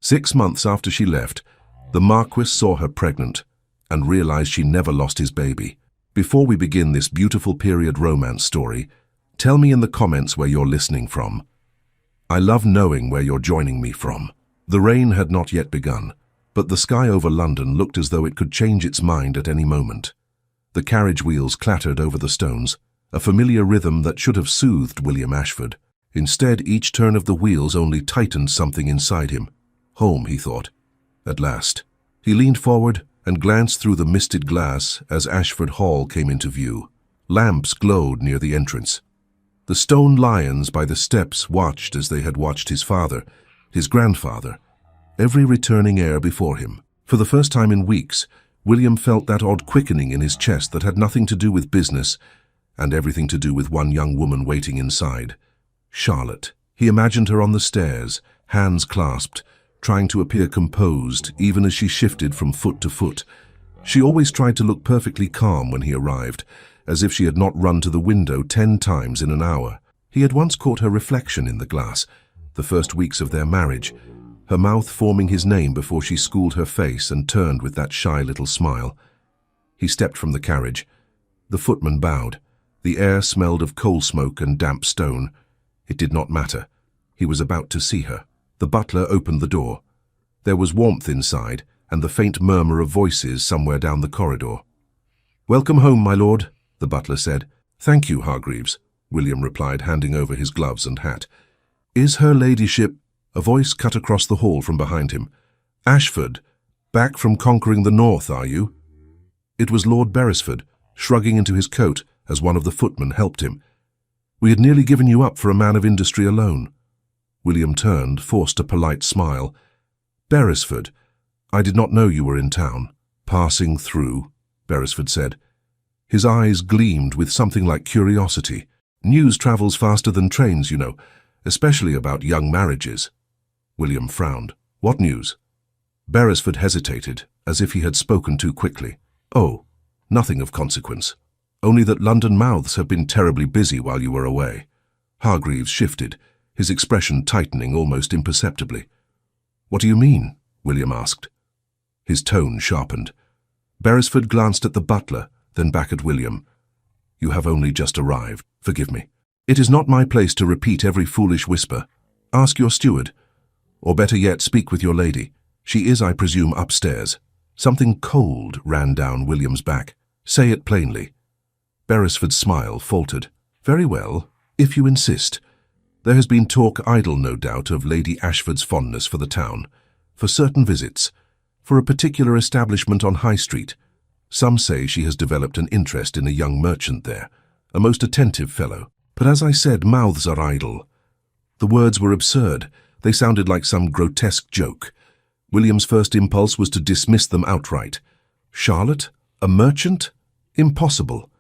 6 months after she left, the Marquess saw her pregnant and realized she never lost his baby. Before we begin this beautiful period romance story, tell me in the comments where you're listening from. I love knowing where you're joining me from. The rain had not yet begun, but the sky over London looked as though it could change its mind at any moment. The carriage wheels clattered over the stones, a familiar rhythm that should have soothed William Ashford. Instead, each turn of the wheels only tightened something inside him. Home, he thought. At last. He leaned forward and glanced through the misted glass as Ashford Hall came into view. Lamps glowed near the entrance. The stone lions by the steps watched as they had watched his father, his grandfather, every returning heir before him. For the first time in weeks, William felt that odd quickening in his chest that had nothing to do with business and everything to do with one young woman waiting inside. Charlotte. He imagined her on the stairs, hands clasped, trying to appear composed even as she shifted from foot to foot. She always tried to look perfectly calm when he arrived, as if she had not run to the window 10 times in an hour. He had once caught her reflection in the glass, the first weeks of their marriage, her mouth forming his name before she schooled her face and turned with that shy little smile. He stepped from the carriage. The footman bowed. The air smelled of coal smoke and damp stone. It did not matter. He was about to see her. The butler opened the door. There was warmth inside and the faint murmur of voices somewhere down the corridor. "Welcome home, my lord," the butler said. "Thank you, Hargreaves," William replied, handing over his gloves and hat. "Is her ladyship—" A voice cut across the hall from behind him. "Ashford, back from conquering the north, are you?" It was Lord Beresford, shrugging into his coat as one of the footmen helped him. "We had nearly given you up for a man of industry alone." William turned, forced a polite smile. "Beresford, I did not know you were in town." "Passing through," Beresford said. His eyes gleamed with something like curiosity. "News travels faster than trains, you know, especially about young marriages." William frowned. "What news?" Beresford hesitated, as if he had spoken too quickly. "Oh, nothing of consequence. Only that London mouths have been terribly busy while you were away." Hargreaves shifted, his expression tightening almost imperceptibly. "What do you mean?" William asked. His tone sharpened. Beresford glanced at the butler, then back at William. "You have only just arrived. Forgive me. It is not my place to repeat every foolish whisper. Ask your steward. Or better yet, speak with your lady. She is, I presume, upstairs." Something cold ran down William's back. "Say it plainly." Beresford's smile faltered. "Very well, if you insist. There has been talk idle, no doubt, of Lady Ashford's fondness for the town, for certain visits, for a particular establishment on High Street. Some say she has developed an interest in a young merchant there, a most attentive fellow. But as I said, mouths are idle." The words were absurd. They sounded like some grotesque joke. William's first impulse was to dismiss them outright. "Charlotte? A merchant? Impossible."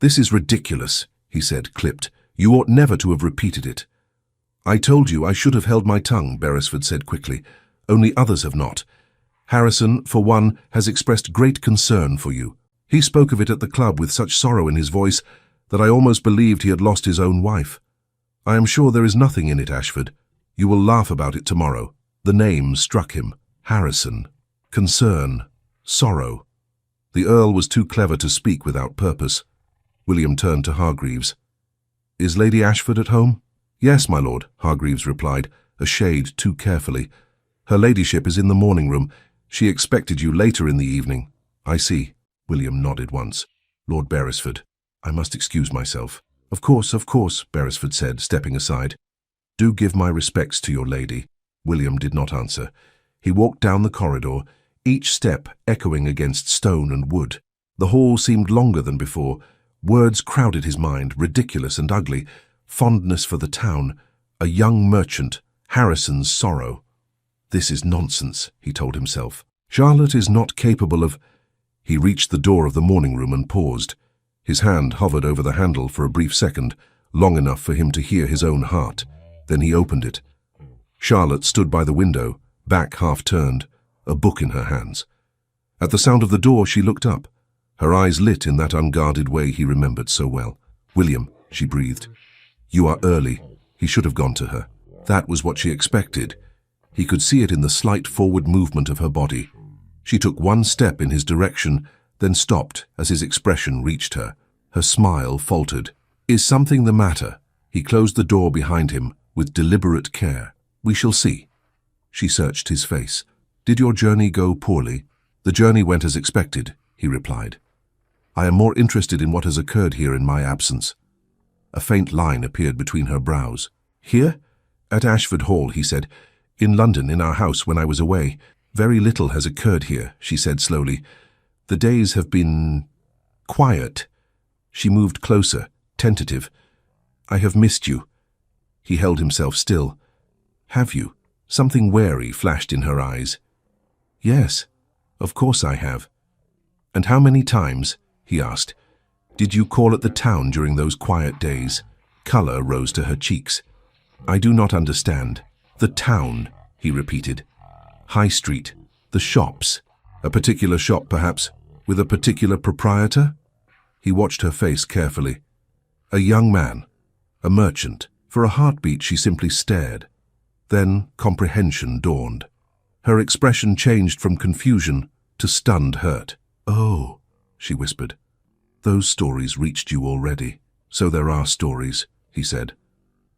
"This is ridiculous," he said, clipped. "You ought never to have repeated it." "I told you I should have held my tongue," Beresford said quickly. "Only others have not. Harrison, for one, has expressed great concern for you. He spoke of it at the club with such sorrow in his voice that I almost believed he had lost his own wife. I am sure there is nothing in it, Ashford. You will laugh about it tomorrow." The name struck him. Harrison. Concern. Sorrow. The Earl was too clever to speak without purpose. William turned to Hargreaves. "Is Lady Ashford at home?" "Yes, my lord," Hargreaves replied, a shade too carefully. "Her ladyship is in the morning room. She expected you later in the evening." "I see." William nodded once. "Lord Beresford, I must excuse myself." Of course," Beresford said, stepping aside. "Do give my respects to your lady." William did not answer. He walked down the corridor, each step echoing against stone and wood. The hall seemed longer than before. Words crowded his mind, ridiculous and ugly. Fondness for the town, a young merchant, Harrison's sorrow. "This is nonsense," he told himself. "Charlotte is not capable of—" He reached the door of the morning room and paused. His hand hovered over the handle for a brief second, long enough for him to hear his own heart. Then he opened it. Charlotte stood by the window, back half-turned, a book in her hands. At the sound of the door, she looked up, her eyes lit in that unguarded way he remembered so well. "William," she breathed. "You are early." He should have gone to her. That was what she expected. He could see it in the slight forward movement of her body. She took one step in his direction, then stopped as his expression reached her. Her smile faltered. "Is something the matter?" He closed the door behind him with deliberate care. "We shall see." She searched his face. "Did your journey go poorly?" "The journey went as expected," he replied. "I am more interested in what has occurred here in my absence." A faint line appeared between her brows. "Here?" "At Ashford Hall," he said. "In London, in our house, when I was away. Very little has occurred here," she said slowly. "The days have been quiet." She moved closer, tentative. "I have missed you." He held himself still. "Have you?" Something wary flashed in her eyes. "Yes, of course I have." "And how many times?" he asked. "Did you call at the town during those quiet days?" Colour rose to her cheeks. "I do not understand." "The town," he repeated. "High Street, the shops. A particular shop, perhaps, with a particular proprietor?" He watched her face carefully. "A young man, a merchant." For a heartbeat she simply stared. Then comprehension dawned. Her expression changed from confusion to stunned hurt. "Oh," she whispered. "Those stories reached you already." "So there are stories," he said.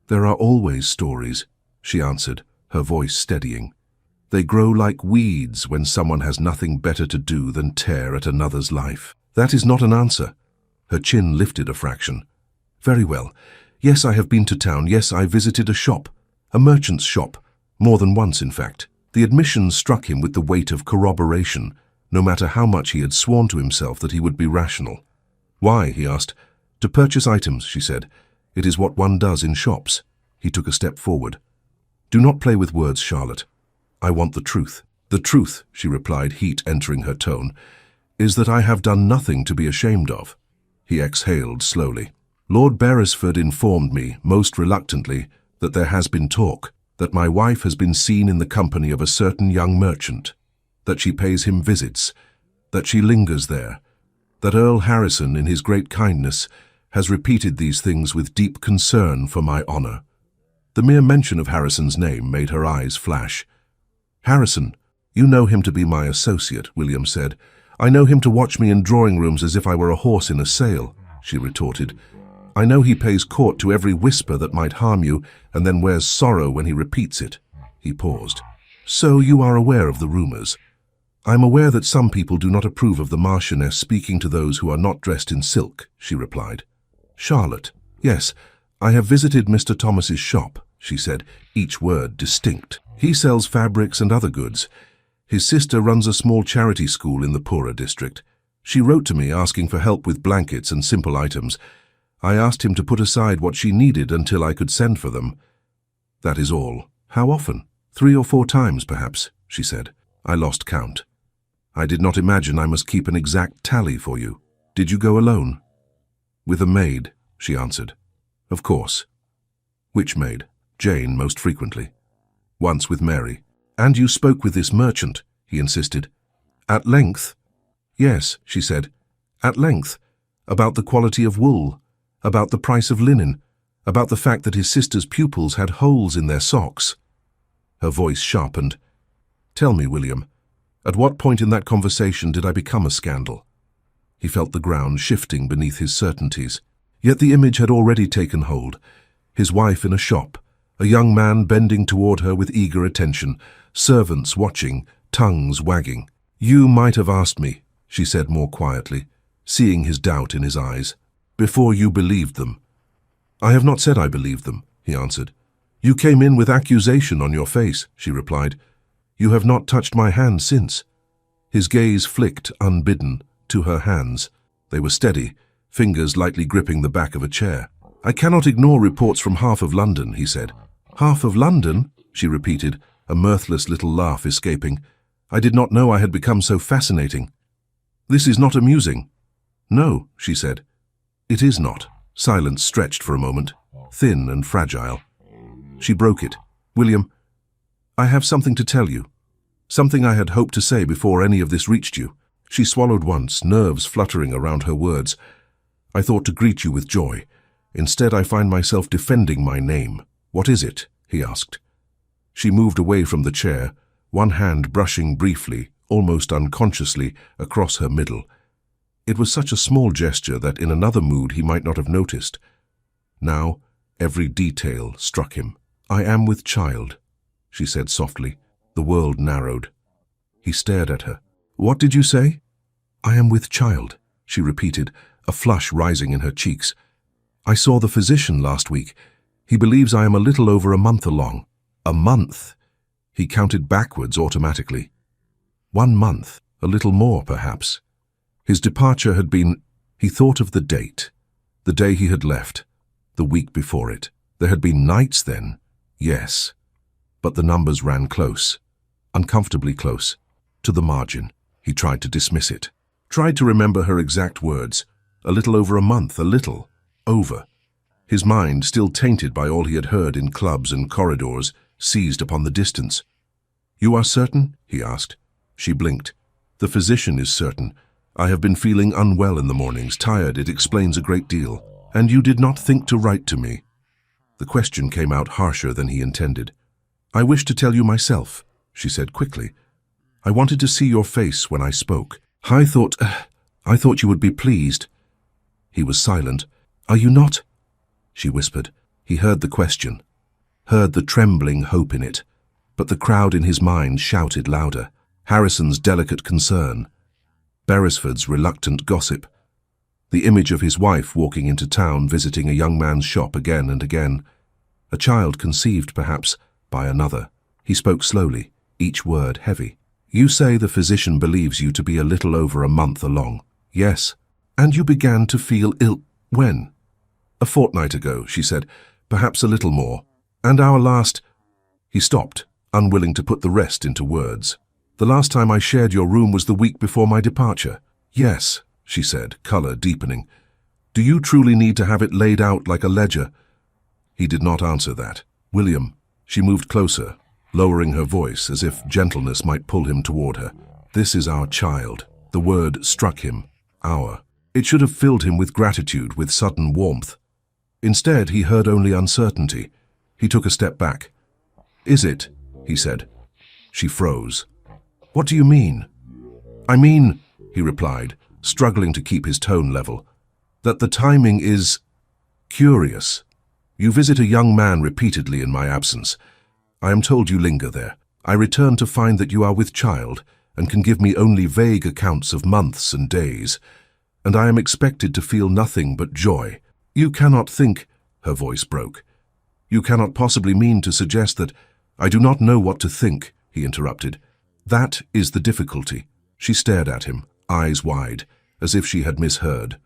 "There are always stories," she answered, her voice steadying. "They grow like weeds when someone has nothing better to do than tear at another's life." "That is not an answer." Her chin lifted a fraction. "Very well. Yes, I have been to town. Yes, I visited a shop. A merchant's shop. More than once, in fact." The admission struck him with the weight of corroboration, no matter how much he had sworn to himself that he would be rational. "Why?" he asked. "To purchase items," she said. "It is what one does in shops." He took a step forward. "Do not play with words, Charlotte. I want the truth." "The truth," she replied, heat entering her tone, "is that I have done nothing to be ashamed of." He exhaled slowly. "Lord Beresford informed me, most reluctantly, that there has been talk, that my wife has been seen in the company of a certain young merchant, that she pays him visits, that she lingers there, that Earl Harrison, in his great kindness, has repeated these things with deep concern for my honour." The mere mention of Harrison's name made her eyes flash. "Harrison, you know him to be my associate," William said. "I know him to watch me in drawing rooms as if I were a horse in a sale," she retorted. "I know he pays court to every whisper that might harm you, and then wears sorrow when he repeats it." He paused. "So you are aware of the rumours?" "I am aware that some people do not approve of the Marchioness speaking to those who are not dressed in silk," she replied. "Charlotte." "Yes, I have visited Mr. Thomas's shop," she said, each word distinct. "He sells fabrics and other goods. His sister runs a small charity school in the poorer district. She wrote to me asking for help with blankets and simple items. I asked him to put aside what she needed until I could send for them. That is all." "How often?" 3 or 4 times, perhaps," she said. "I lost count. I did not imagine I must keep an exact tally for you." "Did you go alone?" "With a maid," she answered. "Of course." "Which maid?" "Jane, most frequently." "Once with Mary." "And you spoke with this merchant?" he insisted. "At length?" "Yes," she said. "At length. About the quality of wool, about the price of linen, about the fact that his sister's pupils had holes in their socks." Her voice sharpened. "Tell me, William, at what point in that conversation did I become a scandal?" He felt the ground shifting beneath his certainties. Yet the image had already taken hold. His wife in a shop, a young man bending toward her with eager attention, servants watching, tongues wagging. "You might have asked me," she said more quietly, seeing his doubt in his eyes, "before you believed them." "I have not said I believed them," he answered. "You came in with accusation on your face," she replied. "You have not touched my hand since." His gaze flicked, unbidden, to her hands. They were steady, fingers lightly gripping the back of a chair. "I cannot ignore reports from half of London," he said. "Half of London?" she repeated, a mirthless little laugh escaping. "I did not know I had become so fascinating. This is not amusing." "No," she said. "It is not." Silence stretched for a moment, thin and fragile. She broke it. "William, I have something to tell you. Something I had hoped to say before any of this reached you." She swallowed once, nerves fluttering around her words. "I thought to greet you with joy. Instead, I find myself defending my name." "What is it?" he asked. She moved away from the chair, one hand brushing briefly, almost unconsciously, across her middle. It was such a small gesture that in another mood he might not have noticed. Now, every detail struck him. "I am with child," she said softly. The world narrowed. He stared at her. "What did you say?" "I am with child," she repeated, a flush rising in her cheeks. "I saw the physician last week. He believes I am a little over a month along." A month? He counted backwards automatically. 1 month, a little more perhaps. His departure had been... He thought of the date, the day he had left, the week before it. There had been nights then, yes, but the numbers ran close, uncomfortably close, to the margin. He tried to dismiss it, tried to remember her exact words. A little over a month, a little, over. His mind, still tainted by all he had heard in clubs and corridors, seized upon the distance. "You are certain?" he asked. She blinked. "The physician is certain. I have been feeling unwell in the mornings, tired. It explains a great deal. And you did not think to write to me?" The question came out harsher than he intended. "I wish to tell you myself," she said quickly. "I wanted to see your face when I spoke. I thought you would be pleased." He was silent. "Are you not?" she whispered. He heard the question, heard the trembling hope in it, but the crowd in his mind shouted louder. Harrison's delicate concern, Beresford's reluctant gossip, the image of his wife walking into town, visiting a young man's shop again and again, a child conceived, perhaps, by another. He spoke slowly, each word heavy. "You say the physician believes you to be a little over a month along." "Yes." "And you began to feel ill when?" "A fortnight ago," she said, "perhaps a little more. And our last—" He stopped, unwilling to put the rest into words. "The last time I shared your room was the week before my departure." "Yes," she said, color deepening. "Do you truly need to have it laid out like a ledger?" He did not answer that. "William," she moved closer, lowering her voice as if gentleness might pull him toward her. "This is our child." The word struck him. Our. It should have filled him with gratitude, with sudden warmth. Instead, he heard only uncertainty. He took a step back. "Is it?" he said. She froze. "What do you mean?" "I mean," he replied, struggling to keep his tone level, "that the timing is curious. You visit a young man repeatedly in my absence. I am told you linger there. I return to find that you are with child and can give me only vague accounts of months and days, and I am expected to feel nothing but joy. You cannot think—" Her voice broke. "You cannot possibly mean to suggest that—" "I do not know what to think," he interrupted. "That is the difficulty." She stared at him, eyes wide, as if she had misheard.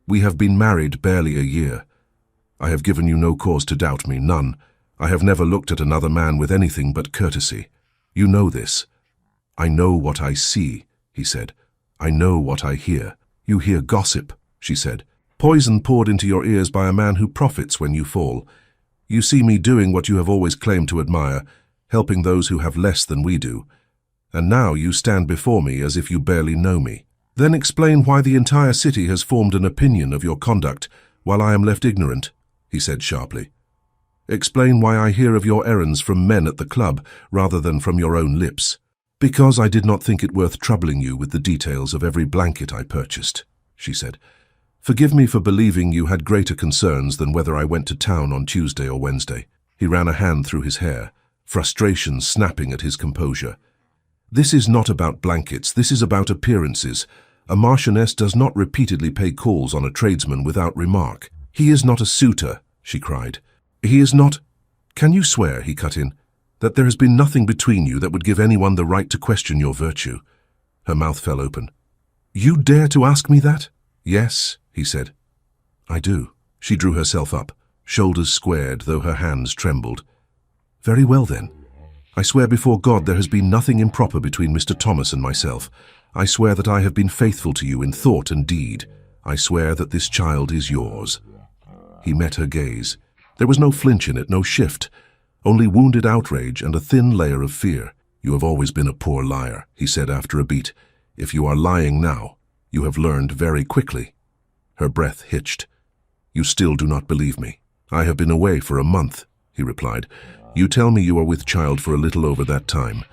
"We have been married barely a year. I have given you no cause to doubt me, none. I have never looked at another man with anything but courtesy. You know this." "I know what I see," he said. "I know what I hear." "You hear gossip," she said. "Poison poured into your ears by a man who profits when you fall. You see me doing what you have always claimed to admire, helping those who have less than we do. And now you stand before me as if you barely know me. Then explain why the entire city has formed an opinion of your conduct, while I am left ignorant," he said sharply. "Explain why I hear of your errands from men at the club, rather than from your own lips." "Because I did not think it worth troubling you with the details of every blanket I purchased," she said. "Forgive me for believing you had greater concerns than whether I went to town on Tuesday or Wednesday." He ran a hand through his hair, frustration snapping at his composure. "This is not about blankets, this is about appearances. A marchioness does not repeatedly pay calls on a tradesman without remark." "He is not a suitor," she cried. "He is not—" "Can you swear," he cut in, "that there has been nothing between you that would give anyone the right to question your virtue?" Her mouth fell open. "You dare to ask me that?" "Yes," he said. "I do." She drew herself up, shoulders squared, though her hands trembled. "Very well then. I swear before God there has been nothing improper between Mr. Thomas and myself. I swear that I have been faithful to you in thought and deed. I swear that this child is yours." He met her gaze. There was no flinch in it, no shift, only wounded outrage and a thin layer of fear. "You have always been a poor liar," he said after a beat. "If you are lying now, you have learned very quickly." Her breath hitched. "You still do not believe me." "I have been away for a month," he replied. You tell me you are with child for a little over that time.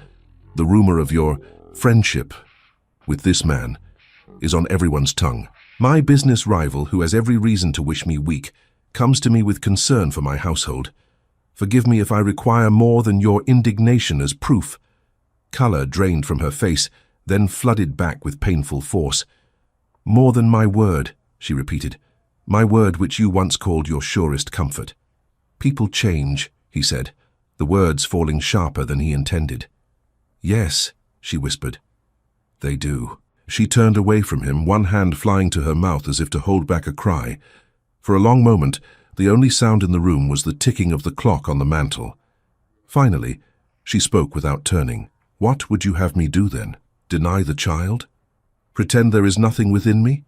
The rumor of your friendship with this man is on everyone's tongue. My business rival, who has every reason to wish me weak, comes to me with concern for my household. Forgive me if I require more than your indignation as proof. Color drained from her face, then flooded back with painful force. More than my word, she repeated. My word which you once called your surest comfort. People change, he said, the words falling sharper than he intended. Yes, she whispered. They do. She turned away from him, one hand flying to her mouth as if to hold back a cry. For a long moment, the only sound in the room was the ticking of the clock on the mantel. Finally, she spoke without turning. What would you have me do then? Deny the child? Pretend there is nothing within me?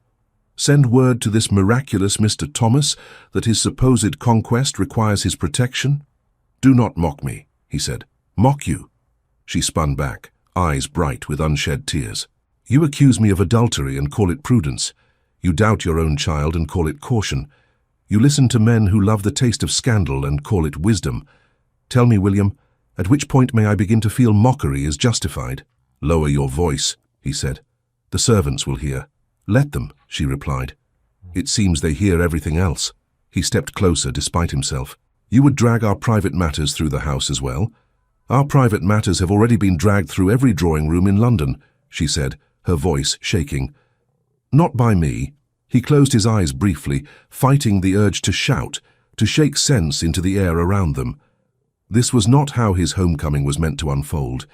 Send word to this miraculous Mr. Thomas that his supposed conquest requires his protection? Do not mock me, he said. Mock you? She spun back, eyes bright with unshed tears. You accuse me of adultery and call it prudence. You doubt your own child and call it caution. You listen to men who love the taste of scandal and call it wisdom. Tell me, William, at which point may I begin to feel mockery is justified? Lower your voice, he said. The servants will hear. Let them, she replied. It seems they hear everything else. He stepped closer despite himself. You would drag our private matters through the house as well? Our private matters have already been dragged through every drawing room in London, she said, her voice shaking. Not by me. He closed his eyes briefly, fighting the urge to shout, to shake sense into the air around them. This was not how his homecoming was meant to unfold.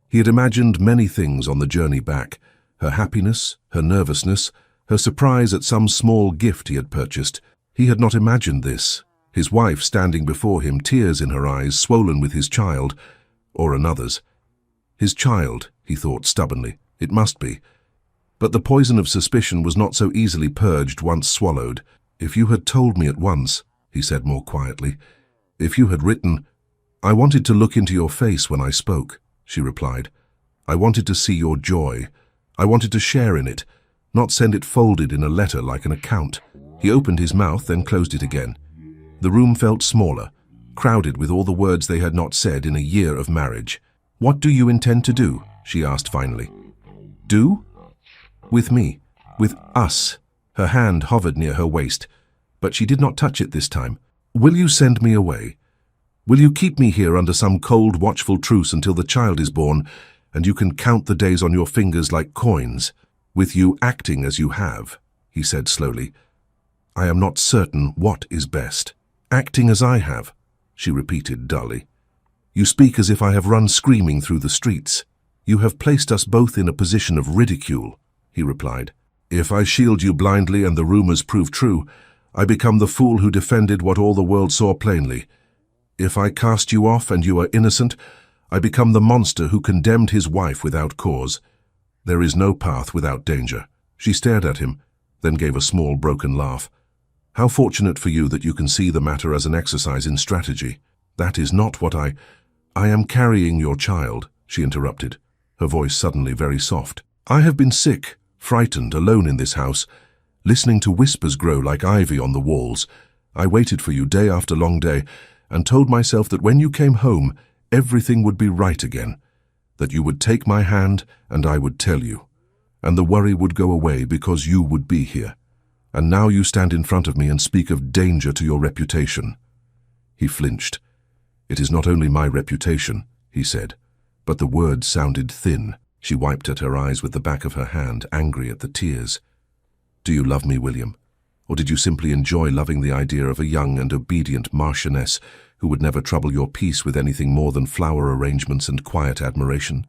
He had imagined many things on the journey back. Her happiness, her nervousness, her surprise at some small gift he had purchased. He had not imagined this. His wife standing before him, tears in her eyes, swollen with his child, or another's. His child, he thought stubbornly. It must be. But the poison of suspicion was not so easily purged once swallowed. If you had told me at once, he said more quietly. If you had written, I wanted to look into your face when I spoke, she replied. I wanted to see your joy. I wanted to share in it, not send it folded in a letter like an account. He opened his mouth, then closed it again. The room felt smaller, crowded with all the words they had not said in a year of marriage. What do you intend to do? She asked finally. Do? With me. With us. Her hand hovered near her waist, but she did not touch it this time. Will you send me away? Will you keep me here under some cold, watchful truce until the child is born, and you can count the days on your fingers like coins, with you acting as you have? He said slowly. I am not certain what is best. Acting as I have, she repeated dully. You speak as if I have run screaming through the streets. You have placed us both in a position of ridicule, he replied. If I shield you blindly and the rumors prove true, I become the fool who defended what all the world saw plainly. If I cast you off and you are innocent, I become the monster who condemned his wife without cause. There is no path without danger. She stared at him, then gave a small broken laugh. How fortunate for you that you can see the matter as an exercise in strategy. That is not what I am carrying your child, she interrupted, her voice suddenly very soft. I have been sick, frightened, alone in this house, listening to whispers grow like ivy on the walls. I waited for you day after long day, and told myself that when you came home, everything would be right again, that you would take my hand and I would tell you, and the worry would go away because you would be here. And now you stand in front of me and speak of danger to your reputation. He flinched. It is not only my reputation, he said, but the words sounded thin. She wiped at her eyes with the back of her hand, angry at the tears. Do you love me, William? Or did you simply enjoy loving the idea of a young and obedient marchioness who would never trouble your peace with anything more than flower arrangements and quiet admiration?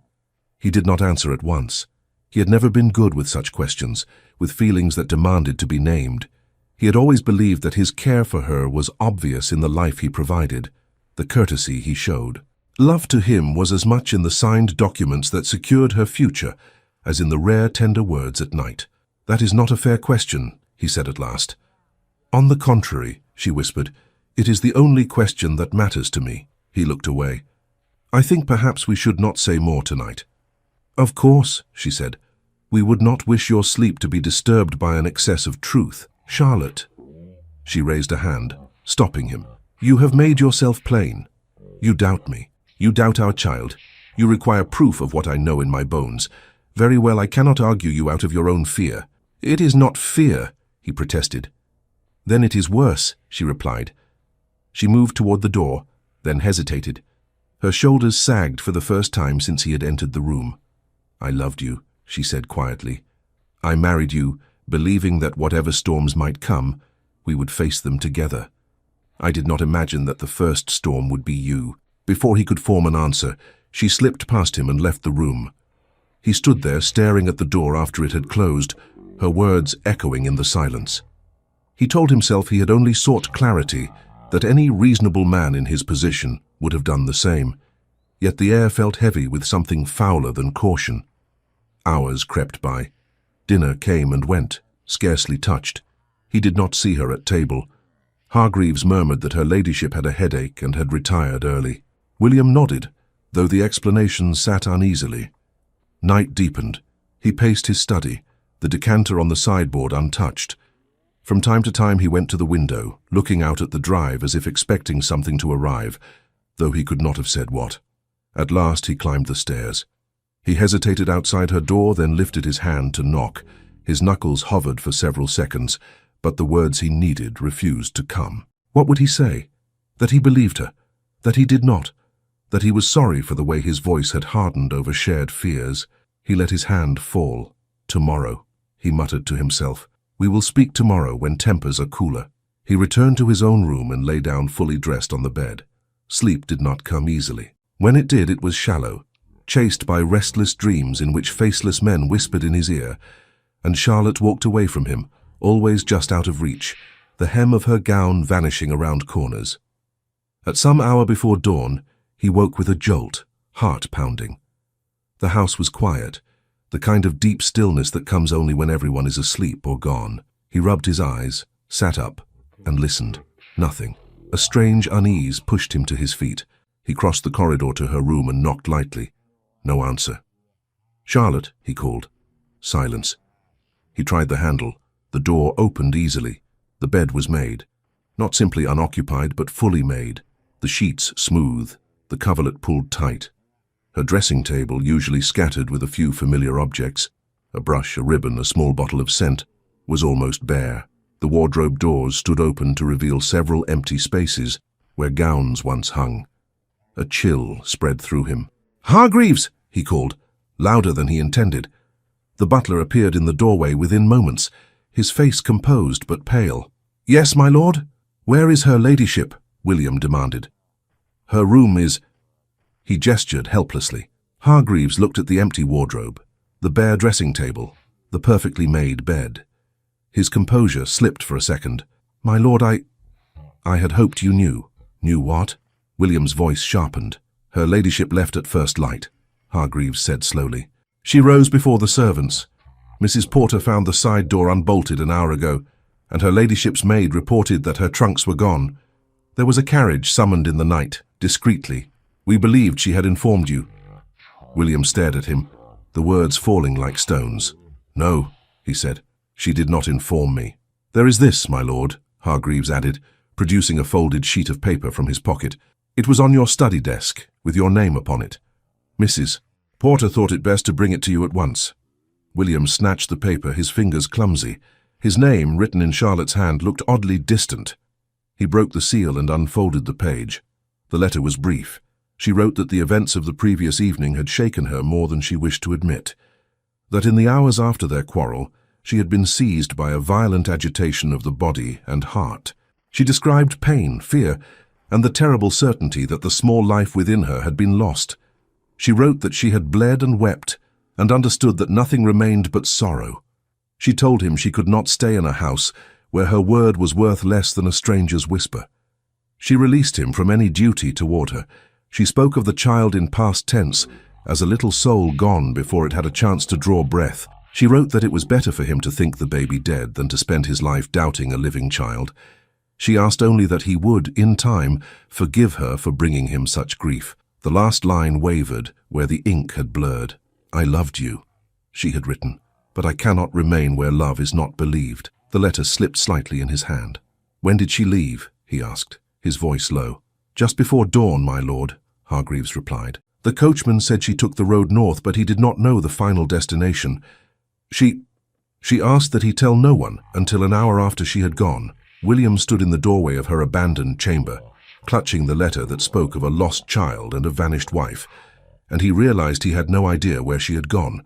He did not answer at once. He had never been good with such questions, with feelings that demanded to be named. He had always believed that his care for her was obvious in the life he provided, the courtesy he showed. Love to him was as much in the signed documents that secured her future as in the rare tender words at night. That is not a fair question, he said at last. On the contrary, she whispered, it is the only question that matters to me. He looked away. I think perhaps we should not say more tonight. Of course, she said. We would not wish your sleep to be disturbed by an excess of truth. Charlotte. She raised a hand, stopping him. You have made yourself plain. You doubt me. You doubt our child. You require proof of what I know in my bones. Very well, I cannot argue you out of your own fear. It is not fear, he protested. Then it is worse, she replied. She moved toward the door, then hesitated. Her shoulders sagged for the first time since he had entered the room. I loved you, she said quietly. I married you, believing that whatever storms might come, we would face them together. I did not imagine that the first storm would be you. Before he could form an answer, she slipped past him and left the room. He stood there staring at the door after it had closed, her words echoing in the silence. He told himself he had only sought clarity, that any reasonable man in his position would have done the same. Yet the air felt heavy with something fouler than caution. Hours crept by. Dinner came and went, scarcely touched. He did not see her at table. Hargreaves murmured that her ladyship had a headache and had retired early. William nodded, though the explanation sat uneasily. Night deepened. He paced his study, the decanter on the sideboard untouched. From time to time he went to the window, looking out at the drive as if expecting something to arrive, though he could not have said what. At last he climbed the stairs. He hesitated outside her door, then lifted his hand to knock. His knuckles hovered for several seconds, but the words he needed refused to come. What would he say? That he believed her? That he did not? That he was sorry for the way his voice had hardened over shared fears? He let his hand fall. Tomorrow, he muttered to himself. We will speak tomorrow when tempers are cooler. He returned to his own room and lay down fully dressed on the bed. Sleep did not come easily. When it did, it was shallow, chased by restless dreams in which faceless men whispered in his ear, and Charlotte walked away from him, always just out of reach, the hem of her gown vanishing around corners. At some hour before dawn, he woke with a jolt, heart pounding. The house was quiet, the kind of deep stillness that comes only when everyone is asleep or gone. He rubbed his eyes, sat up, and listened. Nothing. A strange unease pushed him to his feet. He crossed the corridor to her room and knocked lightly. No answer. Charlotte, he called. Silence. He tried the handle. The door opened easily. The bed was made. Not simply unoccupied, but fully made. The sheets smooth, the coverlet pulled tight. Her dressing table, usually scattered with a few familiar objects, a brush, a ribbon, a small bottle of scent, was almost bare. The wardrobe doors stood open to reveal several empty spaces where gowns once hung. A chill spread through him. "Hargreaves!" he called, louder than he intended. The butler appeared in the doorway within moments, his face composed but pale. "Yes, my lord?" "Where is her ladyship?" William demanded. "Her room is—" He gestured helplessly. Hargreaves looked at the empty wardrobe, the bare dressing table, the perfectly made bed. His composure slipped for a second. "My lord, I had hoped you knew." "Knew what?" William's voice sharpened. "Her ladyship left at first light," Hargreaves said slowly. "She rose before the servants. Mrs. Porter found the side door unbolted an hour ago, and her ladyship's maid reported that her trunks were gone. There was a carriage summoned in the night, discreetly. We believed she had informed you." William stared at him, the words falling like stones. "No," he said, "she did not inform me." "There is this, my lord," Hargreaves added, producing a folded sheet of paper from his pocket. "It was on your study desk, with your name upon it. Mrs. Porter thought it best to bring it to you at once." William snatched the paper, his fingers clumsy. His name, written in Charlotte's hand, looked oddly distant. He broke the seal and unfolded the page. The letter was brief. She wrote that the events of the previous evening had shaken her more than she wished to admit. That in the hours after their quarrel, she had been seized by a violent agitation of the body and heart. She described pain, fear, and the terrible certainty that the small life within her had been lost. She wrote that she had bled and wept, and understood that nothing remained but sorrow. She told him she could not stay in a house where her word was worth less than a stranger's whisper. She released him from any duty toward her. She spoke of the child in past tense, as a little soul gone before it had a chance to draw breath. She wrote that it was better for him to think the baby dead than to spend his life doubting a living child. She asked only that he would, in time, forgive her for bringing him such grief. The last line wavered where the ink had blurred. "I loved you," she had written, "but I cannot remain where love is not believed." The letter slipped slightly in his hand. "When did she leave?" he asked, his voice low. Just before dawn, my lord, Hargreaves replied. The coachman said she took the road north, but he did not know the final destination. She asked that he tell no one until an hour after she had gone. William stood in the doorway of her abandoned chamber, clutching the letter that spoke of a lost child and a vanished wife, and he realized he had no idea where she had gone.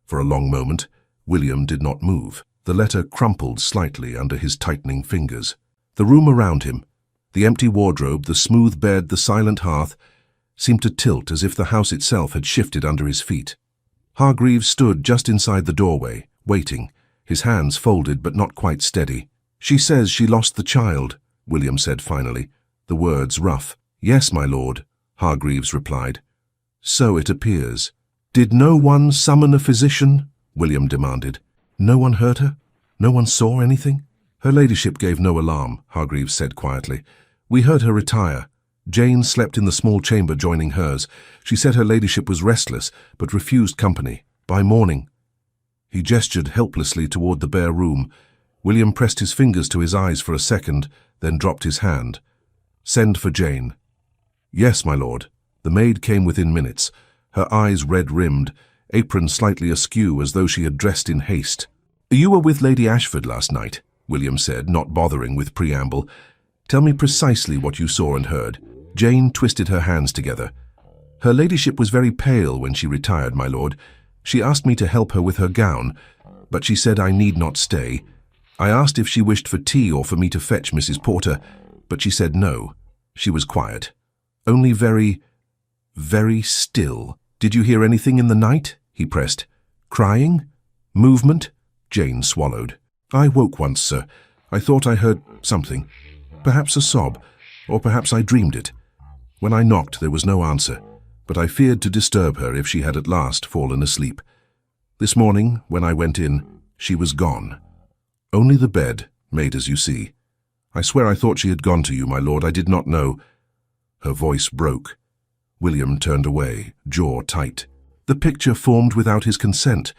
For a long moment, William did not move. The letter crumpled slightly under his tightening fingers. The room around him, the empty wardrobe, the smooth bed, the silent hearth, seemed to tilt as if the house itself had shifted under his feet. Hargreaves stood just inside the doorway, waiting, his hands folded but not quite steady. She says she lost the child, William said finally, the words rough. Yes, my lord, Hargreaves replied. So it appears. Did no one summon a physician? William demanded. No one heard her? No one saw anything? Her ladyship gave no alarm, Hargreaves said quietly. We heard her retire. Jane slept in the small chamber joining hers. She said her ladyship was restless, but refused company. By morning. He gestured helplessly toward the bare room. William pressed his fingers to his eyes for a second, then dropped his hand. Send for Jane. Yes, my lord. The maid came within minutes, her eyes red-rimmed, apron slightly askew as though she had dressed in haste. You were with Lady Ashford last night, William said, not bothering with preamble. Tell me precisely what you saw and heard. Jane twisted her hands together. Her ladyship was very pale when she retired, my lord. She asked me to help her with her gown, but she said I need not stay. I asked if she wished for tea or for me to fetch Mrs. Porter, but she said no. She was quiet. Only very still. Did you hear anything in the night? He pressed. Crying? Movement? Jane swallowed. I woke once, sir. I thought I heard something. Perhaps a sob, or perhaps I dreamed it. When I knocked, there was no answer, but I feared to disturb her if she had at last fallen asleep. This morning, when I went in, she was gone. Only the bed, made as you see. I swear I thought she had gone to you, my lord. I did not know. Her voice broke. William turned away, jaw tight. The picture formed without his consent.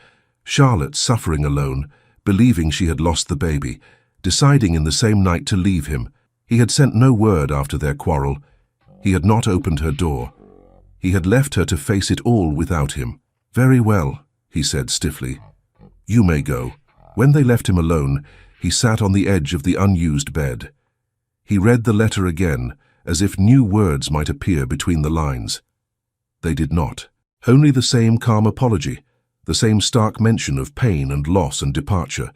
Charlotte suffering alone, believing she had lost the baby, deciding in the same night to leave him. He had sent no word after their quarrel. He had not opened her door. He had left her to face it all without him. Very well, he said stiffly. You may go. When they left him alone, he sat on the edge of the unused bed. He read the letter again, as if new words might appear between the lines. They did not. Only the same calm apology, the same stark mention of pain and loss and departure.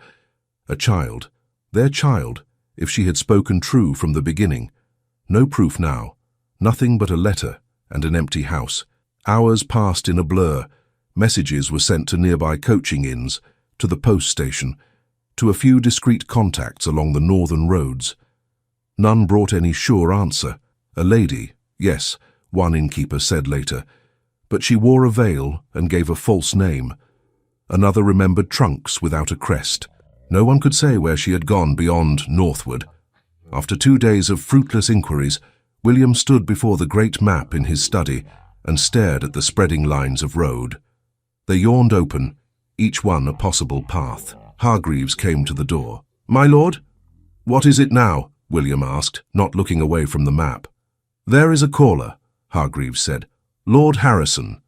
A child, their child, if she had spoken true from the beginning. No proof now, nothing but a letter and an empty house. Hours passed in a blur. Messages were sent to nearby coaching inns, to the post station, to a few discreet contacts along the northern roads. None brought any sure answer. A lady, yes, one innkeeper said later, but she wore a veil and gave a false name. Another remembered trunks without a crest. No one could say where she had gone beyond northward. After 2 days of fruitless inquiries, William stood before the great map in his study and stared at the spreading lines of road. They yawned open, each one a possible path. Hargreaves came to the door. My lord? What is it now? William asked, not looking away from the map. There is a caller, Hargreaves said. Lord Harrison.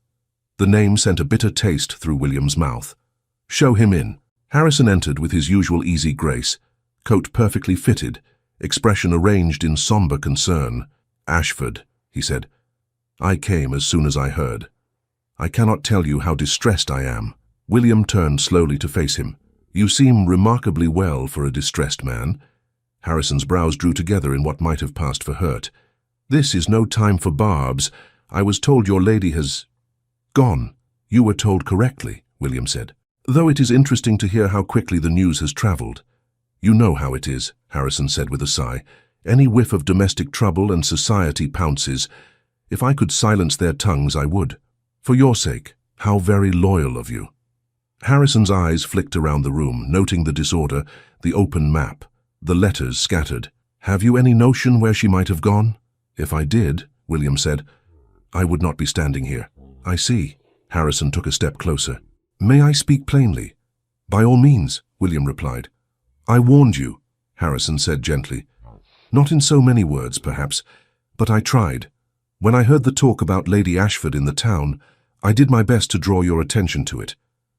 The name sent a bitter taste through William's mouth. Show him in. Harrison entered with his usual easy grace, coat perfectly fitted, expression arranged in somber concern. Ashford, he said. I came as soon as I heard. I cannot tell you how distressed I am. William turned slowly to face him. You seem remarkably well for a distressed man. Harrison's brows drew together in what might have passed for hurt. This is no time for barbs. I was told your lady has gone. You were told correctly, William said. Though it is interesting to hear how quickly the news has travelled. You know how it is, Harrison said with a sigh. Any whiff of domestic trouble and society pounces. If I could silence their tongues, I would. For your sake, how very loyal of you. Harrison's eyes flicked around the room, noting the disorder, the open map, the letters scattered. Have you any notion where she might have gone? If I did, William said, I would not be standing here. I see. Harrison took a step closer. May I speak plainly? By all means, William replied. I warned you, Harrison said gently. Not in so many words, perhaps, But I tried. When I heard the talk about Lady Ashford in the town, I did my best to draw your attention to it.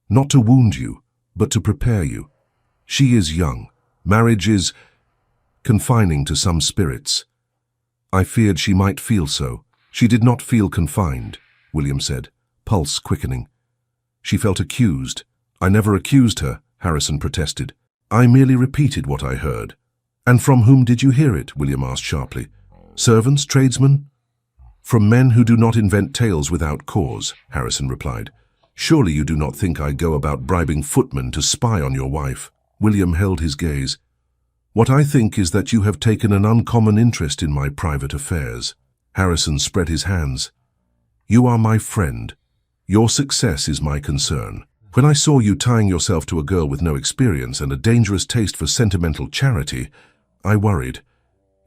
Not to wound you, but to prepare you. She is young. Marriage is confining to some spirits. I feared she might feel so. She did not feel confined, William said, pulse quickening. She felt accused. I never accused her, Harrison protested. I merely repeated what I heard. And from whom did you hear it? William asked sharply. Servants, tradesmen? From men who do not invent tales without cause, Harrison replied. Surely you do not think I go about bribing footmen to spy on your wife. William held his gaze. What I think is that you have taken an uncommon interest in my private affairs. Harrison spread his hands. You are my friend. Your success is my concern. When I saw you tying yourself to a girl with no experience and a dangerous taste for sentimental charity, I worried.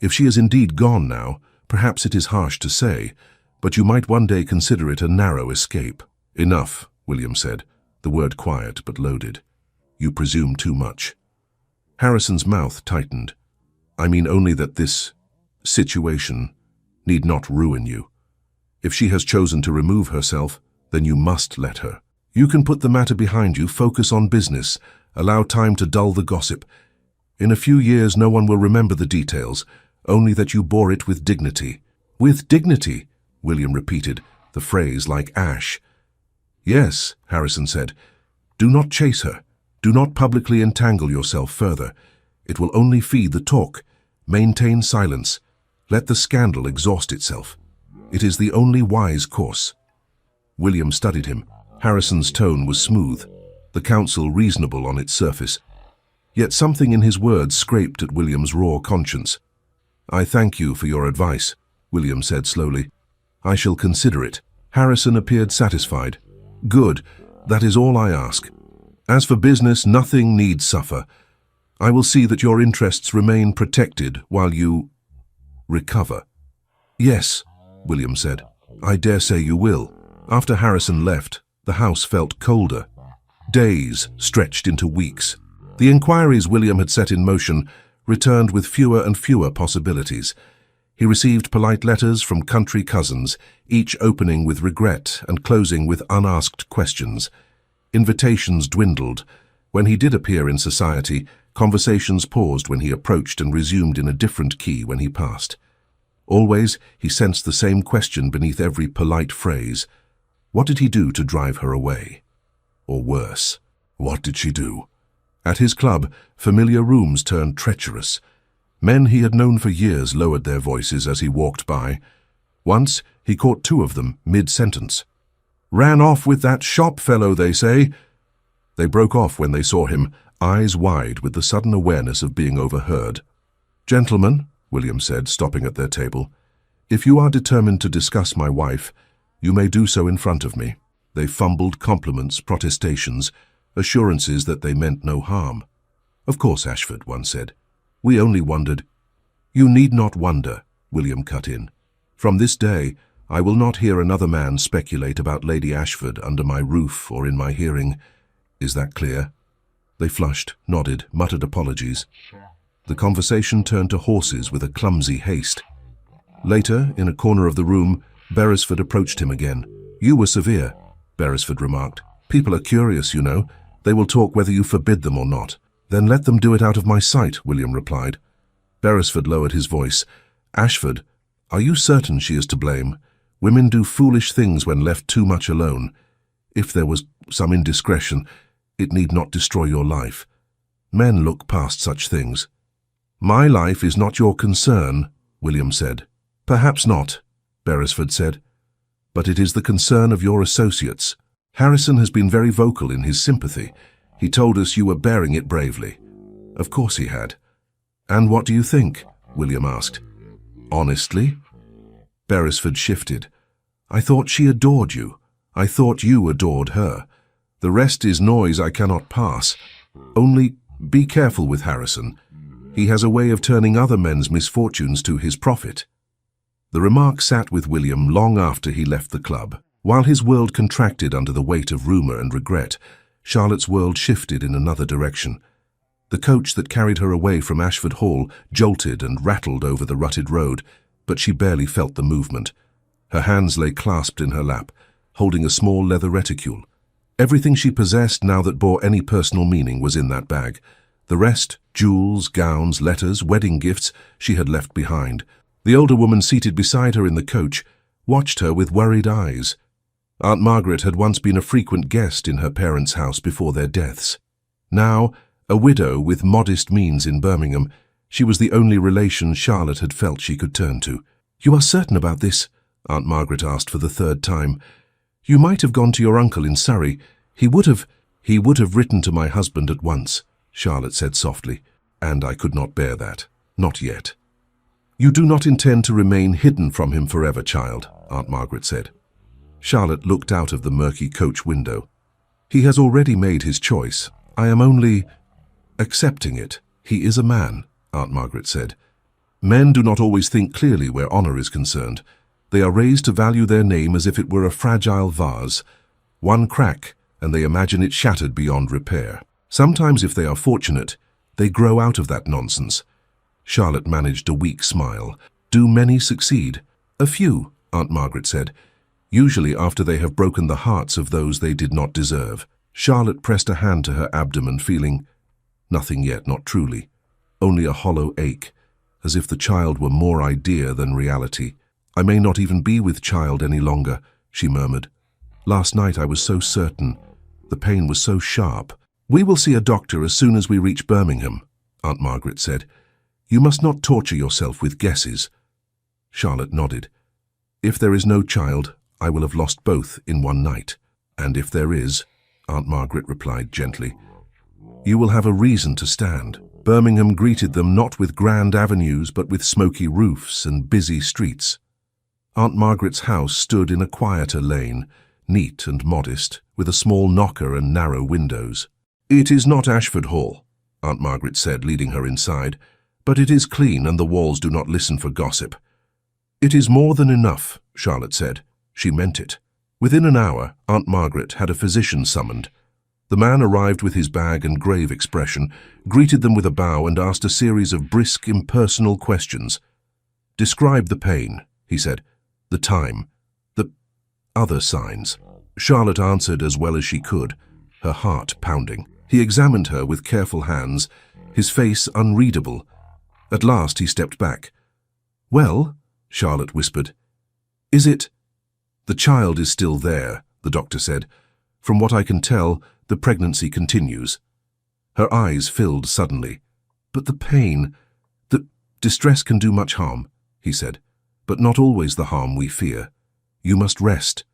If she is indeed gone now, perhaps it is harsh to say, but you might one day consider it a narrow escape. Enough, William said, the word quiet but loaded. You presume too much. Harrison's mouth tightened. I mean only that this situation need not ruin you. If she has chosen to remove herself, then you must let her. You can put the matter behind you, focus on business, allow time to dull the gossip. In a few years no one will remember the details, only that you bore it with dignity. With dignity, William repeated, the phrase like ash. Yes, Harrison said. Do not chase her. Do not publicly entangle yourself further. It will only feed the talk. Maintain silence. Let the scandal exhaust itself. It is the only wise course. William studied him. Harrison's tone was smooth, the counsel reasonable on its surface. Yet something in his words scraped at William's raw conscience. I thank you for your advice, William said slowly. I shall consider it. Harrison appeared satisfied. Good, that is all I ask. As for business, nothing need suffer. I will see that your interests remain protected while you recover. Yes, William said. I dare say you will. After Harrison left, the house felt colder. Days stretched into weeks. The inquiries William had set in motion returned with fewer and fewer possibilities. He received polite letters from country cousins, each opening with regret and closing with unasked questions. Invitations dwindled. When he did appear in society, conversations paused when he approached and resumed in a different key when he passed. Always, he sensed the same question beneath every polite phrase. What did he do to drive her away? Or worse, what did she do? At his club, familiar rooms turned treacherous. Men he had known for years lowered their voices as he walked by. Once, he caught two of them mid-sentence. Ran off with that shop fellow, they say. They broke off when they saw him, eyes wide with the sudden awareness of being overheard. Gentlemen, William said, stopping at their table, if you are determined to discuss my wife, you may do so in front of me. They fumbled compliments, protestations, assurances that they meant no harm. Of course, Ashford, one said. We only wondered. You need not wonder, William cut in. From this day, I will not hear another man speculate about Lady Ashford under my roof or in my hearing. Is that clear? They flushed, nodded, muttered apologies. The conversation turned to horses with a clumsy haste. Later, in a corner of the room, Beresford approached him again. You were severe, Beresford remarked. People are curious, you know. They will talk whether you forbid them or not. Then let them do it out of my sight, William replied. Beresford lowered his voice. Ashford, are you certain she is to blame? Women do foolish things when left too much alone. If there was some indiscretion, it need not destroy your life. Men look past such things. My life is not your concern, William said. Perhaps not, Beresford said. But it is the concern of your associates. Harrison has been very vocal in his sympathy. He told us you were bearing it bravely. Of course he had. And what do you think? William asked. Honestly? Beresford shifted. I thought she adored you. I thought you adored her. The rest is noise I cannot pass. Only be careful with Harrison. He has a way of turning other men's misfortunes to his profit. The remark sat with William long after he left the club. While his world contracted under the weight of rumour and regret, Charlotte's world shifted in another direction. The coach that carried her away from Ashford Hall jolted and rattled over the rutted road. but she barely felt the movement. Her hands lay clasped in her lap, holding a small leather reticule. Everything she possessed now that bore any personal meaning was in that bag. The rest, jewels, gowns, letters, wedding gifts, she had left behind. The older woman seated beside her in the coach watched her with worried eyes. Aunt Margaret had once been a frequent guest in her parents' house before their deaths. Now, a widow with modest means in Birmingham, she was the only relation Charlotte had felt she could turn to. "You are certain about this?" Aunt Margaret asked for the third time. "You might have gone to your uncle in Surrey. He would have written to my husband at once," Charlotte said softly. "And I could not bear that. Not yet." "You do not intend to remain hidden from him forever, child," Aunt Margaret said. Charlotte looked out of the murky coach window. "He has already made his choice. I am only accepting it. He is a man," Aunt Margaret said. "Men do not always think clearly where honor is concerned. They are raised to value their name as if it were a fragile vase. One crack, and they imagine it shattered beyond repair. Sometimes, if they are fortunate, they grow out of that nonsense." Charlotte managed a weak smile. "Do many succeed?" "A few," Aunt Margaret said. "Usually after they have broken the hearts of those they did not deserve." Charlotte pressed a hand to her abdomen, feeling nothing yet, not truly. Only a hollow ache, as if the child were more idea than reality. "I may not even be with child any longer," she murmured. "Last night I was so certain. The pain was so sharp." "We will see a doctor as soon as we reach Birmingham," Aunt Margaret said. "You must not torture yourself with guesses." Charlotte nodded. "If there is no child, I will have lost both in one night. And if there is," Aunt Margaret replied gently, "you will have a reason to stand." Birmingham greeted them not with grand avenues but with smoky roofs and busy streets. Aunt Margaret's house stood in a quieter lane, neat and modest, with a small knocker and narrow windows. "It is not Ashford Hall," Aunt Margaret said, leading her inside, "but it is clean and the walls do not listen for gossip." "It is more than enough," Charlotte said. She meant it. Within an hour, Aunt Margaret had a physician summoned. The man arrived with his bag and grave expression, greeted them with a bow and asked a series of brisk, impersonal questions. "Describe the pain," he said. "The time. The other signs." Charlotte answered as well as she could, her heart pounding. He examined her with careful hands, his face unreadable. At last he stepped back. "Well," Charlotte whispered. "Is it—" "The child is still there," the doctor said. "From what I can tell, the pregnancy continues." Her eyes filled suddenly. "But the pain, the distress can do much harm," he said, "but not always the harm we fear. You must rest.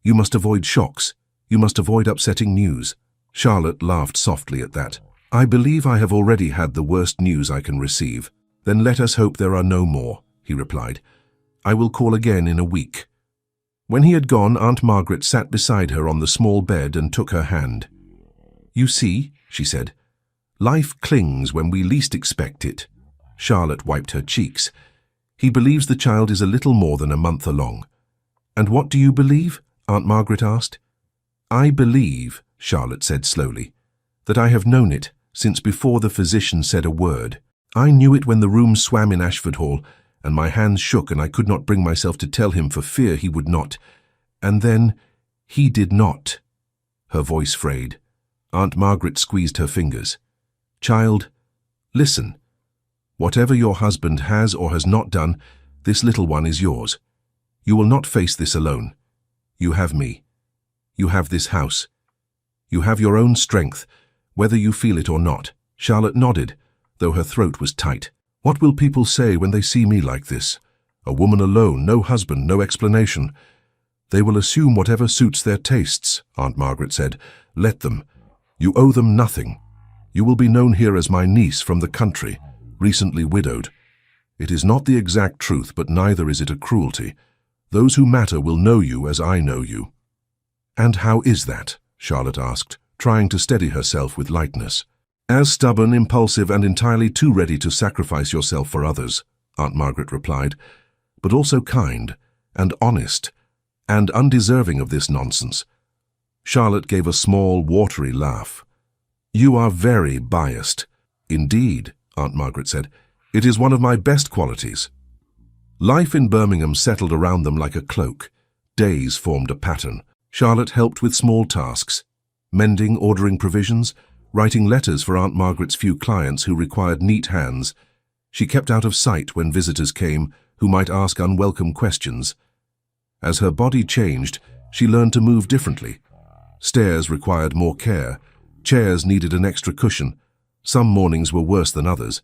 You must avoid shocks. You must avoid upsetting news." Charlotte laughed softly at that. "I believe I have already had the worst news I can receive." "Then let us hope there are no more," he replied. "I will call again in a week." When he had gone, Aunt Margaret sat beside her on the small bed and took her hand. "You see," she said, "life clings when we least expect it." Charlotte wiped her cheeks. "He believes the child is a little more than a month along." "And what do you believe?" Aunt Margaret asked. "I believe," Charlotte said slowly, "that I have known it since before the physician said a word. I knew it when the room swam in Ashford Hall, and my hands shook and I could not bring myself to tell him for fear he would not. And then he did not." Her voice frayed. Aunt Margaret squeezed her fingers. "Child, listen. Whatever your husband has or has not done, this little one is yours. You will not face this alone. You have me. You have this house. You have your own strength, whether you feel it or not." Charlotte nodded, though her throat was tight. "What will people say when they see me like this? A woman alone, no husband, no explanation." "They will assume whatever suits their tastes," Aunt Margaret said. "Let them. You owe them nothing. You will be known here as my niece from the country, recently widowed. It is not the exact truth, but neither is it a cruelty. Those who matter will know you as I know you." "And how is that?" Charlotte asked, trying to steady herself with lightness. "As stubborn, impulsive, and entirely too ready to sacrifice yourself for others," Aunt Margaret replied, "but also kind and honest and undeserving of this nonsense." Charlotte gave a small, watery laugh. "You are very biased." "Indeed," Aunt Margaret said. "It is one of my best qualities." Life in Birmingham settled around them like a cloak. Days formed a pattern. Charlotte helped with small tasks, mending, ordering provisions, writing letters for Aunt Margaret's few clients who required neat hands. She kept out of sight when visitors came who might ask unwelcome questions. As her body changed, she learned to move differently. Stairs required more care. Chairs needed an extra cushion. Some mornings were worse than others.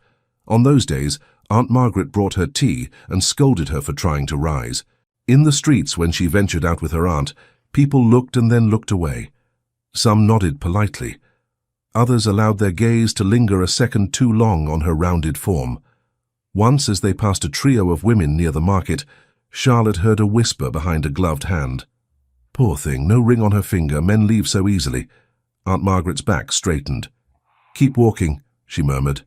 On those days, Aunt Margaret brought her tea and scolded her for trying to rise. In the streets, when she ventured out with her aunt, people looked and then looked away. Some nodded politely. Others allowed their gaze to linger a second too long on her rounded form. Once, as they passed a trio of women near the market, Charlotte heard a whisper behind a gloved hand. "Poor thing, no ring on her finger, men leave so easily." Aunt Margaret's back straightened. "Keep walking," she murmured.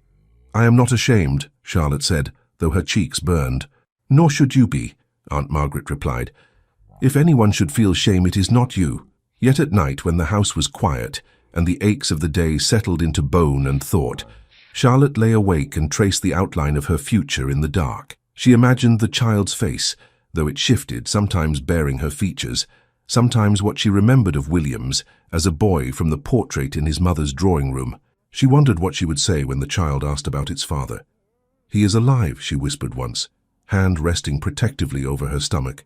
"I am not ashamed," Charlotte said, though her cheeks burned. "Nor should you be," Aunt Margaret replied. "If anyone should feel shame, it is not you." Yet at night, when the house was quiet and the aches of the day settled into bone and thought, Charlotte lay awake and traced the outline of her future in the dark. She imagined the child's face, though it shifted, sometimes bearing her features, sometimes what she remembered of Williams as a boy from the portrait in his mother's drawing room. She wondered what she would say when the child asked about its father. "He is alive," she whispered once, hand resting protectively over her stomach.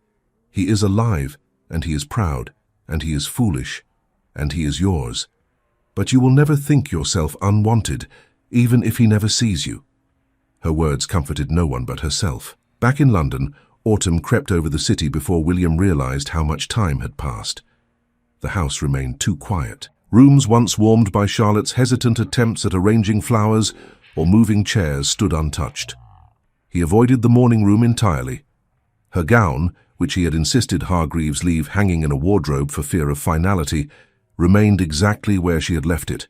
"He is alive, and he is proud, and he is foolish, and he is yours. But you will never think yourself unwanted, even if he never sees you." Her words comforted no one but herself. Back in London, autumn crept over the city before William realized how much time had passed. The house remained too quiet. Rooms once warmed by Charlotte's hesitant attempts at arranging flowers or moving chairs stood untouched. He avoided the morning room entirely. Her gown, which he had insisted Hargreaves leave hanging in a wardrobe for fear of finality, remained exactly where she had left it.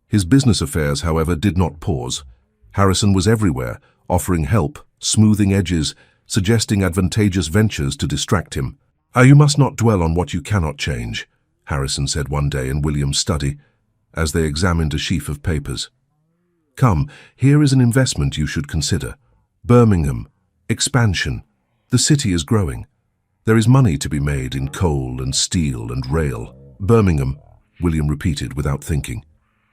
His business affairs, however, did not pause. Harrison was everywhere, offering help, smoothing edges, suggesting advantageous ventures to distract him. "You must not dwell on what you cannot change," Harrison said one day in William's study, as they examined a sheaf of papers. "Come, here is an investment you should consider. Birmingham. Expansion. The city is growing. There is money to be made in coal and steel and rail." "Birmingham," William repeated without thinking.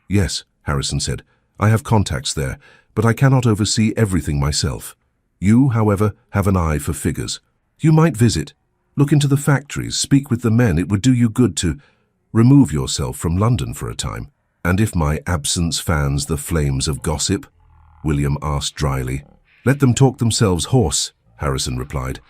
"Yes," Harrison said, "I have contacts there, but I cannot oversee everything myself. You, however, have an eye for figures. You might visit, look into the factories, speak with the men. It would do you good to remove yourself from London for a time." "And if my absence fans the flames of gossip?" William asked dryly. "Let them talk themselves hoarse," Harrison replied.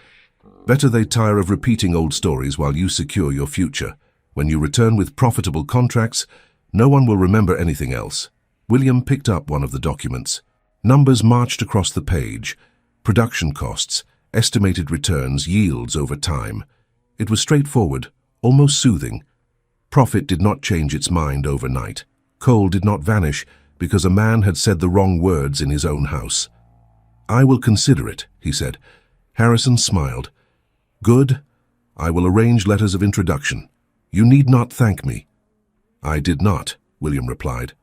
"Better they tire of repeating old stories while you secure your future. When you return with profitable contracts, no one will remember anything else." William picked up one of the documents. Numbers marched across the page. Production costs, estimated returns, yields over time. It was straightforward, almost soothing. Profit did not change its mind overnight. Coal did not vanish because a man had said the wrong words in his own house. "I will consider it," he said. Harrison smiled. "Good. I will arrange letters of introduction. You need not thank me." "I did not," William replied.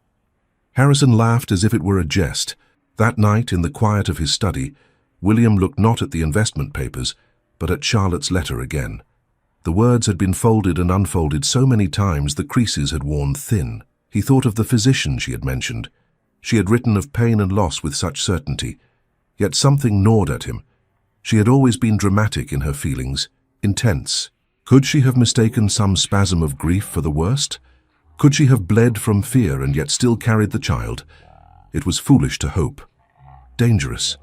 Harrison laughed as if it were a jest. That night, in the quiet of his study, William looked not at the investment papers, but at Charlotte's letter again. The words had been folded and unfolded so many times the creases had worn thin. He thought of the physician she had mentioned. She had written of pain and loss with such certainty. Yet something gnawed at him. She had always been dramatic in her feelings, intense. Could she have mistaken some spasm of grief for the worst? Could she have bled from fear and yet still carried the child? It was foolish to hope. Dangerous.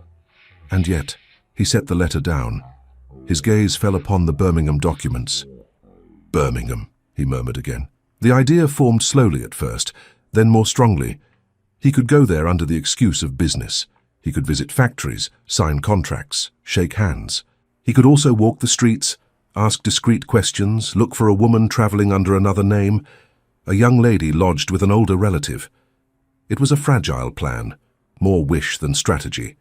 And yet, he set the letter down. His gaze fell upon the Birmingham documents. "Birmingham," he murmured again. The idea formed slowly at first, then more strongly. He could go there under the excuse of business. He could visit factories, sign contracts, shake hands. He could also walk the streets, ask discreet questions, look for a woman traveling under another name, a young lady lodged with an older relative. It was a fragile plan, more wish than strategy,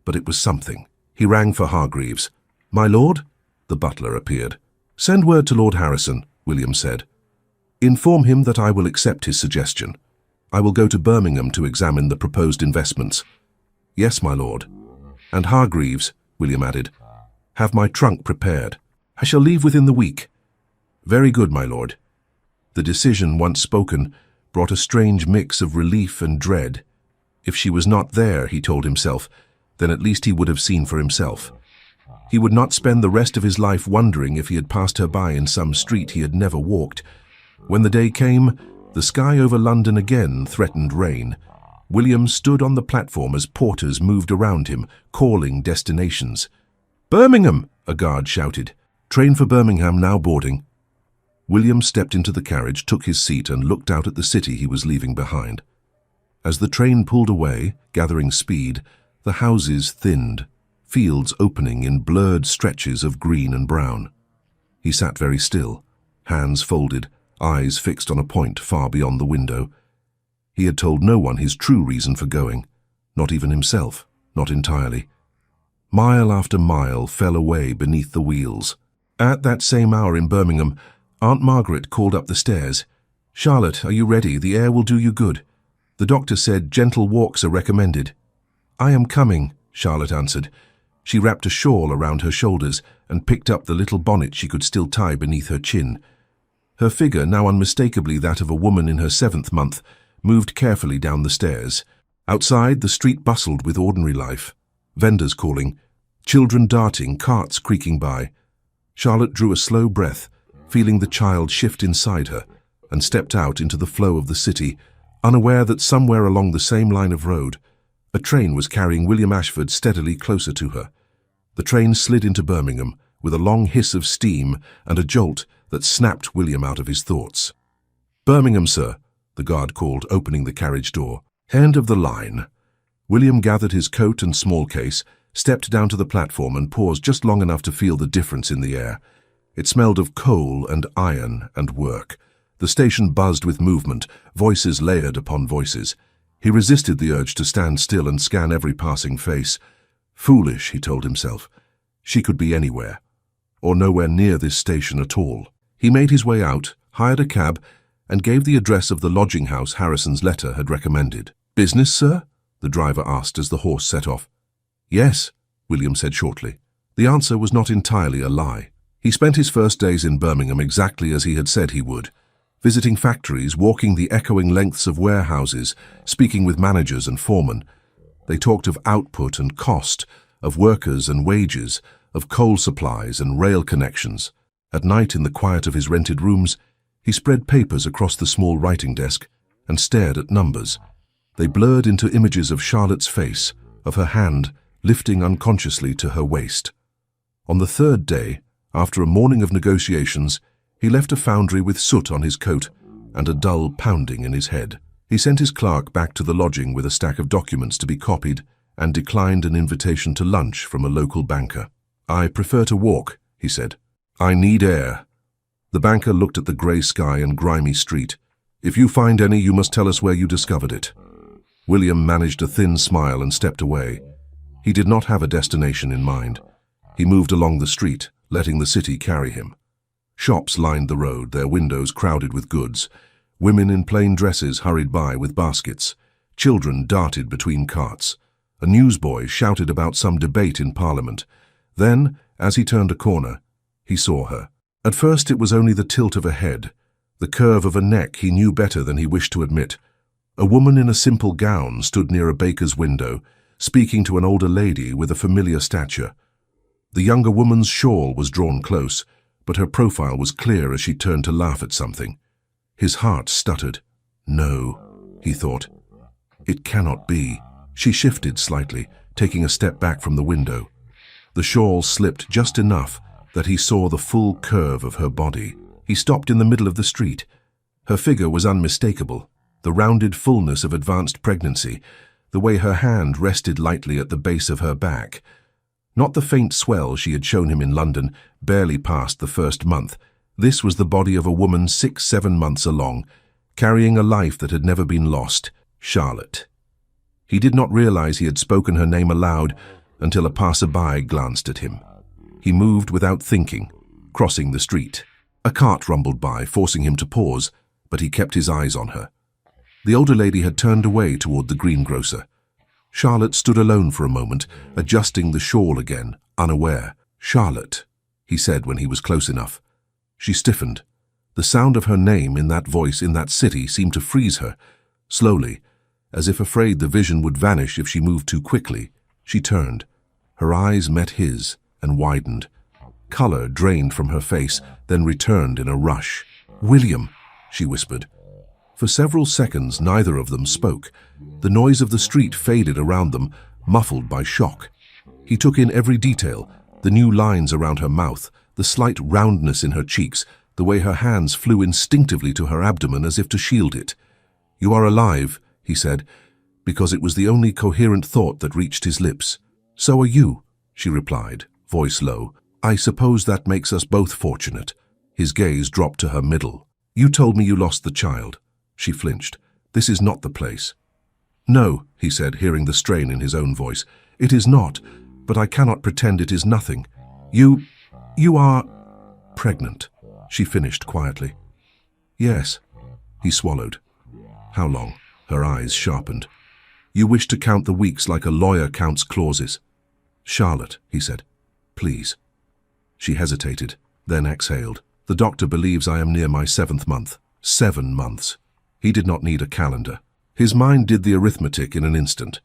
but it was something. He rang for Hargreaves. "My lord?" The butler appeared. "Send word to Lord Harrison," William said. "Inform him that I will accept his suggestion. I will go to Birmingham to examine the proposed investments." "Yes, my lord." "And Hargreaves," William added, Have my trunk prepared. I shall leave within the week. Very good, my lord. The decision, once spoken, brought a strange mix of relief and dread. If she was not there, he told himself, then at least he would have seen for himself. He would not spend the rest of his life wondering if he had passed her by in some street he had never walked. When the day came, the sky over London again threatened rain. William stood on the platform as porters moved around him, calling destinations. "Birmingham!" a guard shouted. "Train for Birmingham now boarding." William stepped into the carriage, took his seat, and looked out at the city he was leaving behind. As the train pulled away, gathering speed, the houses thinned, fields opening in blurred stretches of green and brown. He sat very still, hands folded, eyes fixed on a point far beyond the window. He had told no one his true reason for going, not even himself, not entirely. Mile after mile fell away beneath the wheels. At that same hour in Birmingham, Aunt Margaret called up the stairs. "Charlotte, are you ready? The air will do you good. The doctor said gentle walks are recommended." "I am coming," Charlotte answered. She wrapped a shawl around her shoulders and picked up the little bonnet she could still tie beneath her chin. Her figure, now unmistakably that of a woman in her 7th month, moved carefully down the stairs. Outside, the street bustled with ordinary life. Vendors calling, children darting, carts creaking by. Charlotte drew a slow breath, feeling the child shift inside her, and stepped out into the flow of the city, unaware that somewhere along the same line of road, a train was carrying William Ashford steadily closer to her. The train slid into Birmingham, with a long hiss of steam and a jolt that snapped William out of his thoughts. "Birmingham, sir," the guard called, opening the carriage door. "End of the line." William gathered his coat and small case, stepped down to the platform and paused just long enough to feel the difference in the air. It smelled of coal and iron and work. The station buzzed with movement, voices layered upon voices. He resisted the urge to stand still and scan every passing face. Foolish, he told himself. She could be anywhere, or nowhere near this station at all. He made his way out, hired a cab, and gave the address of the lodging house Harrison's letter had recommended. "Business, sir?" the driver asked as the horse set off. "Yes," William said shortly. The answer was not entirely a lie. He spent his first days in Birmingham exactly as he had said he would, visiting factories, walking the echoing lengths of warehouses, speaking with managers and foremen. They talked of output and cost, of workers and wages, of coal supplies and rail connections. At night, in the quiet of his rented rooms, he spread papers across the small writing desk and stared at numbers. They blurred into images of Charlotte's face, of her hand lifting unconsciously to her waist. On the 3rd day, after a morning of negotiations, he left a foundry with soot on his coat and a dull pounding in his head. He sent his clerk back to the lodging with a stack of documents to be copied and declined an invitation to lunch from a local banker. "I prefer to walk," he said. "I need air." The banker looked at the grey sky and grimy street. "If you find any, you must tell us where you discovered it." William managed a thin smile and stepped away. He did not have a destination in mind. He moved along the street, letting the city carry him. Shops lined the road, their windows crowded with goods. Women in plain dresses hurried by with baskets. Children darted between carts. A newsboy shouted about some debate in Parliament. Then, as he turned a corner, he saw her. At first it was only the tilt of a head, the curve of a neck he knew better than he wished to admit. A woman in a simple gown stood near a baker's window, speaking to an older lady with a familiar stature. The younger woman's shawl was drawn close, but her profile was clear as she turned to laugh at something. His heart stuttered. "No," he thought. "It cannot be." She shifted slightly, taking a step back from the window. The shawl slipped just enough that he saw the full curve of her body. He stopped in the middle of the street. Her figure was unmistakable, the rounded fullness of advanced pregnancy, the way her hand rested lightly at the base of her back. Not the faint swell she had shown him in London, barely past the 1st month. This was the body of a woman 6-7 months along, carrying a life that had never been lost, Charlotte. He did not realize he had spoken her name aloud until a passerby glanced at him. He moved without thinking, crossing the street. A cart rumbled by, forcing him to pause, but he kept his eyes on her. The older lady had turned away toward the greengrocer. Charlotte stood alone for a moment, adjusting the shawl again, unaware. "Charlotte," he said when he was close enough. She stiffened. The sound of her name in that voice in that city seemed to freeze her. Slowly, as if afraid the vision would vanish if she moved too quickly, she turned. Her eyes met his and widened. Color drained from her face, then returned in a rush. "William," she whispered. For several seconds, neither of them spoke. The noise of the street faded around them, muffled by shock. He took in every detail, the new lines around her mouth, the slight roundness in her cheeks, the way her hands flew instinctively to her abdomen as if to shield it. "You are alive," he said, because it was the only coherent thought that reached his lips. "So are you," she replied, voice low. "I suppose that makes us both fortunate." His gaze dropped to her middle. "You told me you lost the child." She flinched. "This is not the place." "No," he said, hearing the strain in his own voice. "It is not, but I cannot pretend it is nothing. You are pregnant," she finished quietly. "Yes," he swallowed. "How long?" Her eyes sharpened. "You wish to count the weeks like a lawyer counts clauses." "Charlotte," he said, "please." She hesitated, then exhaled. "The doctor believes I am near my 7th month. 7 months. He did not need a calendar. His mind did the arithmetic in an instant.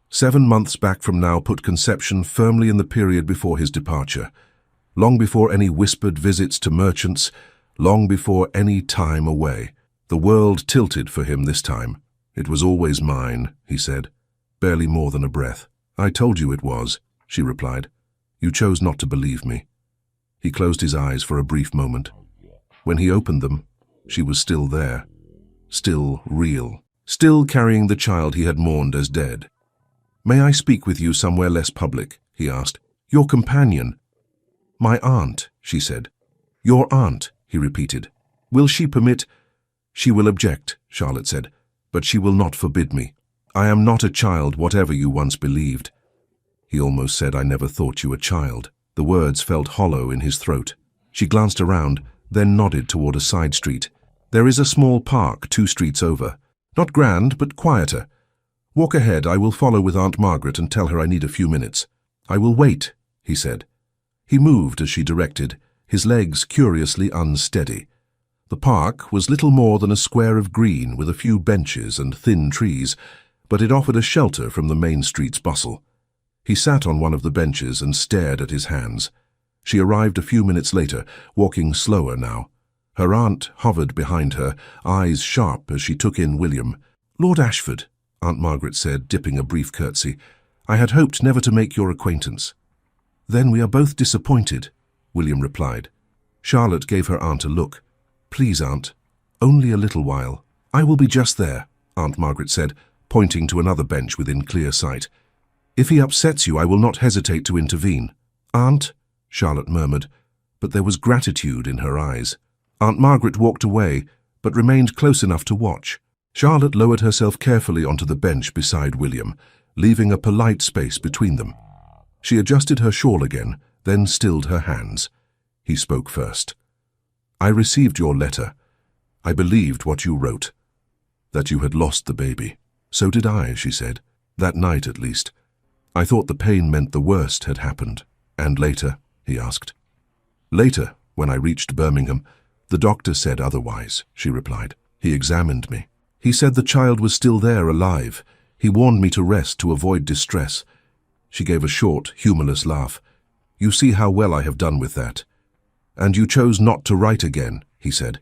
7 months back from now put conception firmly in the period before his departure. Long before any whispered visits to merchants, long before any time away. The world tilted for him this time. "It was always mine," he said, barely more than a breath. "I told you it was," she replied. "You chose not to believe me." He closed his eyes for a brief moment. When he opened them, she was still there, still real, still carrying the child he had mourned as dead. "May I speak with you somewhere less public?" he asked. "Your companion." "My aunt," she said. "Your aunt," he repeated. "Will she permit—" "She will object," Charlotte said, "but she will not forbid me. I am not a child, whatever you once believed." He almost said, "I never thought you a child." The words felt hollow in his throat. She glanced around, then nodded toward a side street. "There is a small park 2 streets over. Not grand, but quieter. Walk ahead, I will follow with Aunt Margaret and tell her I need a few minutes." "I will wait," he said. He moved as she directed, his legs curiously unsteady. The park was little more than a square of green with a few benches and thin trees, but it offered a shelter from the main street's bustle. He sat on one of the benches and stared at his hands. She arrived a few minutes later, walking slower now. Her aunt hovered behind her, eyes sharp as she took in William. "Lord Ashford," Aunt Margaret said, dipping a brief curtsy. "I had hoped never to make your acquaintance." "Then we are both disappointed," William replied. Charlotte gave her aunt a look. "Please, Aunt, only a little while." "I will be just there," Aunt Margaret said, pointing to another bench within clear sight. "If he upsets you, I will not hesitate to intervene." "Aunt," Charlotte murmured, but there was gratitude in her eyes. Aunt Margaret walked away, but remained close enough to watch. Charlotte lowered herself carefully onto the bench beside William, leaving a polite space between them. She adjusted her shawl again, then stilled her hands. He spoke first. "I received your letter. I believed what you wrote, that you had lost the baby." "So did I," she said. "That night, at least. I thought the pain meant the worst had happened." "And later?" he asked. "Later, when I reached Birmingham, the doctor said otherwise," she replied. "He examined me. He said the child was still there, alive. He warned me to rest to avoid distress." She gave a short, humorless laugh. "You see how well I have done with that." "And you chose not to write again," he said.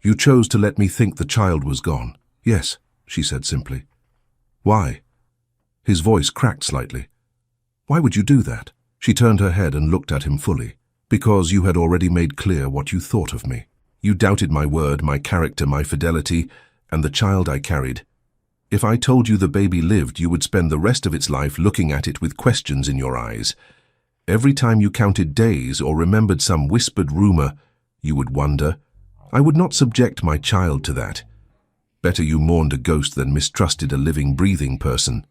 "You chose to let me think the child was gone." "Yes," she said simply. "Why?" His voice cracked slightly. "Why would you do that?" She turned her head and looked at him fully. "Because you had already made clear what you thought of me. You doubted my word, my character, my fidelity, and the child I carried. If I told you the baby lived, you would spend the rest of its life looking at it with questions in your eyes. Every time you counted days or remembered some whispered rumor, you would wonder. I would not subject my child to that. Better you mourned a ghost than mistrusted a living, breathing person."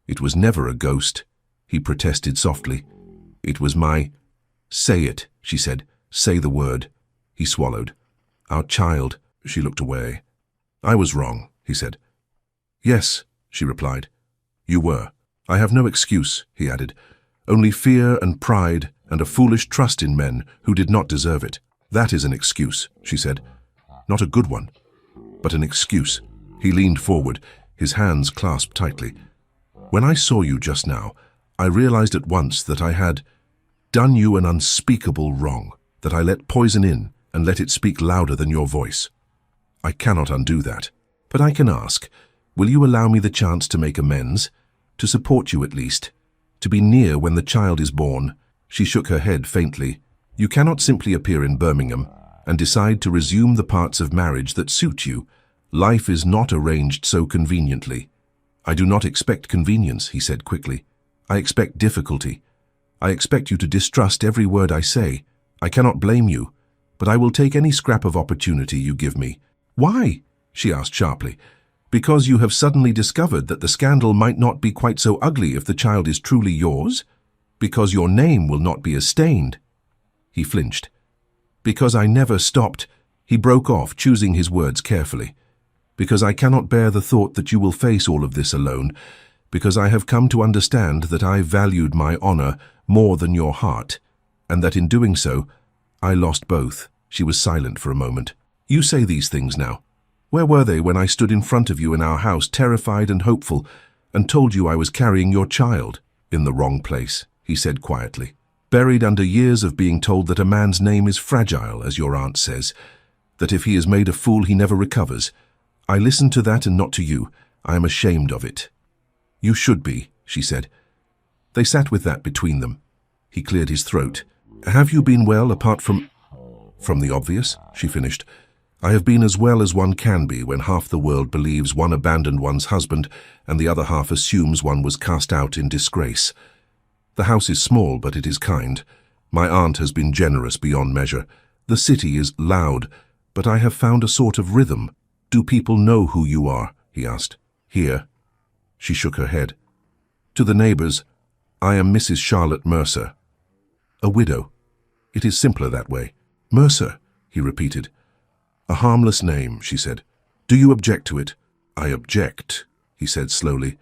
"It was never a ghost," he protested softly. "It was my—" "Say it," she said. "Say the word." He swallowed. "Our child." She looked away. "I was wrong," he said. "Yes," she replied. "You were. I have no excuse," he added. "Only fear and pride and a foolish trust in men who did not deserve it. That is an excuse, she said. Not a good one, but an excuse. He leaned forward, his hands clasped tightly. When I saw you just now, I realized at once that I had done you an unspeakable wrong, that I let poison in and let it speak louder than your voice. I cannot undo that, but I can ask, will you allow me the chance to make amends, to support you at least, to be near when the child is born? She shook her head faintly. You cannot simply appear in Birmingham and decide to resume the parts of marriage that suit you. Life is not arranged so conveniently. I do not expect convenience, he said quickly. I expect difficulty. I expect you to distrust every word I say. I cannot blame you, but I will take any scrap of opportunity you give me. Why? She asked sharply. Because you have suddenly discovered that the scandal might not be quite so ugly if the child is truly yours? Because your name will not be as stained. He flinched. Because I never stopped. He broke off, choosing his words carefully. Because I cannot bear the thought that you will face all of this alone. Because I have come to understand that I valued my honor more than your heart, and that in doing so, I lost both. She was silent for a moment. You say these things now. Where were they when I stood in front of you in our house, terrified and hopeful, and told you I was carrying your child? In the wrong place, he said quietly. Buried under years of being told that a man's name is fragile, as your aunt says, that if he is made a fool he never recovers. I listened to that and not to you. I am ashamed of it. You should be, she said. They sat with that between them. He cleared his throat. Have you been well apart from the obvious? She finished. I have been as well as one can be when half the world believes one abandoned one's husband and the other half assumes one was cast out in disgrace. The house is small, but it is kind. My aunt has been generous beyond measure. The city is loud, but I have found a sort of rhythm. Do people know who you are? He asked. Here. She shook her head. To the neighbors, I am Mrs. Charlotte Mercer. A widow. It is simpler that way. Mercer, he repeated. A harmless name, she said. Do you object to it? I object, he said slowly,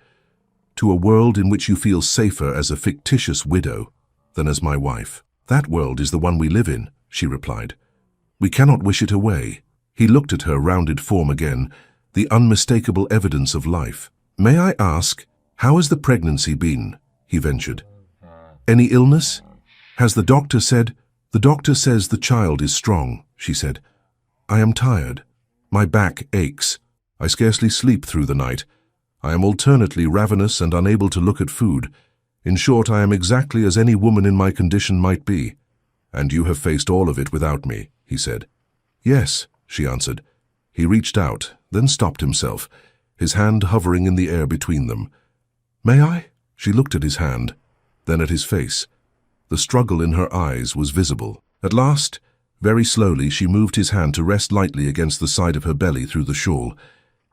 to a world in which you feel safer as a fictitious widow than as my wife. That world is the one we live in, she replied. We cannot wish it away. He looked at her rounded form again, the unmistakable evidence of life. May I ask, how has the pregnancy been? He ventured. Any illness? Has the doctor said? The doctor says the child is strong, she said. I am tired. My back aches. I scarcely sleep through the night. I am alternately ravenous and unable to look at food. In short, I am exactly as any woman in my condition might be. And you have faced all of it without me, he said. Yes, she answered. He reached out, then stopped himself, his hand hovering in the air between them. May I? She looked at his hand, then at his face. The struggle in her eyes was visible. At last, very slowly, she moved his hand to rest lightly against the side of her belly through the shawl.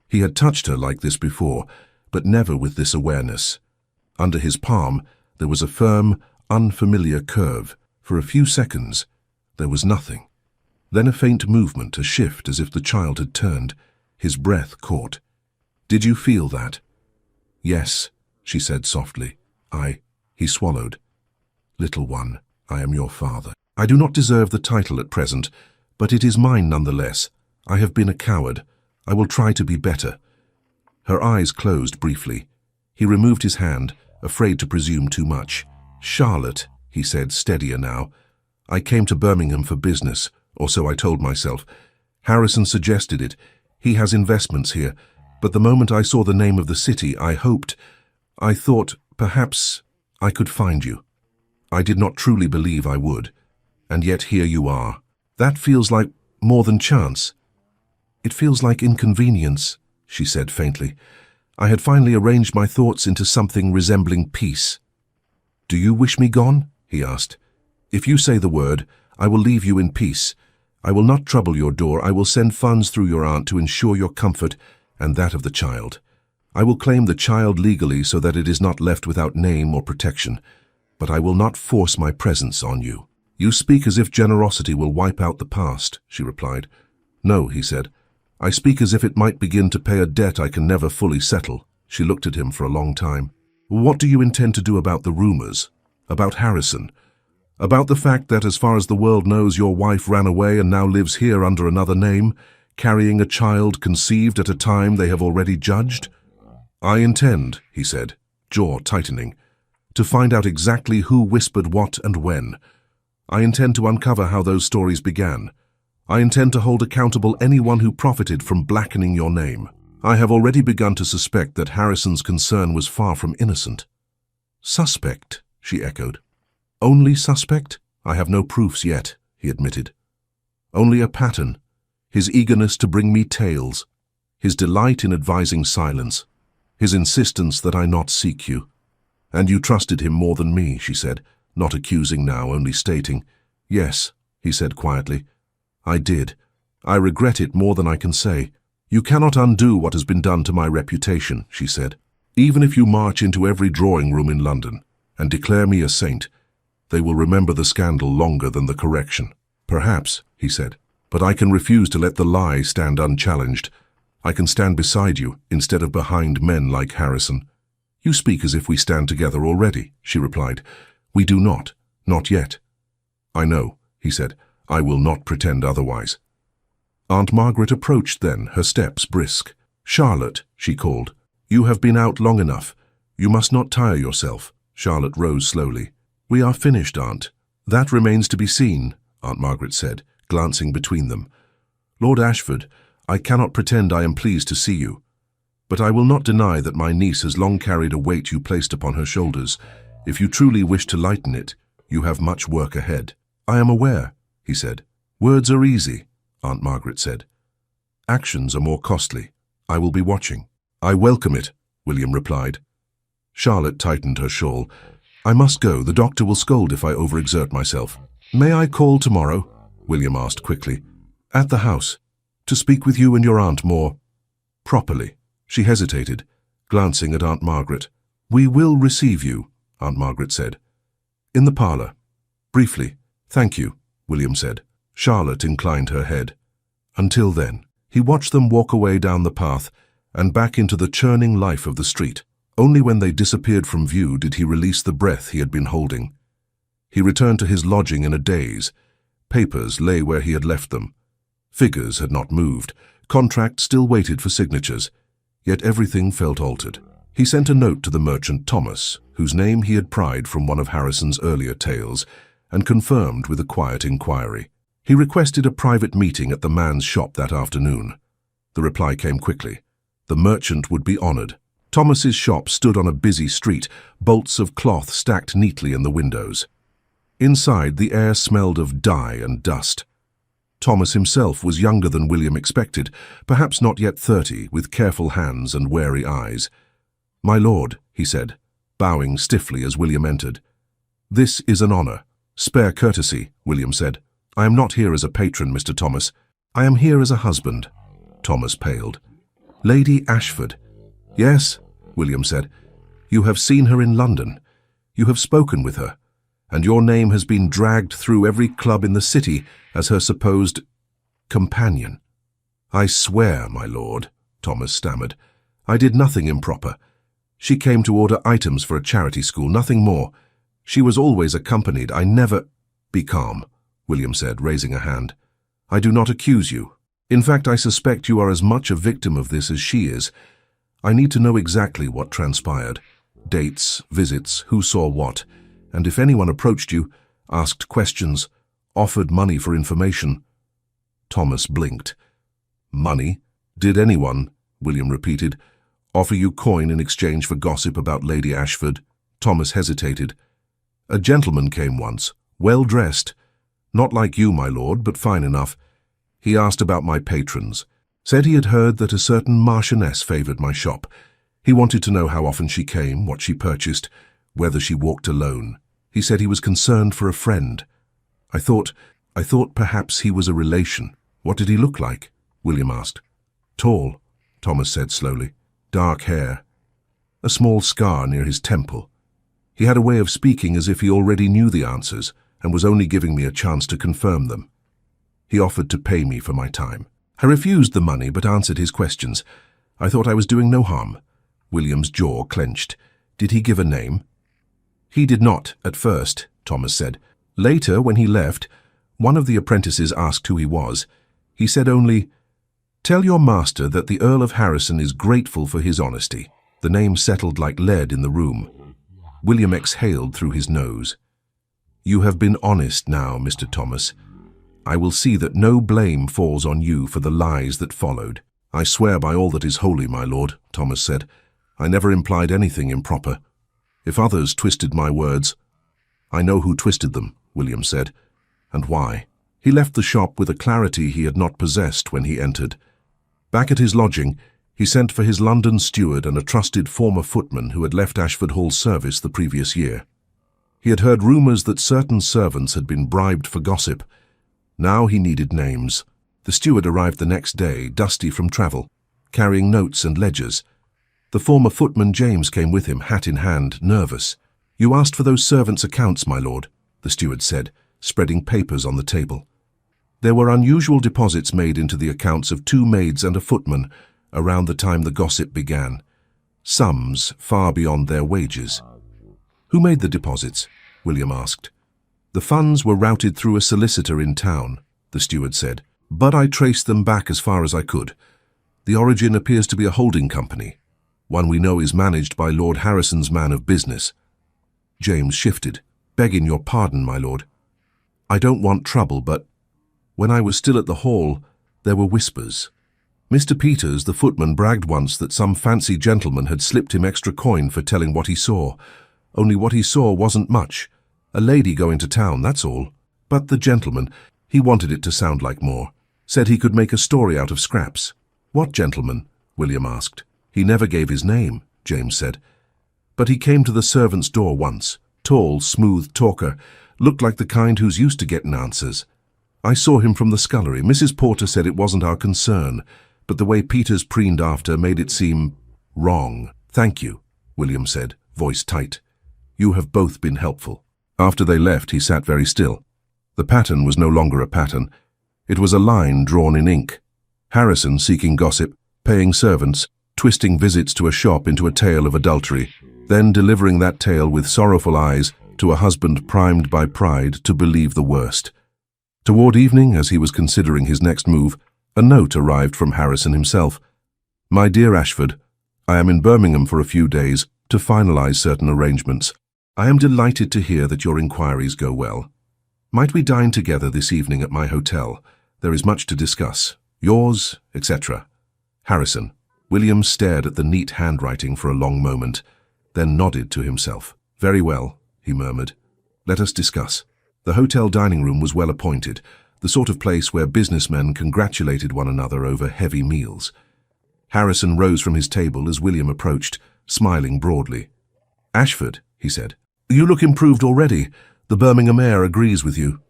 He had touched her like this before, but never with this awareness. Under his palm, there was a firm, unfamiliar curve. For a few seconds, there was nothing. Then a faint movement, a shift as if the child had turned. His breath caught. Did you feel that? Yes, she said softly. He swallowed. Little one, I am your father. I do not deserve the title at present, but it is mine nonetheless. I have been a coward. I will try to be better. Her eyes closed briefly. He removed his hand, afraid to presume too much. Charlotte, he said, steadier now. I came to Birmingham for business, or so I told myself. Harrison suggested it. He has investments here. But the moment I saw the name of the city, I thought, perhaps I could find you. I did not truly believe I would. And yet here you are. That feels like more than chance. It feels like inconvenience, she said faintly. I had finally arranged my thoughts into something resembling peace. Do you wish me gone? He asked. If you say the word, I will leave you in peace. I will not trouble your door. I will send funds through your aunt to ensure your comfort and that of the child. I will claim the child legally so that it is not left without name or protection, but I will not force my presence on you. You speak as if generosity will wipe out the past, she replied. No, he said. I speak as if it might begin to pay a debt I can never fully settle. She looked at him for a long time. What do you intend to do about the rumors? About Harrison? About the fact that, as far as the world knows, your wife ran away and now lives here under another name, carrying a child conceived at a time they have already judged? I intend, he said, jaw tightening, to find out exactly who whispered what and when. I intend to uncover how those stories began. I intend to hold accountable anyone who profited from blackening your name. I have already begun to suspect that Harrison's concern was far from innocent. Suspect, she echoed. Only suspect? I have no proofs yet, he admitted. Only a pattern, his eagerness to bring me tales, his delight in advising silence, his insistence that I not seek you. And you trusted him more than me, she said, not accusing now, only stating. Yes, he said quietly. I did. I regret it more than I can say. You cannot undo what has been done to my reputation, she said. Even if you march into every drawing room in London and declare me a saint, they will remember the scandal longer than the correction. Perhaps, he said, but I can refuse to let the lie stand unchallenged. I can stand beside you instead of behind men like Harrison. You speak as if we stand together already, she replied. We do not yet. I know, he said. I will not pretend otherwise. Aunt Margaret approached then, her steps brisk. Charlotte, she called. You have been out long enough. You must not tire yourself. Charlotte rose slowly. We are finished, Aunt. That remains to be seen, Aunt Margaret said, glancing between them. Lord Ashford, I cannot pretend I am pleased to see you. But I will not deny that my niece has long carried a weight you placed upon her shoulders. If you truly wish to lighten it, you have much work ahead. I am aware, he said. Words are easy, Aunt Margaret said. Actions are more costly. I will be watching. I welcome it, William replied. Charlotte tightened her shawl. I must go. The doctor will scold if I overexert myself. May I call tomorrow? William asked quickly. At the house. To speak with you and your aunt more properly. She hesitated, glancing at Aunt Margaret. We will receive you, Aunt Margaret said. In the parlour. Briefly. Thank you, William said. Charlotte inclined her head. Until then. He watched them walk away down the path and back into the churning life of the street. Only when they disappeared from view did he release the breath he had been holding. He returned to his lodging in a daze. Papers lay where he had left them. Figures had not moved. Contracts still waited for signatures. Yet everything felt altered. He sent a note to the merchant Thomas, whose name he had pried from one of Harrison's earlier tales, and confirmed with a quiet inquiry. He requested a private meeting at the man's shop that afternoon. The reply came quickly. The merchant would be honoured. Thomas's shop stood on a busy street, bolts of cloth stacked neatly in the windows. Inside, the air smelled of dye and dust. Thomas himself was younger than William expected, perhaps not yet 30, with careful hands and wary eyes. My lord, he said, bowing stiffly as William entered. This is an honour. Spare courtesy, William said. I am not here as a patron, Mr. Thomas. I am here as a husband. Thomas paled. Lady Ashford. Yes, William said. You have seen her in London. You have spoken with her. And your name has been dragged through every club in the city as her supposed companion. I swear, my lord, Thomas stammered. I did nothing improper. She came to order items for a charity school, nothing more. She was always accompanied. I never— Be calm, William said, raising a hand. I do not accuse you. In fact, I suspect you are as much a victim of this as she is. I need to know exactly what transpired. Dates, visits, who saw what, and if anyone approached you, asked questions, offered money for information. Thomas blinked. Money? Did anyone, William repeated, offer you coin in exchange for gossip about Lady Ashford? Thomas hesitated. A gentleman came once, well dressed. Not like you, my lord, but fine enough. He asked about my patrons. Said he had heard that a certain marchioness favoured my shop. He wanted to know how often she came, what she purchased, whether she walked alone. He said he was concerned for a friend. I thought perhaps he was a relation. What did he look like? William asked. Tall, Thomas said slowly. Dark hair. A small scar near his temple. He had a way of speaking as if he already knew the answers and was only giving me a chance to confirm them. He offered to pay me for my time. I refused the money but answered his questions. I thought I was doing no harm. William's jaw clenched. Did he give a name? He did not, at first, Thomas said. Later, when he left, one of the apprentices asked who he was. He said only, "Tell your master that the Earl of Harrison is grateful for his honesty." The name settled like lead in the room. William exhaled through his nose. "You have been honest now, Mr. Thomas. I will see that no blame falls on you for the lies that followed." "I swear by all that is holy, my lord," Thomas said. "I never implied anything improper. If others twisted my words—" "I know who twisted them," William said, "and why." He left the shop with a clarity he had not possessed when he entered. Back at his lodging, he sent for his London steward and a trusted former footman who had left Ashford Hall's service the previous year. He had heard rumours that certain servants had been bribed for gossip. Now he needed names. The steward arrived the next day, dusty from travel, carrying notes and ledgers. The former footman James came with him, hat in hand, nervous. "You asked for those servants' accounts, my lord," the steward said, spreading papers on the table. There were unusual deposits made into the accounts of 2 maids and a footman around the time the gossip began. Sums far beyond their wages. "Who made the deposits?" William asked. "The funds were routed through a solicitor in town," the steward said, "but I traced them back as far as I could. The origin appears to be a holding company, one we know is managed by Lord Harrison's man of business." James shifted. "Begging your pardon, my lord. I don't want trouble, but when I was still at the hall, there were whispers. Mr. Peters, the footman, bragged once that some fancy gentleman had slipped him extra coin for telling what he saw. Only what he saw wasn't much. A lady going to town, that's all. But the gentleman, he wanted it to sound like more. Said he could make a story out of scraps." "What gentleman?" William asked. "He never gave his name," James said. "But he came to the servants' door once. Tall, smooth talker. Looked like the kind who's used to getting answers. I saw him from the scullery. Mrs. Porter said it wasn't our concern, but the way Peters preened after made it seem wrong." "Thank you," William said, voice tight. "You have both been helpful." After they left, he sat very still. The pattern was no longer a pattern. It was a line drawn in ink. Harrison seeking gossip, paying servants, twisting visits to a shop into a tale of adultery, then delivering that tale with sorrowful eyes to a husband primed by pride to believe the worst. Toward evening, as he was considering his next move, a note arrived from Harrison himself. "My dear Ashford, I am in Birmingham for a few days to finalize certain arrangements. I am delighted to hear that your inquiries go well. Might we dine together this evening at my hotel? There is much to discuss. Yours, etc. Harrison." William stared at the neat handwriting for a long moment, then nodded to himself. "Very well," he murmured. "Let us discuss." The hotel dining room was well appointed, the sort of place where businessmen congratulated one another over heavy meals. Harrison rose from his table as William approached, smiling broadly. "Ashford," he said, "you look improved already. The Birmingham air agrees with you."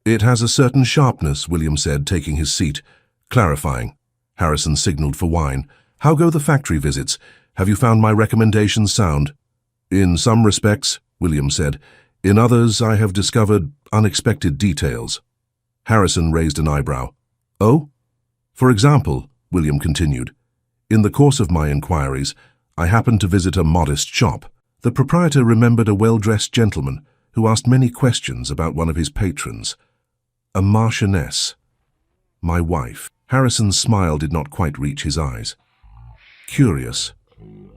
"It has a certain sharpness," William said, taking his seat, clarifying. Harrison signaled for wine. "How go the factory visits? Have you found my recommendations sound?" "In some respects," William said. "In others, I have discovered unexpected details." Harrison raised an eyebrow. "Oh?" "For example," William continued, "in the course of my inquiries, I happened to visit a modest shop. The proprietor remembered a well-dressed gentleman who asked many questions about one of his patrons. A marchioness. My wife." Harrison's smile did not quite reach his eyes. "Curious.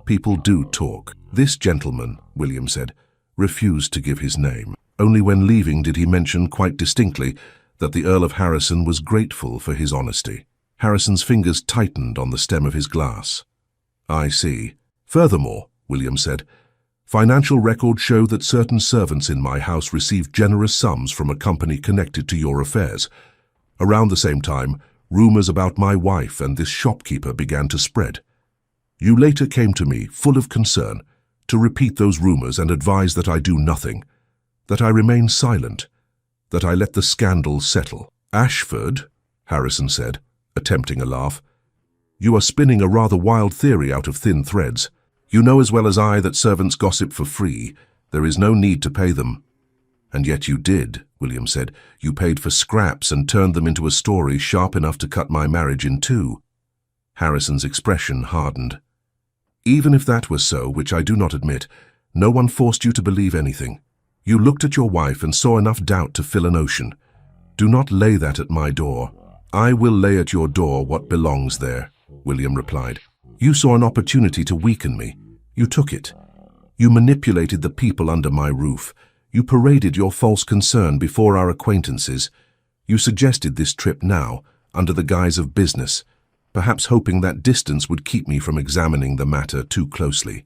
People do talk." "This gentleman," William said, "refused to give his name. Only when leaving did he mention quite distinctly that the Earl of Harrison was grateful for his honesty." Harrison's fingers tightened on the stem of his glass. "I see. Furthermore," William said, "financial records show that certain servants in my house received generous sums from a company connected to your affairs. Around the same time, rumors about my wife and this shopkeeper began to spread. You later came to me, full of concern, to repeat those rumors and advise that I do nothing, that I remain silent, that I let the scandal settle." "Ashford," Harrison said, attempting a laugh, "you are spinning a rather wild theory out of thin threads. You know as well as I that servants gossip for free. There is no need to pay them." "And yet you did," William said. "You paid for scraps and turned them into a story sharp enough to cut my marriage in two." Harrison's expression hardened. "Even if that was so, which I do not admit, no one forced you to believe anything. You looked at your wife and saw enough doubt to fill an ocean. Do not lay that at my door. I will lay at your door what belongs there, William replied. You saw an opportunity to weaken me. You took it. You manipulated the people under my roof. You paraded your false concern before our acquaintances. You suggested this trip now, under the guise of business, perhaps hoping that distance would keep me from examining the matter too closely.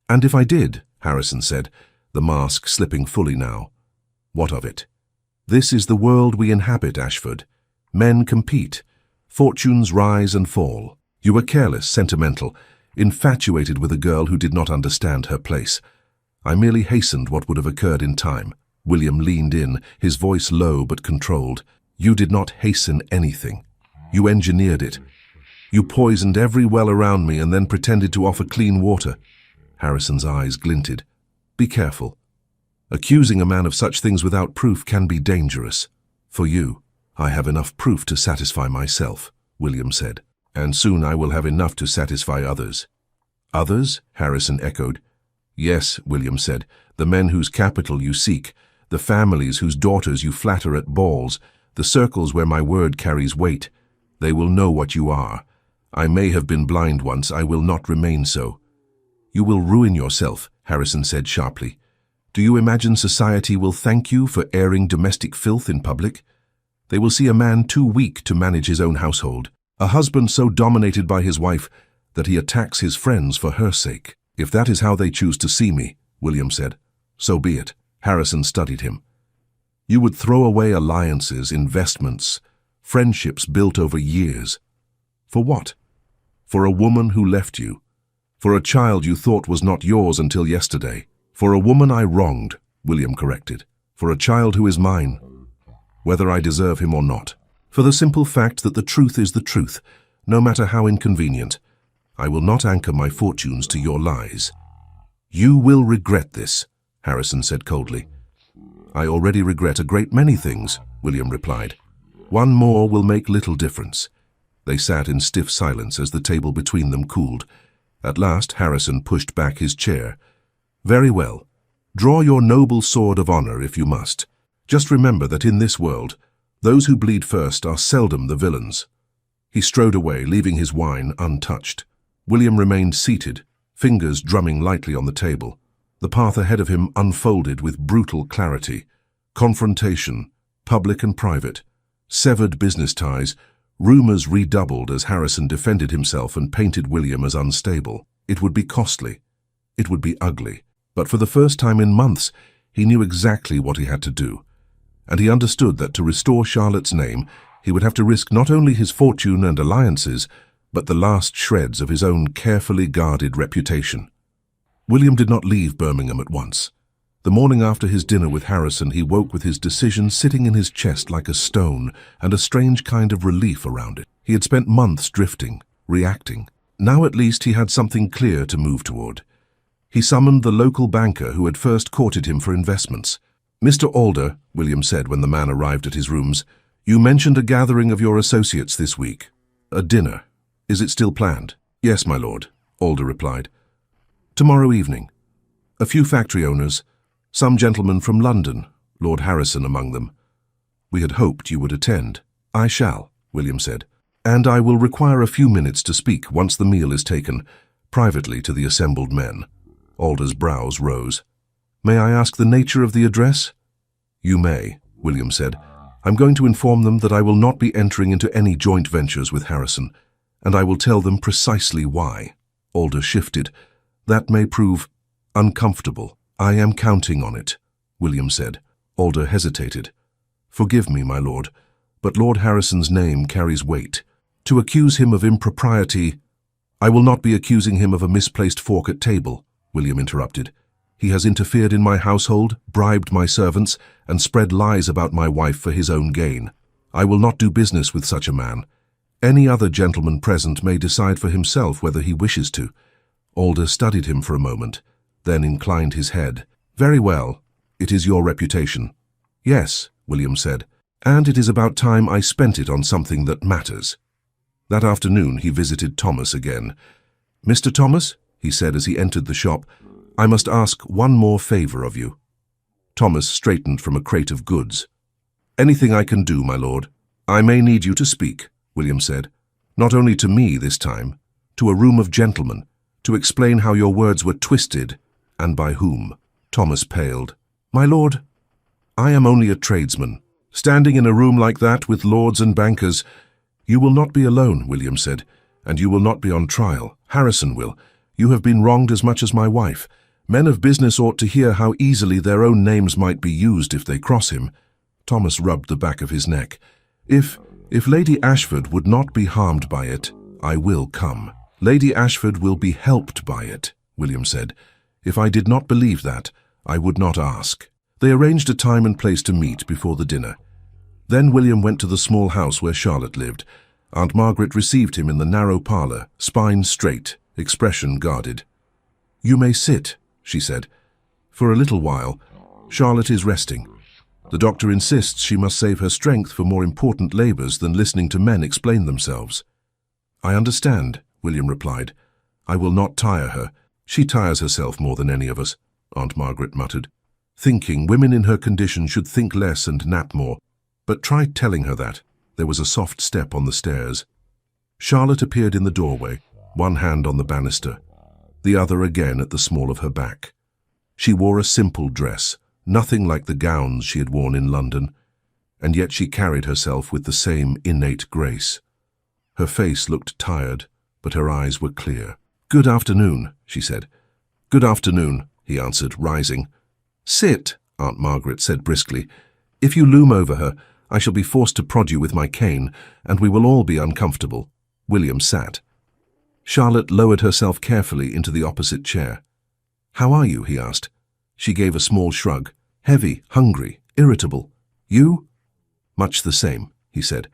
And if I did, Harrison said, the mask slipping fully now. What of it? This is the world we inhabit, Ashford. Men compete. Fortunes rise and fall. You were careless, sentimental, infatuated with a girl who did not understand her place. I merely hastened what would have occurred in time. William leaned in, his voice low but controlled. You did not hasten anything. You engineered it. You poisoned every well around me and then pretended to offer clean water. Harrison's eyes glinted. Be careful. Accusing a man of such things without proof can be dangerous. For you, I have enough proof to satisfy myself, William said. And soon I will have enough to satisfy others. Others? Harrison echoed. Yes, William said, the men whose capital you seek, the families whose daughters you flatter at balls, the circles where my word carries weight. They will know what you are. I may have been blind once, I will not remain so. You will ruin yourself, Harrison said sharply. Do you imagine society will thank you for airing domestic filth in public? They will see a man too weak to manage his own household, a husband so dominated by his wife that he attacks his friends for her sake. If that is how they choose to see me, William said, so be it. Harrison studied him. You would throw away alliances, investments, friendships built over years. For what? For a woman who left you. For a child you thought was not yours until yesterday. For a woman I wronged, William corrected. For a child who is mine, whether I deserve him or not. For the simple fact that the truth is the truth, no matter how inconvenient. I will not anchor my fortunes to your lies. You will regret this, Harrison said coldly. I already regret a great many things, William replied. One more will make little difference. They sat in stiff silence as the table between them cooled. At last Harrison pushed back his chair. Very well. Draw your noble sword of honor if you must. Just remember that in this world, those who bleed first are seldom the villains. He strode away, leaving his wine untouched. William remained seated, fingers drumming lightly on the table. The path ahead of him unfolded with brutal clarity. Confrontation, public and private, severed business ties, rumors redoubled as Harrison defended himself and painted William as unstable. It would be costly. It would be ugly. But for the first time in months, he knew exactly what he had to do. And he understood that to restore Charlotte's name, he would have to risk not only his fortune and alliances, but the last shreds of his own carefully guarded reputation. William did not leave Birmingham at once. The morning after his dinner with Harrison, he woke with his decision sitting in his chest like a stone and a strange kind of relief around it. He had spent months drifting, reacting. Now at least he had something clear to move toward. He summoned the local banker who had first courted him for investments. Mr. Alder, William said when the man arrived at his rooms, you mentioned a gathering of your associates this week. A dinner. Is it still planned? Yes, my lord, Alder replied. Tomorrow evening. A few factory owners, some gentlemen from London, Lord Harrison among them. We had hoped you would attend. I shall, William said, and I will require a few minutes to speak once the meal is taken, privately to the assembled men. Alder's brows rose. May I ask the nature of the address? You may, William said. I'm going to inform them that I will not be entering into any joint ventures with Harrison, and I will tell them precisely why. Alder shifted. That may prove uncomfortable. I am counting on it, William said. Alder hesitated. Forgive me, my lord, but Lord Harrison's name carries weight. To accuse him of impropriety, I will not be accusing him of a misplaced fork at table, William interrupted. He has interfered in my household, bribed my servants, and spread lies about my wife for his own gain. I will not do business with such a man. Any other gentleman present may decide for himself whether he wishes to. Alder studied him for a moment, then inclined his head. Very well. It is your reputation. Yes, William said, and it is about time I spent it on something that matters. That afternoon he visited Thomas again. Mr. Thomas, he said as he entered the shop, I must ask one more favor of you. Thomas straightened from a crate of goods. "Anything I can do, my lord." "I may need you to speak," William said. "Not only to me this time, to a room of gentlemen, to explain how your words were twisted, and by whom." Thomas paled. "My lord, I am only a tradesman. Standing in a room like that with lords and bankers—" "You will not be alone," William said, "and you will not be on trial. Harrison will. You have been wronged as much as my wife. Men of business ought to hear how easily their own names might be used if they cross him." Thomas rubbed the back of his neck. If Lady Ashford would not be harmed by it, I will come." "Lady Ashford will be helped by it," William said. "If I did not believe that, I would not ask." They arranged a time and place to meet before the dinner. Then William went to the small house where Charlotte lived. Aunt Margaret received him in the narrow parlour, spine straight, expression guarded. "You may sit," she said. "For a little while. Charlotte is resting. The doctor insists she must save her strength for more important labours than listening to men explain themselves." "I understand," William replied. "I will not tire her. She tires herself more than any of us," Aunt Margaret muttered. Thinking women in her condition should think less and nap more. But try telling her that. There was a soft step on the stairs. Charlotte appeared in the doorway, one hand on the banister, the other again at the small of her back. She wore a simple dress, nothing like the gowns she had worn in London, and yet she carried herself with the same innate grace. Her face looked tired, but her eyes were clear. "Good afternoon," she said. "Good afternoon," he answered, rising. "Sit," Aunt Margaret said briskly. "If you loom over her, I shall be forced to prod you with my cane, and we will all be uncomfortable." William sat. Charlotte lowered herself carefully into the opposite chair. "How are you?" he asked. She gave a small shrug. "Heavy, hungry, irritable. You?" "Much the same," he said.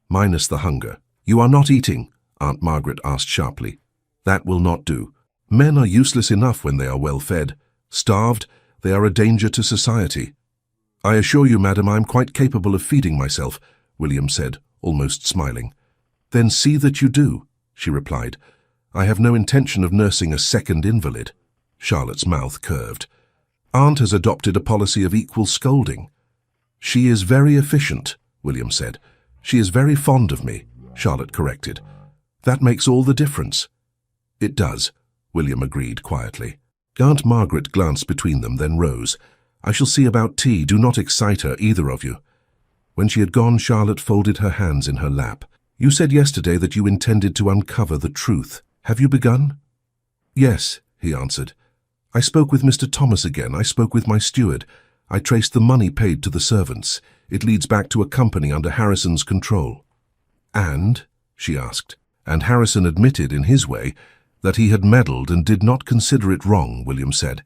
"Minus the hunger." "You are not eating?" Aunt Margaret asked sharply. "That will not do. Men are useless enough when they are well fed. Starved, they are a danger to society." "I assure you, madam, I am quite capable of feeding myself," William said, almost smiling. "Then see that you do," she replied. "I have no intention of nursing a second invalid." Charlotte's mouth curved. "Aunt has adopted a policy of equal scolding." "She is very efficient," William said. "She is very fond of me," Charlotte corrected. "That makes all the difference." "It does," William agreed quietly. Aunt Margaret glanced between them, then rose. "I shall see about tea. Do not excite her, either of you." When she had gone, Charlotte folded her hands in her lap. "You said yesterday that you intended to uncover the truth. Have you begun?" "Yes," he answered. "I spoke with Mr. Thomas again. I spoke with my steward. I traced the money paid to the servants. It leads back to a company under Harrison's control." "And?" she asked. "And Harrison admitted, in his way, that he had meddled and did not consider it wrong," William said.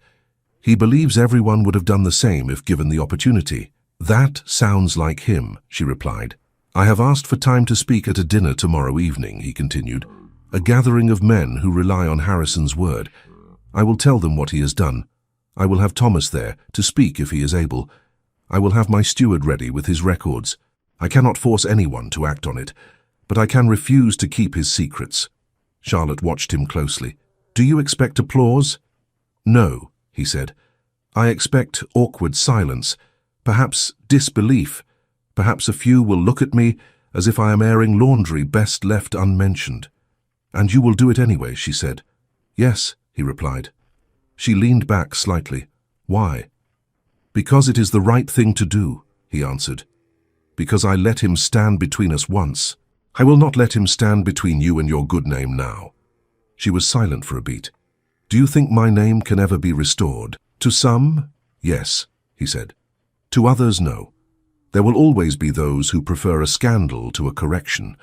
"He believes everyone would have done the same if given the opportunity." "That sounds like him," she replied. "I have asked for time to speak at a dinner tomorrow evening," he continued. "A gathering of men who rely on Harrison's word. I will tell them what he has done. I will have Thomas there to speak if he is able. I will have my steward ready with his records. I cannot force anyone to act on it, but I can refuse to keep his secrets." Charlotte watched him closely. "Do you expect applause?" "No," he said. "I expect awkward silence, perhaps disbelief. Perhaps a few will look at me as if I am airing laundry best left unmentioned." "And you will do it anyway," she said. "Yes," he replied. She leaned back slightly. "Why?" "Because it is the right thing to do," he answered. "Because I let him stand between us once. I will not let him stand between you and your good name now." She was silent for a beat. "Do you think my name can ever be restored?" "To some, yes," he said. "To others, no. There will always be those who prefer a scandal to a correction,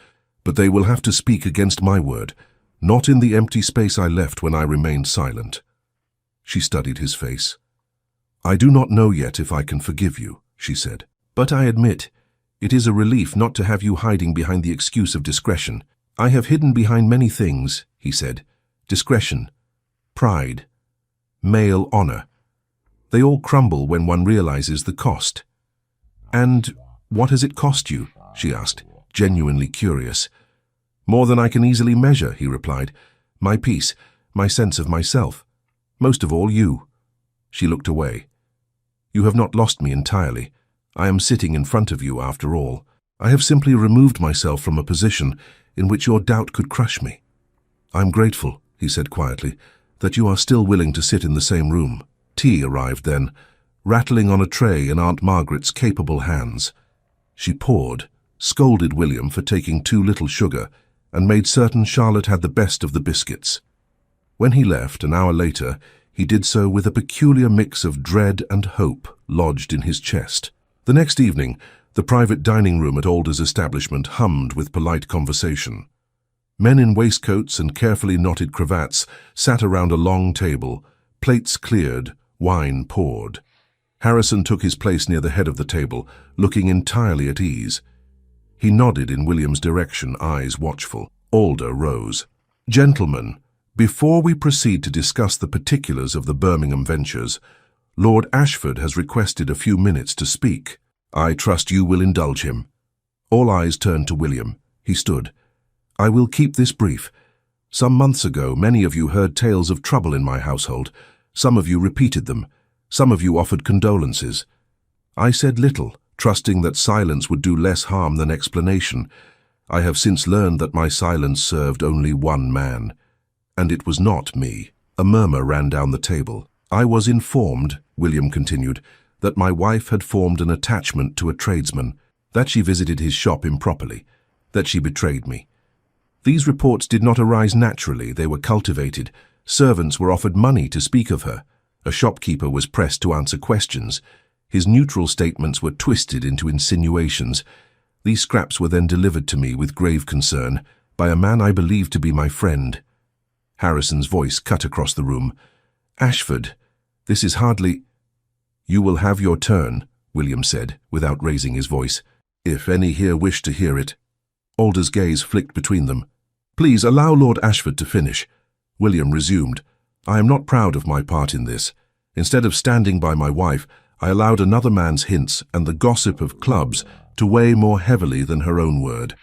but they will have to speak against my word, not in the empty space I left when I remained silent." She studied his face. "I do not know yet if I can forgive you," she said. "But I admit, it is a relief not to have you hiding behind the excuse of discretion." "I have hidden behind many things," he said. "Discretion, pride, male honor. They all crumble when one realizes the cost." "And what has it cost you?" she asked, genuinely curious. "More than I can easily measure," he replied. "My peace, my sense of myself. Most of all, you." She looked away. You have not lost me entirely. I am sitting in front of you after all. I have simply removed myself from a position in which your doubt could crush me. I'm grateful, he said quietly, that you are still willing to sit in the same room. Tea arrived then, rattling on a tray in Aunt Margaret's capable hands. She poured, scolded William for taking too little sugar, and made certain Charlotte had the best of the biscuits. When he left, an hour later, he did so with a peculiar mix of dread and hope lodged in his chest. The next evening, the private dining room at Alder's establishment hummed with polite conversation. Men in waistcoats and carefully knotted cravats sat around a long table, plates cleared, wine poured. Harrison took his place near the head of the table, looking entirely at ease. He nodded in William's direction, eyes watchful. Alder rose. "Gentlemen, before we proceed to discuss the particulars of the Birmingham ventures, Lord Ashford has requested a few minutes to speak. I trust you will indulge him." All eyes turned to William. He stood. "I will keep this brief. Some months ago, many of you heard tales of trouble in my household. Some of you repeated them. Some of you offered condolences. I said little, trusting that silence would do less harm than explanation. I have since learned that my silence served only one man. And it was not me." A murmur ran down the table. "I was informed," William continued, "that my wife had formed an attachment to a tradesman, that she visited his shop improperly, that she betrayed me. These reports did not arise naturally, they were cultivated. Servants were offered money to speak of her. A shopkeeper was pressed to answer questions. His neutral statements were twisted into insinuations. These scraps were then delivered to me with grave concern by a man I believed to be my friend." Harrison's voice cut across the room. "Ashford, this is hardly—" "You will have your turn," William said, without raising his voice, "if any here wish to hear it." Alder's gaze flicked between them. "Please allow Lord Ashford to finish." William resumed. "I am not proud of my part in this. Instead of standing by my wife, I allowed another man's hints and the gossip of clubs to weigh more heavily than her own word.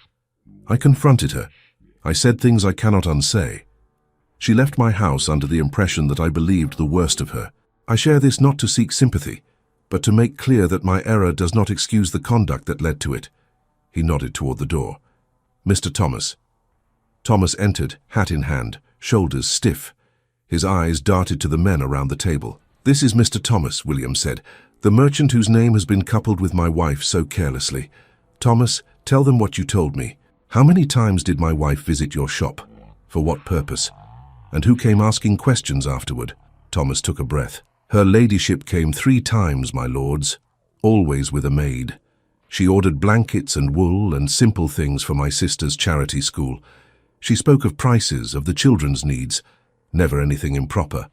I confronted her. I said things I cannot unsay. She left my house under the impression that I believed the worst of her. I share this not to seek sympathy, but to make clear that my error does not excuse the conduct that led to it." He nodded toward the door. "Mr. Thomas." Thomas entered, hat in hand, shoulders stiff. His eyes darted to the men around the table. "This is Mr. Thomas," William said, "the merchant whose name has been coupled with my wife so carelessly. Thomas, tell them what you told me. How many times did my wife visit your shop? For what purpose? And who came asking questions afterward?" Thomas took a breath. "Her ladyship came 3 times, my lords, always with a maid. She ordered blankets and wool and simple things for my sister's charity school. She spoke of prices, of the children's needs, never anything improper.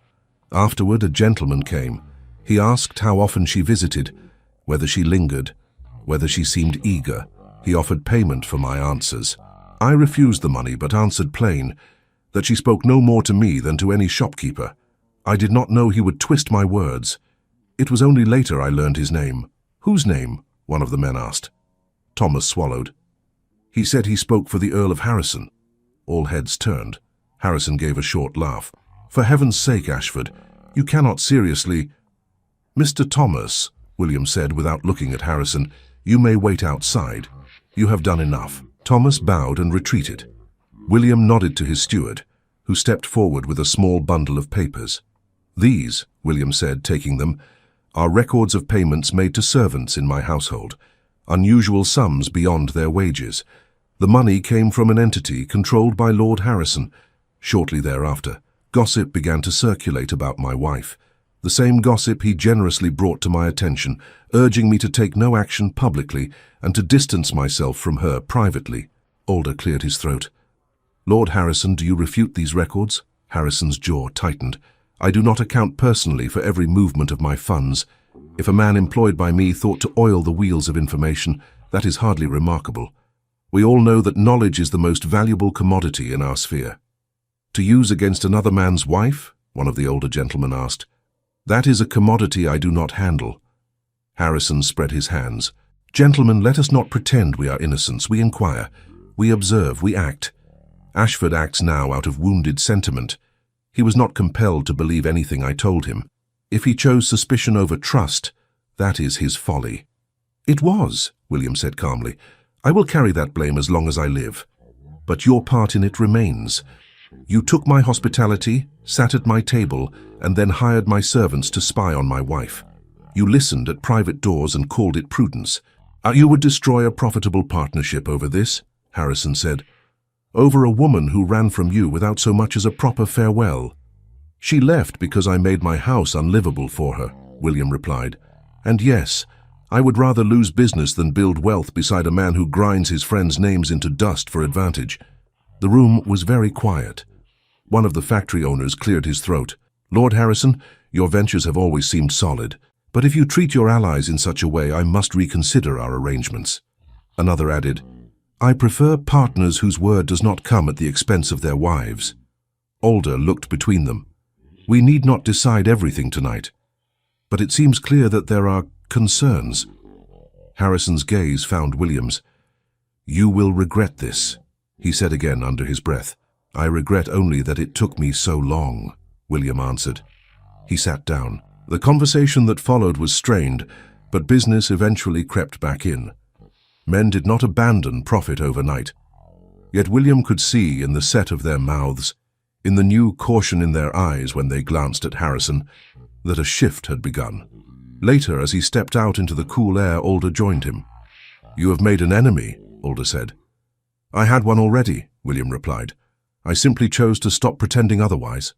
Afterward, a gentleman came. He asked how often she visited, whether she lingered, whether she seemed eager. He offered payment for my answers. I refused the money, but answered plain, that she spoke no more to me than to any shopkeeper. I did not know he would twist my words. It was only later I learned his name." "Whose name?" one of the men asked. Thomas swallowed. "He said he spoke for the Earl of Harrison." All heads turned. Harrison gave a short laugh. "For heaven's sake, Ashford, you cannot seriously—" "Mr. Thomas," William said without looking at Harrison, "you may wait outside. You have done enough." Thomas bowed and retreated. William nodded to his steward, who stepped forward with a small bundle of papers. "These," William said, taking them, "are records of payments made to servants in my household, unusual sums beyond their wages. The money came from an entity controlled by Lord Harrison. Shortly thereafter, gossip began to circulate about my wife. The same gossip he generously brought to my attention, urging me to take no action publicly and to distance myself from her privately." Alder cleared his throat. "Lord Harrison, do you refute these records?" Harrison's jaw tightened. "I do not account personally for every movement of my funds. If a man employed by me thought to oil the wheels of information, that is hardly remarkable. We all know that knowledge is the most valuable commodity in our sphere." "To use against another man's wife?" one of the older gentlemen asked. "That is a commodity I do not handle." Harrison spread his hands. "Gentlemen, let us not pretend we are innocents. We inquire. We observe. We act. Ashford acts now out of wounded sentiment. He was not compelled to believe anything I told him. If he chose suspicion over trust, That is his folly." "It was," William said calmly. "I will carry that blame as long as I live. But your part in it remains. You took my hospitality, sat at my table, and then hired my servants to spy on my wife. You listened at private doors and called it prudence. You would destroy a profitable partnership over this," Harrison said. "Over a woman who ran from you without so much as a proper farewell." "She left because I made my house unlivable for her," William replied. "And yes, I would rather lose business than build wealth beside a man who grinds his friends' names into dust for advantage." The room was very quiet. One of the factory owners cleared his throat. "Lord Harrison, your ventures have always seemed solid, but if you treat your allies in such a way, I must reconsider our arrangements." Another added, "I prefer partners whose word does not come at the expense of their wives." Alder looked between them. "We need not decide everything tonight, but it seems clear that there are concerns." Harrison's gaze found William's. "You will regret this," he said again under his breath. "I regret only that it took me so long," William answered. He sat down. The conversation that followed was strained, but business eventually crept back in. Men did not abandon profit overnight. Yet William could see in the set of their mouths, in the new caution in their eyes when they glanced at Harrison, that a shift had begun. Later, as he stepped out into the cool air, Alder joined him. "You have made an enemy," Alder said. "I had one already," William replied. "I simply chose to stop pretending otherwise."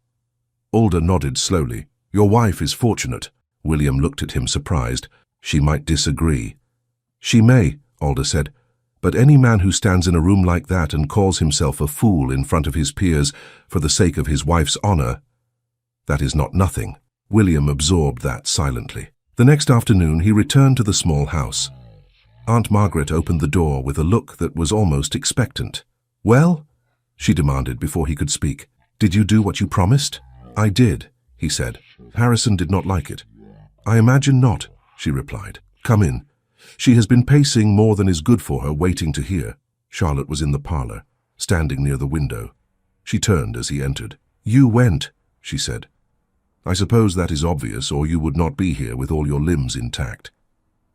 Alder nodded slowly. "Your wife is fortunate." William looked at him surprised. "She might disagree." "She may," Alder said, "but any man who stands in a room like that and calls himself a fool in front of his peers for the sake of his wife's honor, that is not nothing." William absorbed that silently. The next afternoon he returned to the small house. Aunt Margaret opened the door with a look that was almost expectant. "Well?" she demanded before he could speak. "Did you do what you promised?" "I did," he said. Harrison did not like it. "I imagine not," she replied. "Come in. She has been pacing more than is good for her, waiting to hear." Charlotte was in the parlor, standing near the window. She turned as he entered. "You went," she said. "I suppose that is obvious, or you would not be here with all your limbs intact."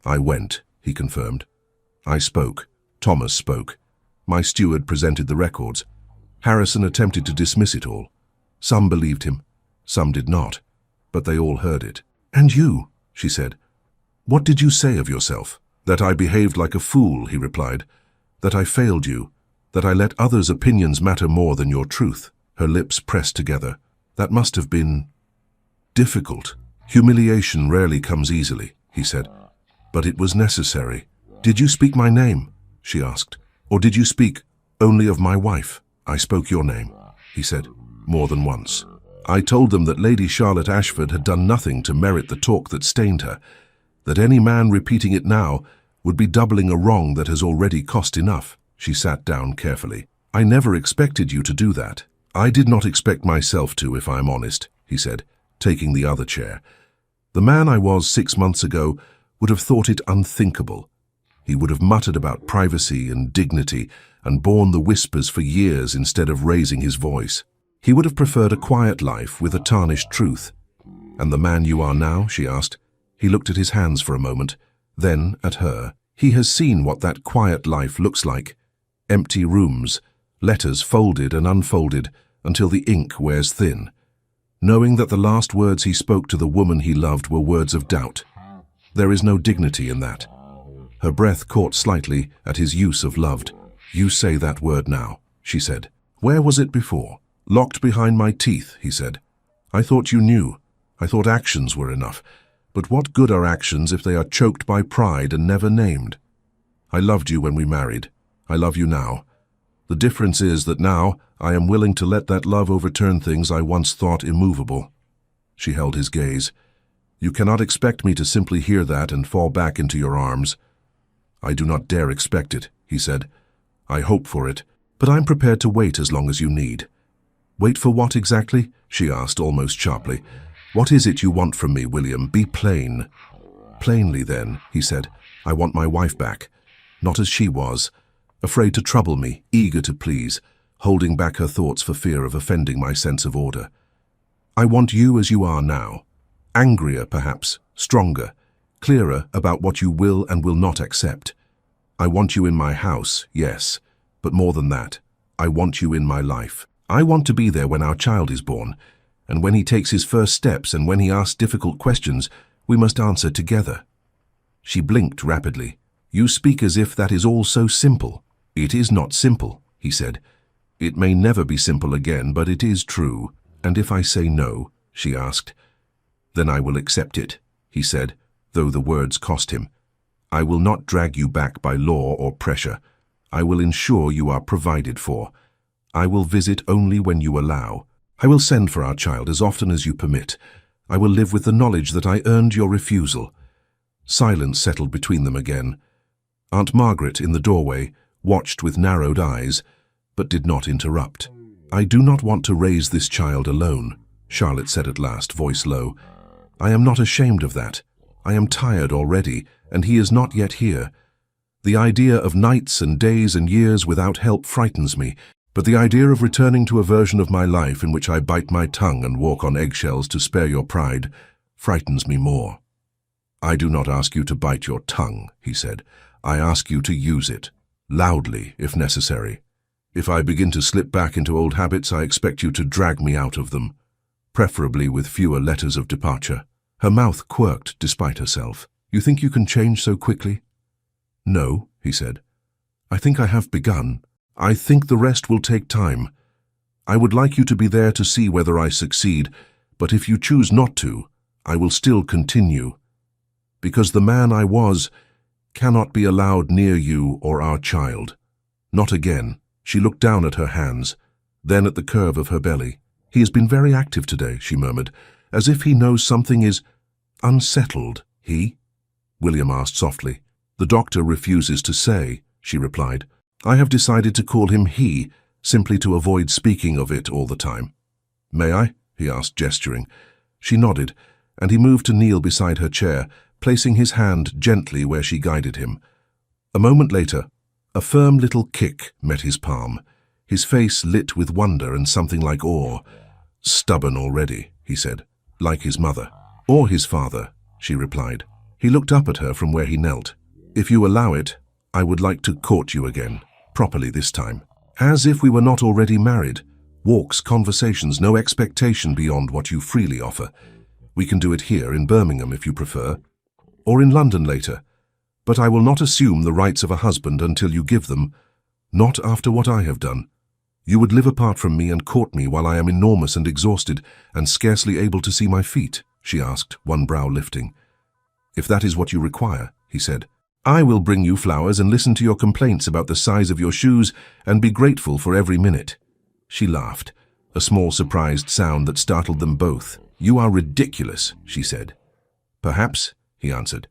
"I went," he confirmed. "I spoke. Thomas spoke. My steward presented the records. Harrison attempted to dismiss it all. Some believed him, some did not, but they all heard it." "And you," she said. "What did you say of yourself?" "That I behaved like a fool," he replied. "That I failed you. That I let others' opinions matter more than your truth." Her lips pressed together. "That must have been difficult." "Humiliation rarely comes easily," he said, "but it was necessary." "Did you speak my name?" she asked. "Or did you speak only of my wife?" "I spoke your name," he said, "more than once. I told them that Lady Charlotte Ashford had done nothing to merit the talk that stained her, that any man repeating it now would be doubling a wrong that has already cost enough." She sat down carefully. "I never expected you to do that." "I did not expect myself to, if I am honest," he said, taking the other chair. "The man I was 6 months ago would have thought it unthinkable. He would have muttered about privacy and dignity and borne the whispers for years instead of raising his voice. He would have preferred a quiet life with a tarnished truth." "And the man you are now?" she asked. He looked at his hands for a moment, then at her. He has seen what that quiet life looks like. Empty rooms, letters folded and unfolded until the ink wears thin, knowing that the last words he spoke to the woman he loved were words of doubt. There is no dignity in that. Her breath caught slightly at his use of loved. "You say that word now," she said. "Where was it before?" "Locked behind my teeth," he said. "I thought you knew. I thought actions were enough. But what good are actions if they are choked by pride and never named? I loved you when we married. I love you now. The difference is that now I am willing to let that love overturn things I once thought immovable." She held his gaze. "You cannot expect me to simply hear that and fall back into your arms." "I do not dare expect it," he said. "I hope for it, but I'm prepared to wait as long as you need." "Wait for what exactly?" she asked almost sharply. "What is it you want from me, William? Be plain." "Plainly, then," he said, "I want my wife back. Not as she was, afraid to trouble me, eager to please, holding back her thoughts for fear of offending my sense of order. I want you as you are now, angrier perhaps, stronger, clearer about what you will and will not accept. I want you in my house, yes, but more than that, I want you in my life. I want to be there when our child is born, and when he takes his first steps and when he asks difficult questions, we must answer together." She blinked rapidly. "You speak as if that is all so simple." "It is not simple," he said. "It may never be simple again, but it is true." "And if I say no?" she asked. "Then I will accept it," he said, though the words cost him. "I will not drag you back by law or pressure. I will ensure you are provided for. I will visit only when you allow. I will send for our child as often as you permit. I will live with the knowledge that I earned your refusal." Silence settled between them again. Aunt Margaret, in the doorway, watched with narrowed eyes, but did not interrupt. "I do not want to raise this child alone," Charlotte said at last, voice low. "I am not ashamed of that. I am tired already, and he is not yet here. The idea of nights and days and years without help frightens me, but the idea of returning to a version of my life in which I bite my tongue and walk on eggshells to spare your pride frightens me more." "I do not ask you to bite your tongue," he said. "I ask you to use it, loudly if necessary. If I begin to slip back into old habits, I expect you to drag me out of them, preferably with fewer letters of departure." Her mouth quirked despite herself. "You think you can change so quickly?" "No," he said. "I think I have begun. I think the rest will take time. I would like you to be there to see whether I succeed, but if you choose not to, I will still continue. Because the man I was cannot be allowed near you or our child. Not again." She looked down at her hands, then at the curve of her belly. "He has been very active today," she murmured, "as if he knows something is unsettled." "He?" William asked softly. "The doctor refuses to say," she replied. "I have decided to call him he, simply to avoid speaking of it all the time." "May I?" he asked, gesturing. She nodded, and he moved to kneel beside her chair, placing his hand gently where she guided him. A moment later, a firm little kick met his palm, his face lit with wonder and something like awe. "Stubborn already," he said, "like his mother." "Or his father," she replied. He looked up at her from where he knelt. "If you allow it, I would like to court you again, properly this time. As if we were not already married. Walks, conversations, no expectation beyond what you freely offer. We can do it here in Birmingham if you prefer, or in London later. But I will not assume the rights of a husband until you give them, not after what I have done. You would live apart from me and court me while I am enormous and exhausted and scarcely able to see my feet," she asked, one brow lifting. "If that is what you require," he said, "I will bring you flowers and listen to your complaints about the size of your shoes and be grateful for every minute." She laughed, a small surprised sound that startled them both. "You are ridiculous," she said. "Perhaps," he answered.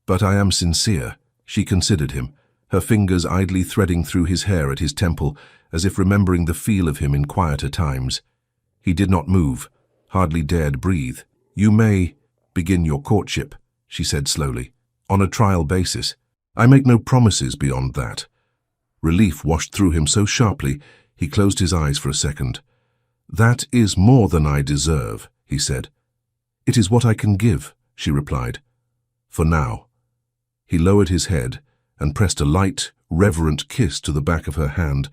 "But I am sincere." She considered him, her fingers idly threading through his hair at his temple, as if remembering the feel of him in quieter times. He did not move, hardly dared breathe. "You may begin your courtship," she said slowly, "on a trial basis. I make no promises beyond that." Relief washed through him so sharply, he closed his eyes for a second. "That is more than I deserve," he said. "It is what I can give," she replied. "For now." He lowered his head and pressed a light, reverent kiss to the back of her hand,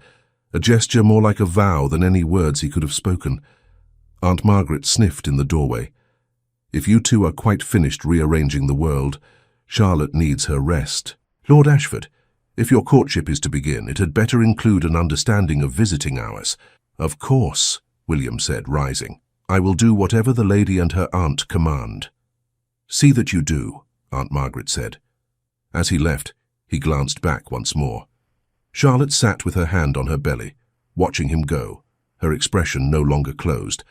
a gesture more like a vow than any words he could have spoken. Aunt Margaret sniffed in the doorway. "If you two are quite finished rearranging the world, Charlotte needs her rest. Lord Ashford, if your courtship is to begin, it had better include an understanding of visiting hours." "Of course," William said, rising. "I will do whatever the lady and her aunt command." "See that you do," Aunt Margaret said. As he left, he glanced back once more. Charlotte sat with her hand on her belly, watching him go, her expression no longer closed,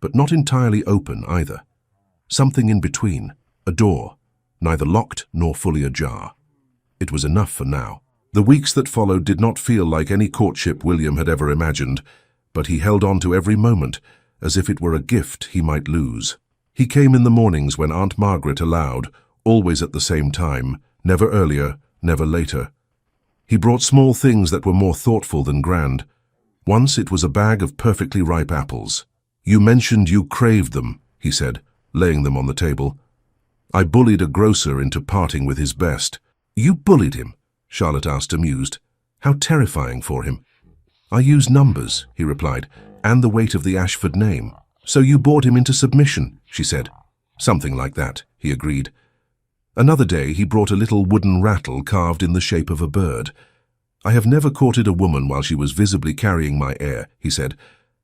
but not entirely open either. Something in between, a door, neither locked nor fully ajar. It was enough for now. The weeks that followed did not feel like any courtship William had ever imagined, but he held on to every moment as if it were a gift he might lose. He came in the mornings when Aunt Margaret allowed, always at the same time, never earlier, never later. He brought small things that were more thoughtful than grand. Once it was a bag of perfectly ripe apples. "You mentioned you craved them," he said, laying them on the table. I bullied a grocer into parting with his best. You bullied him? Charlotte asked, amused. How terrifying for him. I used numbers, he replied, and the weight of the Ashford name. So you bored him into submission, she said. Something like that, he agreed. Another day he brought a little wooden rattle carved in the shape of a bird. I have never courted a woman while she was visibly carrying my heir, he said.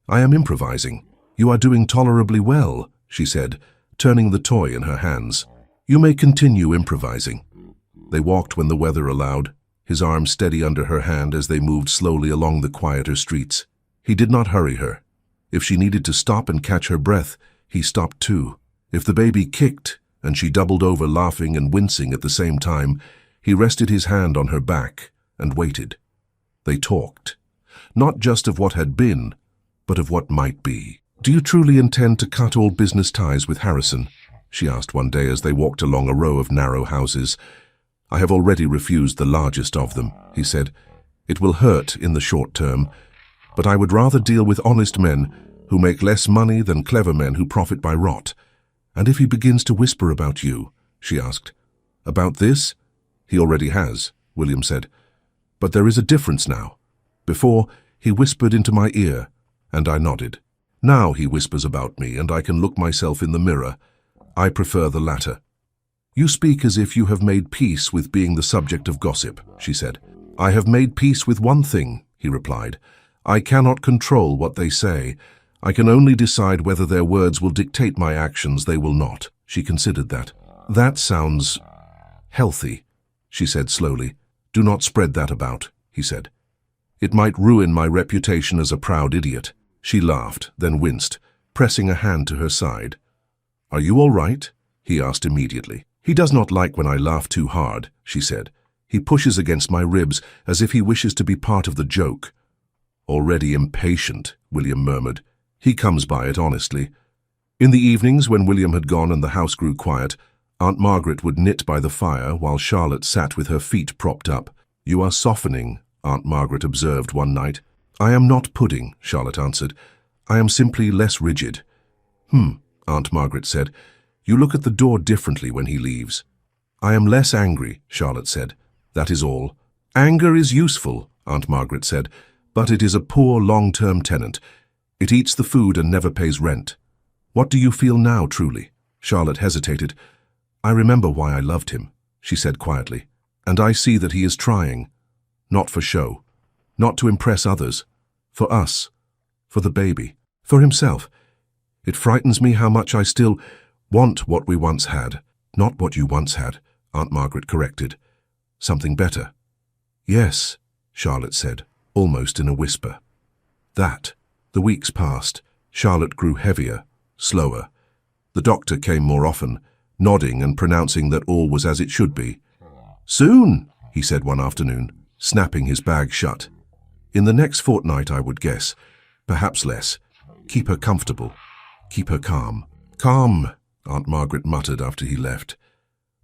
I am improvising. You are doing tolerably well, she said, turning the toy in her hands. You may continue improvising. They walked when the weather allowed, his arm steady under her hand as they moved slowly along the quieter streets. He did not hurry her. If she needed to stop and catch her breath, he stopped too. If the baby kicked, and she doubled over laughing and wincing at the same time, he rested his hand on her back and waited. They talked, not just of what had been, but of what might be. Do you truly intend to cut all business ties with Harrison? She asked one day as they walked along a row of narrow houses. I have already refused the largest of them, he said. It will hurt in the short term, but I would rather deal with honest men who make less money than clever men who profit by rot. And if he begins to whisper about you, she asked. About this? He already has, William said. But there is a difference now. Before, he whispered into my ear, and I nodded. Now he whispers about me, and I can look myself in the mirror. I prefer the latter. You speak as if you have made peace with being the subject of gossip, she said. I have made peace with one thing, he replied. I cannot control what they say. I can only decide whether their words will dictate my actions. They will not. She considered that. That sounds healthy, she said slowly. Do not spread that about, he said. It might ruin my reputation as a proud idiot. She laughed, then winced, pressing a hand to her side. Are you all right? He asked immediately. He does not like when I laugh too hard, she said. He pushes against my ribs as if he wishes to be part of the joke. Already impatient, William murmured. He comes by it honestly. In the evenings, when William had gone and the house grew quiet, Aunt Margaret would knit by the fire while Charlotte sat with her feet propped up. You are softening, Aunt Margaret observed one night. I am not pudding, Charlotte answered. I am simply less rigid. Aunt Margaret said. You look at the door differently when he leaves. I am less angry, Charlotte said. That is all. Anger is useful, Aunt Margaret said, but it is a poor long-term tenant. It eats the food and never pays rent. What do you feel now, truly? Charlotte hesitated. I remember why I loved him, she said quietly, and I see that he is trying. Not for show, not to impress others, for us, for the baby, for himself. It frightens me how much I still want what we once had. Not what you once had, Aunt Margaret corrected. Something better. Yes, Charlotte said, almost in a whisper. That. The weeks passed. Charlotte grew heavier, slower. The doctor came more often, nodding and pronouncing that all was as it should be. Soon, he said one afternoon, snapping his bag shut. In the next fortnight, I would guess. Perhaps less. Keep her comfortable. Keep her calm. Calm, Aunt Margaret muttered after he left.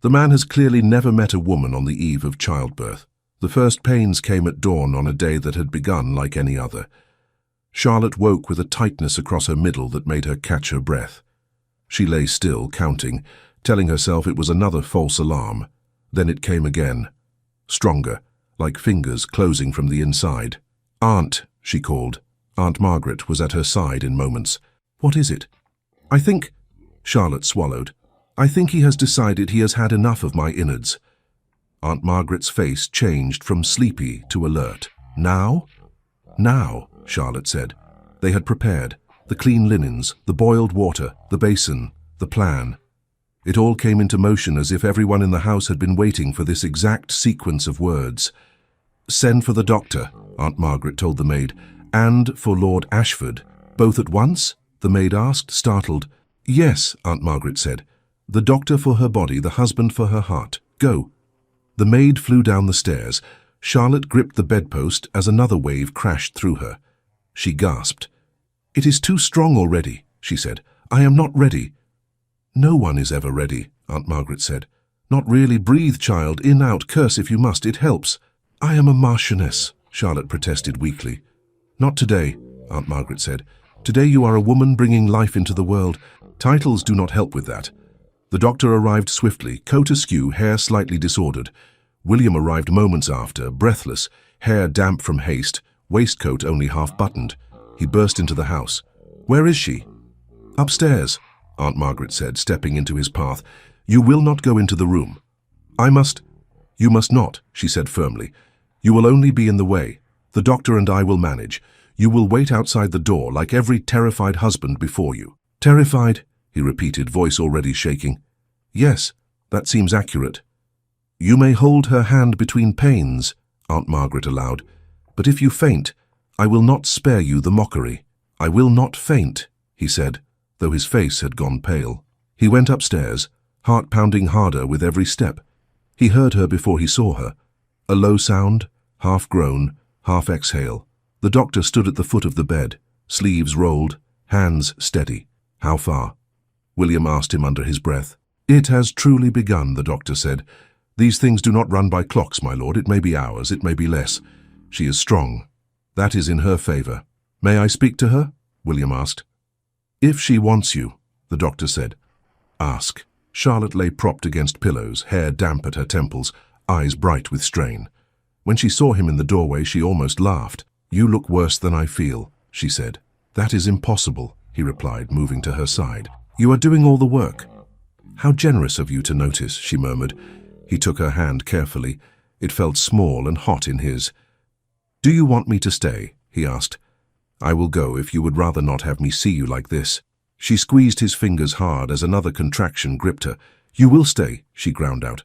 The man has clearly never met a woman on the eve of childbirth. The first pains came at dawn on a day that had begun like any other. Charlotte woke with a tightness across her middle that made her catch her breath. She lay still, counting, telling herself it was another false alarm. Then it came again, stronger, like fingers closing from the inside. Aunt, she called. Aunt Margaret was at her side in moments. What is it? I think, Charlotte swallowed. I think he has decided he has had enough of my innards. Aunt Margaret's face changed from sleepy to alert. Now? Now, Charlotte said. They had prepared. The clean linens, the boiled water, the basin, the plan. It all came into motion as if everyone in the house had been waiting for this exact sequence of words. Send for the doctor, Aunt Margaret told the maid, and for Lord Ashford. Both at once? The maid asked, startled. Yes, Aunt Margaret said. The doctor for her body, the husband for her heart. Go. The maid flew down the stairs. Charlotte gripped the bedpost as another wave crashed through her. She gasped. It is too strong already, she said. I am not ready. No one is ever ready, Aunt Margaret said. Not really. Breathe, child. In, out. Curse if you must. It helps. I am a marchioness, Charlotte protested weakly. Not today, Aunt Margaret said. Today you are a woman bringing life into the world. Titles do not help with that. The doctor arrived swiftly, coat askew, hair slightly disordered. William arrived moments after, breathless, hair damp from haste, waistcoat only half buttoned. He burst into the house. "Where is she?" "Upstairs," Aunt Margaret said, stepping into his path. "You will not go into the room." "I must—" "You must not," she said firmly. "You will only be in the way. The doctor and I will manage. You will wait outside the door like every terrified husband before you." "Terrified?" he repeated, voice already shaking. "Yes, that seems accurate." "You may hold her hand between pains," Aunt Margaret allowed. "But if you faint, I will not spare you the mockery." "I will not faint," he said, though his face had gone pale. He went upstairs, heart pounding harder with every step. He heard her before he saw her. A low sound, half groan, half exhale. The doctor stood at the foot of the bed, sleeves rolled, hands steady. "How far?" William asked him under his breath. "It has truly begun," the doctor said. "These things do not run by clocks, my lord. It may be hours, it may be less. She is strong. That is in her favor." "May I speak to her?" William asked. "If she wants you," the doctor said. "Ask." Charlotte lay propped against pillows, hair damp at her temples, eyes bright with strain. When she saw him in the doorway, she almost laughed. "You look worse than I feel," she said. "That is impossible," he replied, moving to her side. "You are doing all the work." "How generous of you to notice," she murmured. He took her hand carefully. It felt small and hot in his. "Do you want me to stay?" he asked. "I will go if you would rather not have me see you like this." She squeezed his fingers hard as another contraction gripped her. "You will stay," she ground out.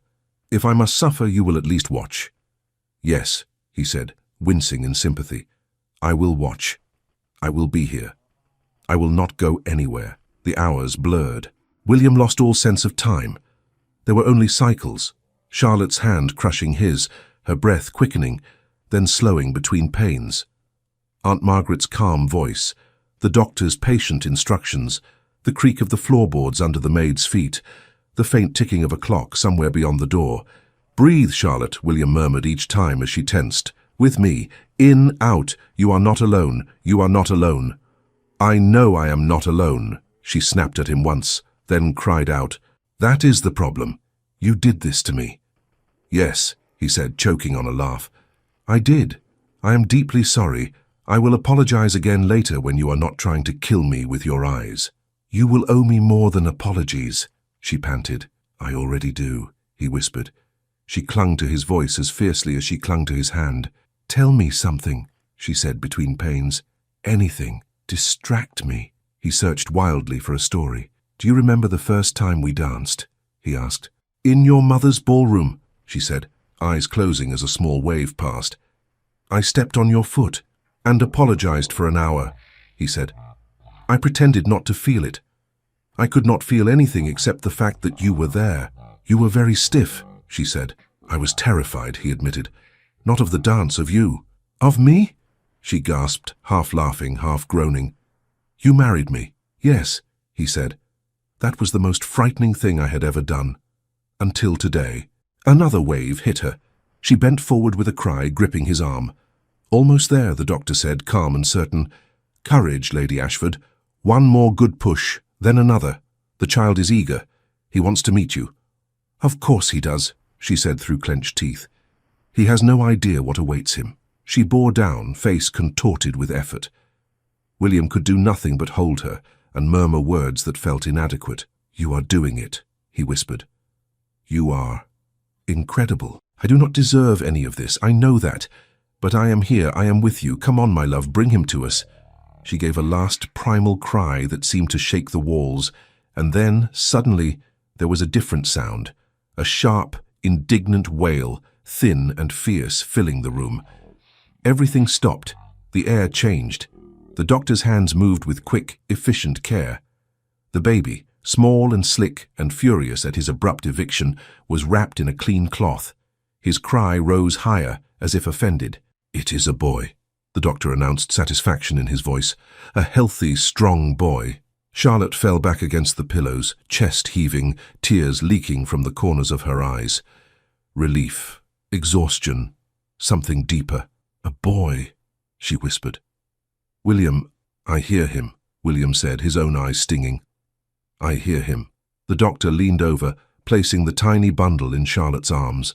"If I must suffer, you will at least watch." "Yes," he said, wincing in sympathy. "I will watch. I will be here. I will not go anywhere." The hours blurred. William lost all sense of time. There were only cycles, Charlotte's hand crushing his, her breath quickening, then slowing between pains. Aunt Margaret's calm voice, the doctor's patient instructions, the creak of the floorboards under the maid's feet, the faint ticking of a clock somewhere beyond the door. "Breathe, Charlotte," William murmured each time as she tensed. "With me. In, out. You are not alone. You are not alone." "I know I am not alone," she snapped at him once, then cried out. "That is the problem. You did this to me." "Yes," he said, choking on a laugh. "I did. I am deeply sorry. I will apologize again later when you are not trying to kill me with your eyes." "You will owe me more than apologies," she panted. "I already do," he whispered. She clung to his voice as fiercely as she clung to his hand. "Tell me something," she said between pains. "Anything. Distract me." He searched wildly for a story. "Do you remember the first time we danced?" he asked. "In your mother's ballroom," she said, eyes closing as a small wave passed. "I stepped on your foot and apologized for an hour," he said. "I pretended not to feel it. I could not feel anything except the fact that you were there. You were very stiff," she said. "I was terrified," he admitted. "Not of the dance, of you." "Of me?" she gasped, half laughing, half groaning. "You married me." "Yes," he said. "That was the most frightening thing I had ever done. Until today." Another wave hit her. She bent forward with a cry, gripping his arm. "Almost there," the doctor said, calm and certain. "Courage, Lady Ashford. One more good push, then another. The child is eager. He wants to meet you." "Of course he does," she said through clenched teeth. "He has no idea what awaits him." She bore down, face contorted with effort. William could do nothing but hold her and murmur words that felt inadequate. "You are doing it," he whispered. "You are incredible. I do not deserve any of this, I know that. But I am here, I am with you. Come on, my love, bring him to us." She gave a last primal cry that seemed to shake the walls, and then, suddenly, there was a different sound, a sharp, indignant wail, thin and fierce, filling the room. Everything stopped. The air changed. The doctor's hands moved with quick, efficient care. The baby, small and slick and furious at his abrupt eviction, was wrapped in a clean cloth. His cry rose higher, as if offended. "It is a boy," the doctor announced, satisfaction in his voice. "A healthy, strong boy." Charlotte fell back against the pillows, chest heaving, tears leaking from the corners of her eyes. Relief, exhaustion, something deeper. "A boy," she whispered. "William, I hear him," William said, his own eyes stinging. "I hear him." The doctor leaned over, placing the tiny bundle in Charlotte's arms.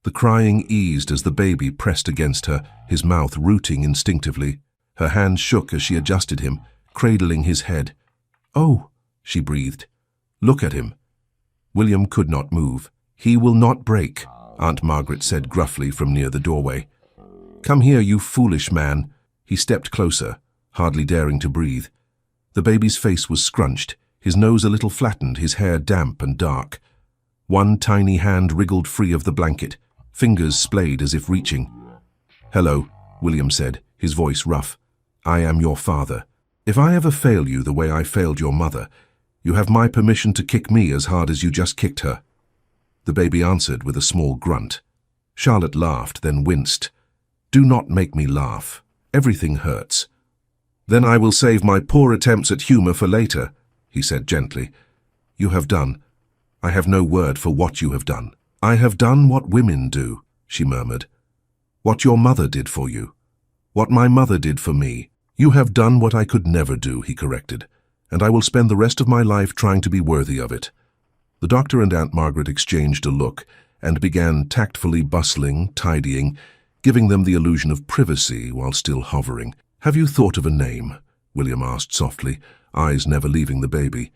The crying eased as the baby pressed against her, his mouth rooting instinctively. Her hands shook as she adjusted him, cradling his head. "Oh," she breathed. "Look at him." William could not move. "He will not break," Aunt Margaret said gruffly from near the doorway. "Come here, you foolish man." He stepped closer, hardly daring to breathe. The baby's face was scrunched, his nose a little flattened, his hair damp and dark. One tiny hand wriggled free of the blanket, fingers splayed as if reaching. "Hello," William said, his voice rough. "I am your father. If I ever fail you the way I failed your mother, you have my permission to kick me as hard as you just kicked her." The baby answered with a small grunt. Charlotte laughed, then winced. "Do not make me laugh. Everything hurts." "Then I will save my poor attempts at humor for later," he said gently. "You have done. I have no word for what you have done." "I have done what women do," she murmured. "What your mother did for you. What my mother did for me. You have done what I could never do," he corrected, "and I will spend the rest of my life trying to be worthy of it." The doctor and Aunt Margaret exchanged a look and began tactfully bustling, tidying, giving them the illusion of privacy while still hovering. "Have you thought of a name?" William asked softly, eyes never leaving the baby.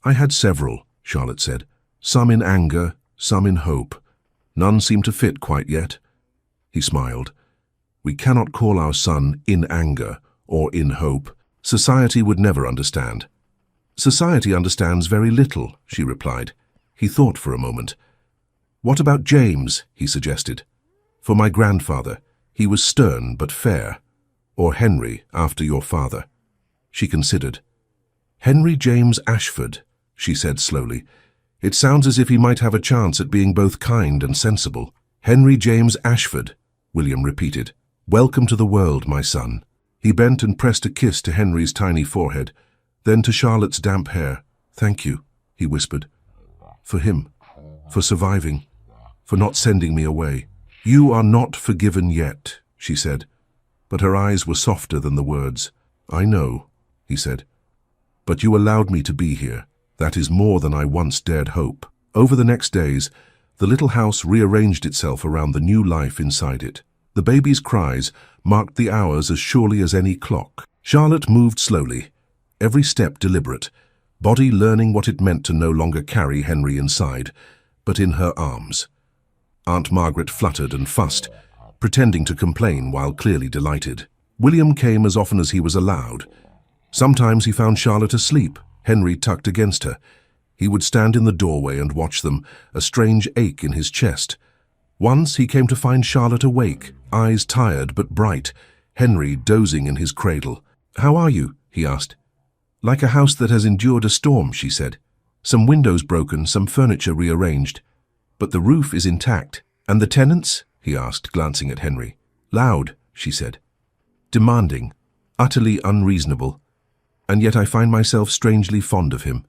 "I had several," Charlotte said. "Some in anger, some in hope. None seem to fit quite yet." He smiled. "We cannot call our son in anger or in hope. Society would never understand." "Society understands very little," she replied. He thought for a moment. "What about James?" he suggested. "For my grandfather. He was stern but fair. Or Henry, after your father." She considered. "Henry James Ashford," she said slowly. "It sounds as if he might have a chance at being both kind and sensible." "Henry James Ashford," William repeated. "Welcome to the world, my son." He bent and pressed a kiss to Henry's tiny forehead, then to Charlotte's damp hair. "Thank you," he whispered. "For him, for surviving, for not sending me away." "You are not forgiven yet," she said, but her eyes were softer than the words. "I know," he said, "but you allowed me to be here. That is more than I once dared hope." Over the next days, the little house rearranged itself around the new life inside it. The baby's cries marked the hours as surely as any clock. Charlotte moved slowly, every step deliberate, body learning what it meant to no longer carry Henry inside, but in her arms. Aunt Margaret fluttered and fussed, pretending to complain while clearly delighted. William came as often as he was allowed. Sometimes he found Charlotte asleep, Henry tucked against her. He would stand in the doorway and watch them, a strange ache in his chest. Once he came to find Charlotte awake, eyes tired but bright, Henry dozing in his cradle. "How are you?" he asked. "Like a house that has endured a storm," she said. "Some windows broken, some furniture rearranged. But the roof is intact." "And the tenants?" he asked, glancing at Henry. "Loud," she said. "Demanding, utterly unreasonable. And yet I find myself strangely fond of him."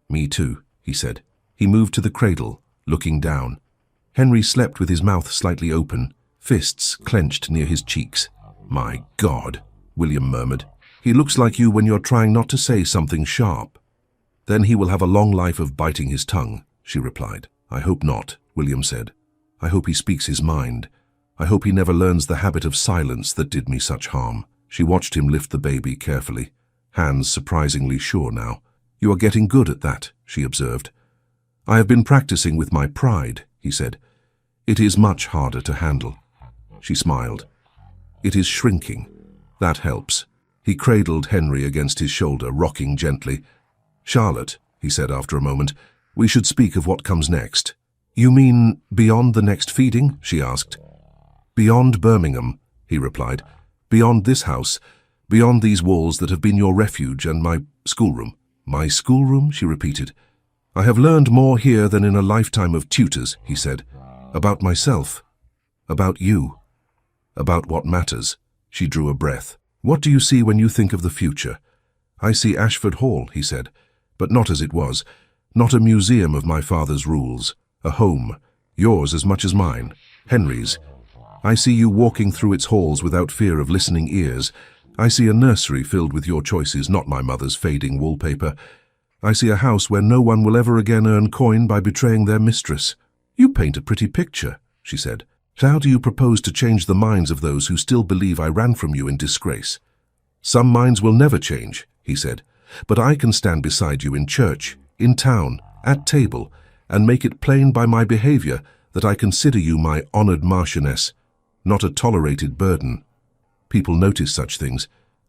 "Me too," he said. He moved to the cradle, looking down. Henry slept with his mouth slightly open, fists clenched near his cheeks. "My God," William murmured. "He looks like you when you're trying not to say something sharp." "Then he will have a long life of biting his tongue," she replied. "I hope not," William said. "I hope he speaks his mind. I hope he never learns the habit of silence that did me such harm." She watched him lift the baby carefully, hands surprisingly sure now. "You are getting good at that," she observed. "I have been practicing with my pride," he said. "It is much harder to handle." She smiled. "It is shrinking. That helps." He cradled Henry against his shoulder, rocking gently. "Charlotte," he said after a moment, "we should speak of what comes next." "You mean beyond the next feeding?" she asked. "Beyond Birmingham," he replied. "Beyond this house, beyond these walls that have been your refuge and my schoolroom." "My schoolroom?" she repeated. "I have learned more here than in a lifetime of tutors," he said. "About myself. About you. About what matters." She drew a breath. "What do you see when you think of the future?" "I see Ashford Hall," he said, "but not as it was. Not a museum of my father's rules. A home, yours as much as mine, Henry's. I see you walking through its halls without fear of listening ears. I see a nursery filled with your choices, not my mother's fading wallpaper. I see a house where no one will ever again earn coin by betraying their mistress. You paint a pretty picture, she said. How do you propose to change the minds of those who still believe I ran from you in disgrace? Some minds will never change, he said, but I can stand beside you in church, in town, at table, and make it plain by my behavior that I consider you my honored marchioness, not a tolerated burden. People notice such things.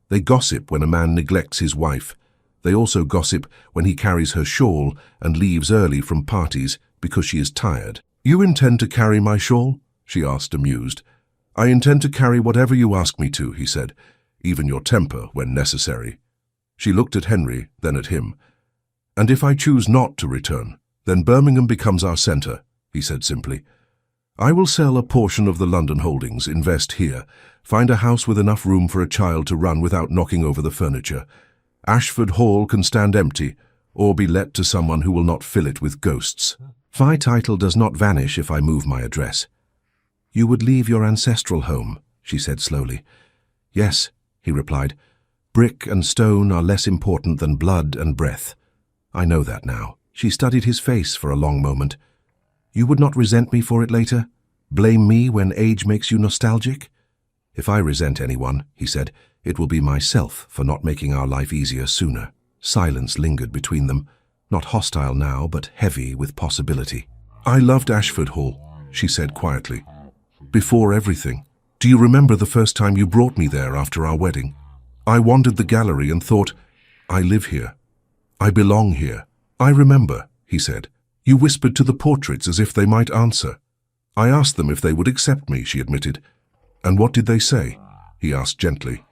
They gossip when a man neglects his wife. They also gossip when he carries her shawl and leaves early from parties because she is tired. You intend to carry my shawl? She asked, amused. I intend to carry whatever you ask me to, he said, even your temper when necessary. She looked at Henry, then at him. And if I choose not to return, then Birmingham becomes our centre, he said simply. I will sell a portion of the London holdings, invest here, find a house with enough room for a child to run without knocking over the furniture. Ashford Hall can stand empty, or be let to someone who will not fill it with ghosts. My title does not vanish if I move my address. You would leave your ancestral home, she said slowly. Yes, he replied. Brick and stone are less important than blood and breath. I know that now. She studied his face for a long moment. You would not resent me for it later? Blame me when age makes you nostalgic? If I resent anyone, he said, it will be myself for not making our life easier sooner. Silence lingered between them, not hostile now, but heavy with possibility. I loved Ashford Hall, she said quietly. Before everything. Do you remember the first time you brought me there after our wedding? I wandered the gallery and thought, I live here. I belong here. I remember, he said. You whispered to the portraits as if they might answer. I asked them if they would accept me, she admitted. And what did they say? He asked gently.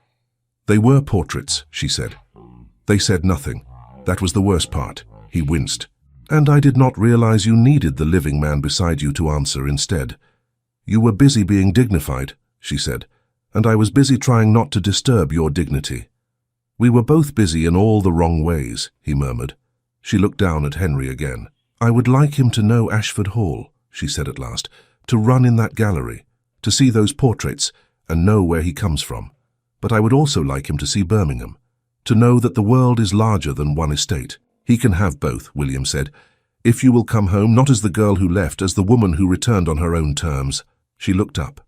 They were portraits, she said. They said nothing. That was the worst part. He winced. And I did not realize you needed the living man beside you to answer instead. You were busy being dignified, she said, and I was busy trying not to disturb your dignity. We were both busy in all the wrong ways, he murmured. She looked down at Henry again. I would like him to know Ashford Hall, she said at last, to run in that gallery, to see those portraits and know where he comes from. But I would also like him to see Birmingham, to know that the world is larger than one estate. He can have both, William said, if you will come home not as the girl who left, as the woman who returned on her own terms. She looked up.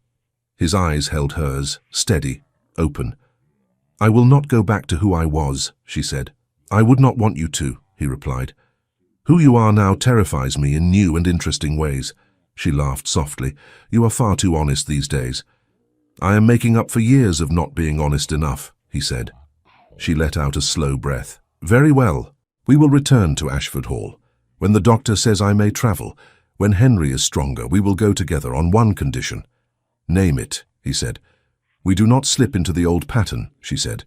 His eyes held hers, steady, open. I will not go back to who I was, she said. I would not want you to, he replied. Who you are now terrifies me in new and interesting ways. She laughed softly. You are far too honest these days. I am making up for years of not being honest enough, he said. She let out a slow breath. Very well. We will return to Ashford Hall. When the doctor says I may travel, when Henry is stronger, we will go together on one condition. Name it, he said. We do not slip into the old pattern, she said.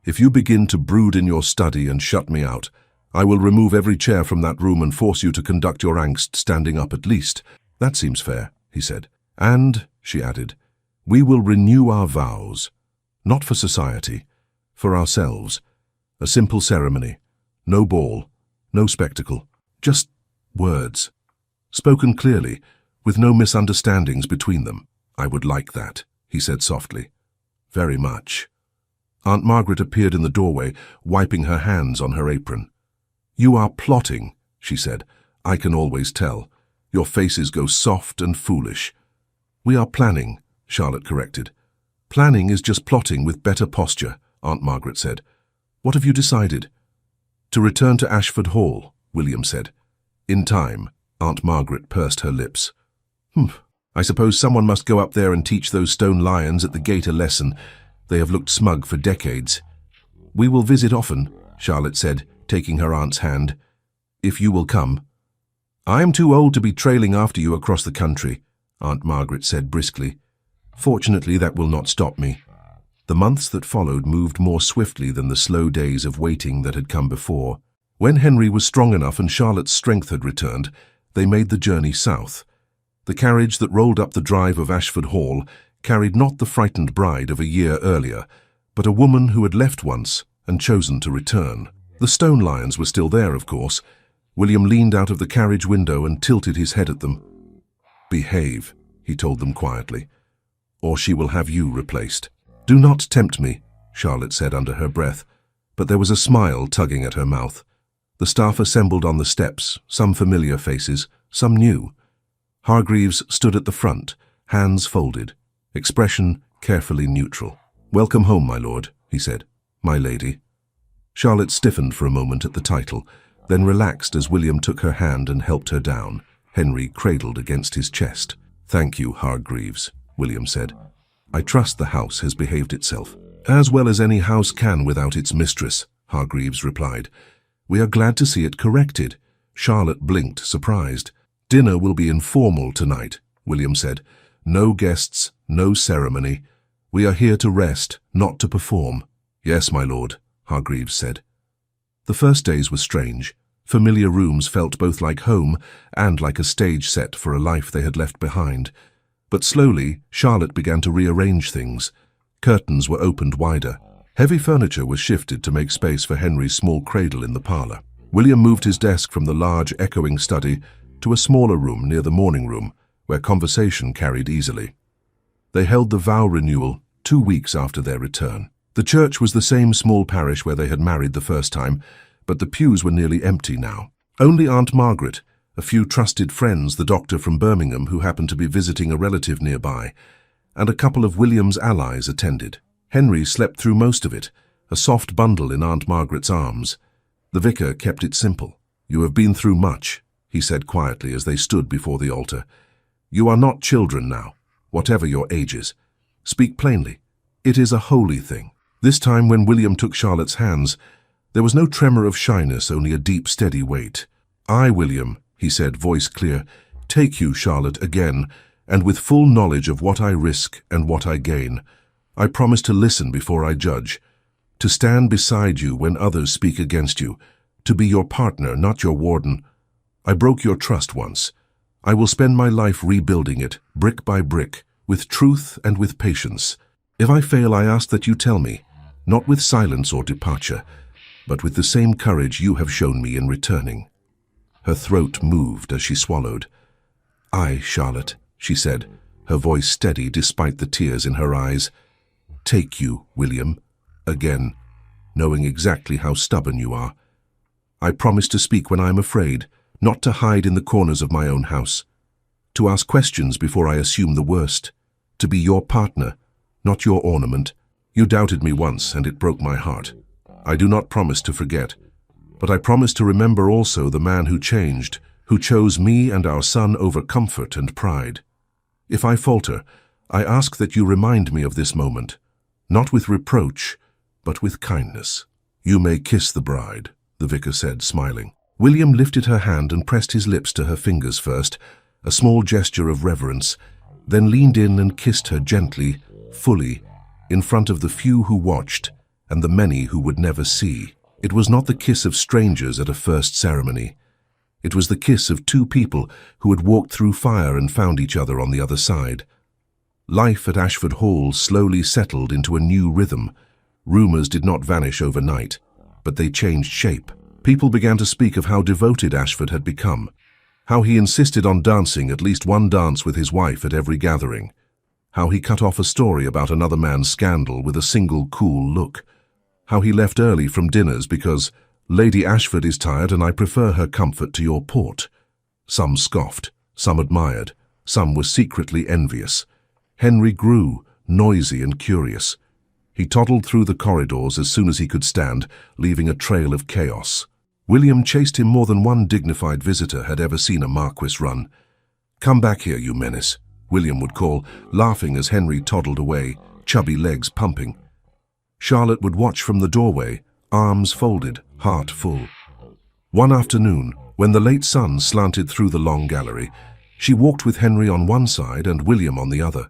If you begin to brood in your study and shut me out, I will remove every chair from that room and force you to conduct your angst standing up at least. That seems fair, he said. And, she added, we will renew our vows. Not for society, for ourselves. A simple ceremony. No ball, no spectacle. Just words. Spoken clearly, with no misunderstandings between them. I would like that, he said softly. Very much. Aunt Margaret appeared in the doorway, wiping her hands on her apron. You are plotting, she said. I can always tell. Your faces go soft and foolish. We are planning, Charlotte corrected. Planning is just plotting with better posture, Aunt Margaret said. What have you decided? To return to Ashford Hall, William said. In time, Aunt Margaret pursed her lips. I suppose someone must go up there and teach those stone lions at the gate a lesson. They have looked smug for decades. We will visit often, Charlotte said, taking her aunt's hand. If you will come. I am too old to be trailing after you across the country, Aunt Margaret said briskly. Fortunately, that will not stop me. The months that followed moved more swiftly than the slow days of waiting that had come before. When Henry was strong enough and Charlotte's strength had returned, they made the journey south. The carriage that rolled up the drive of Ashford Hall carried not the frightened bride of a year earlier, but a woman who had left once and chosen to return. The stone lions were still there, of course. William leaned out of the carriage window and tilted his head at them. Behave, he told them quietly, or she will have you replaced. Do not tempt me, Charlotte said under her breath, but there was a smile tugging at her mouth. The staff assembled on the steps, some familiar faces, some new. Hargreaves stood at the front, hands folded, expression carefully neutral. "Welcome home, my lord," he said. "My lady." Charlotte stiffened for a moment at the title, then relaxed as William took her hand and helped her down, Henry cradled against his chest. "Thank you, Hargreaves," William said. "I trust the house has behaved itself." "As well as any house can without its mistress," Hargreaves replied. "We are glad to see it corrected." Charlotte blinked, surprised. "Dinner will be informal tonight," William said. "No guests, no ceremony. We are here to rest, not to perform." "Yes, my lord," Hargreaves said. The first days were strange. Familiar rooms felt both like home and like a stage set for a life they had left behind. But slowly, Charlotte began to rearrange things. Curtains were opened wider. Heavy furniture was shifted to make space for Henry's small cradle in the parlor. William moved his desk from the large, echoing study to a smaller room near the morning room, where conversation carried easily. They held the vow renewal 2 weeks after their return. The church was the same small parish where they had married the first time, but the pews were nearly empty now. Only Aunt Margaret, a few trusted friends, the doctor from Birmingham who happened to be visiting a relative nearby, and a couple of William's allies attended. Henry slept through most of it, a soft bundle in Aunt Margaret's arms. The vicar kept it simple. "You have been through much," he said quietly as they stood before the altar. "You are not children now, whatever your ages. Speak plainly. It is a holy thing." This time, when William took Charlotte's hands, there was no tremor of shyness, only a deep, steady weight. "I, William," he said, voice clear, "take you, Charlotte, again, and with full knowledge of what I risk and what I gain. I promise to listen before I judge, to stand beside you when others speak against you, to be your partner, not your warden. I broke your trust once. I will spend my life rebuilding it, brick by brick, with truth and with patience. If I fail, I ask that you tell me, not with silence or departure, but with the same courage you have shown me in returning." Her throat moved as she swallowed. "I, Charlotte," she said, her voice steady despite the tears in her eyes. "Take you, William, again, knowing exactly how stubborn you are. I promise to speak when I am afraid, not to hide in the corners of my own house, to ask questions before I assume the worst, to be your partner, not your ornament. You doubted me once, and it broke my heart. I do not promise to forget, but I promise to remember also the man who changed, who chose me and our son over comfort and pride. If I falter, I ask that you remind me of this moment, not with reproach, but with kindness." "You may kiss the bride," the vicar said, smiling. William lifted her hand and pressed his lips to her fingers first, a small gesture of reverence, then leaned in and kissed her gently, fully, in front of the few who watched and the many who would never see. It was not the kiss of strangers at a first ceremony. It was the kiss of two people who had walked through fire and found each other on the other side. Life at Ashford Hall slowly settled into a new rhythm. Rumours did not vanish overnight, but they changed shape. People began to speak of how devoted Ashford had become, how he insisted on dancing at least one dance with his wife at every gathering, how he cut off a story about another man's scandal with a single cool look, how he left early from dinners because "Lady Ashford is tired and I prefer her comfort to your port." Some scoffed, some admired, some were secretly envious. Henry grew, noisy and curious. He toddled through the corridors as soon as he could stand, leaving a trail of chaos. William chased him more than one dignified visitor had ever seen a Marquess run. "Come back here, you menace," William would call, laughing as Henry toddled away, chubby legs pumping. Charlotte would watch from the doorway, arms folded, heart full. One afternoon, when the late sun slanted through the long gallery, she walked with Henry on one side and William on the other.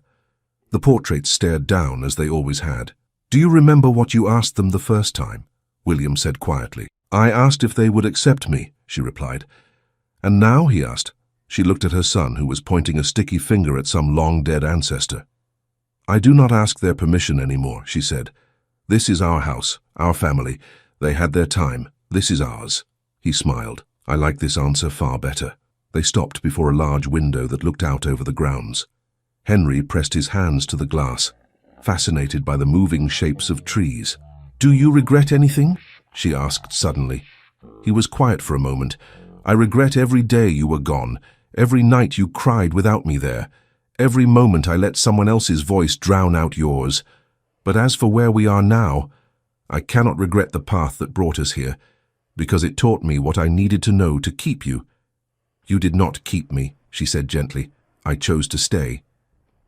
The portraits stared down as they always had. "Do you remember what you asked them the first time?" William said quietly. "I asked if they would accept me," she replied. "And now?" he asked. She looked at her son, who was pointing a sticky finger at some long-dead ancestor. "I do not ask their permission anymore," she said. "This is our house, our family. They had their time. This is ours." He smiled. "I like this answer far better." They stopped before a large window that looked out over the grounds. Henry pressed his hands to the glass, fascinated by the moving shapes of trees. "Do you regret anything?" she asked suddenly. He was quiet for a moment. "I regret every day you were gone, every night you cried without me there, every moment I let someone else's voice drown out yours. But as for where we are now, I cannot regret the path that brought us here, because it taught me what I needed to know to keep you." "You did not keep me," she said gently. "I chose to stay."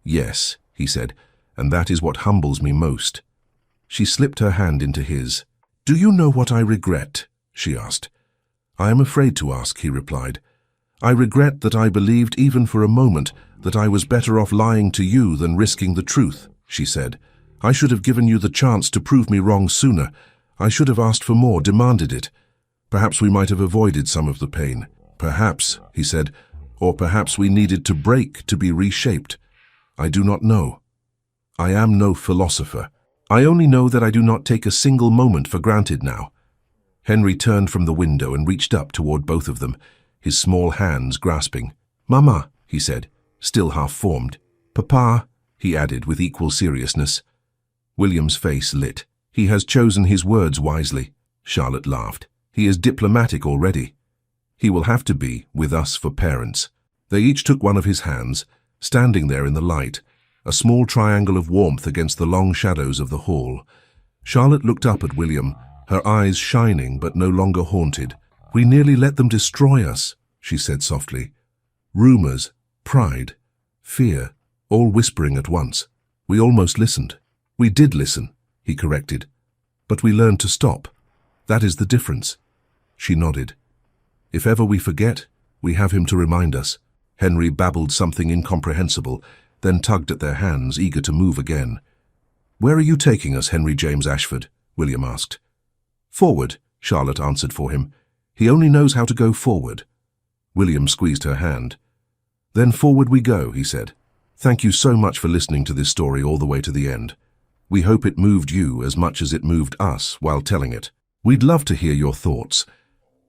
"Yes," he said, "and that is what humbles me most." She slipped her hand into his. "Do you know what I regret?" she asked. "I am afraid to ask," he replied. "I regret that I believed even for a moment that I was better off lying to you than risking the truth," she said. "I should have given you the chance to prove me wrong sooner. I should have asked for more, demanded it. Perhaps we might have avoided some of the pain. Perhaps," he said, "or perhaps we needed to break to be reshaped. I do not know. I am no philosopher. I only know that I do not take a single moment for granted now." Henry turned from the window and reached up toward both of them, his small hands grasping. "Mama," he said, still half-formed. "Papa," he added with equal seriousness. William's face lit. "He has chosen his words wisely," Charlotte laughed. "He is diplomatic already. He will have to be, with us for parents." They each took one of his hands, standing there in the light, a small triangle of warmth against the long shadows of the hall. Charlotte looked up at William, her eyes shining but no longer haunted. "We nearly let them destroy us," she said softly. "Rumors, pride, fear, all whispering at once. We almost listened." "We did listen," he corrected. "But we learned to stop. That is the difference." She nodded. "If ever we forget, we have him to remind us." Henry babbled something incomprehensible, then tugged at their hands, eager to move again. "Where are you taking us, Henry James Ashford?" William asked. "Forward," Charlotte answered for him. "He only knows how to go forward." William squeezed her hand. "Then forward we go," he said. "Thank you so much for listening to this story all the way to the end. We hope it moved you as much as it moved us while telling it. We'd love to hear your thoughts.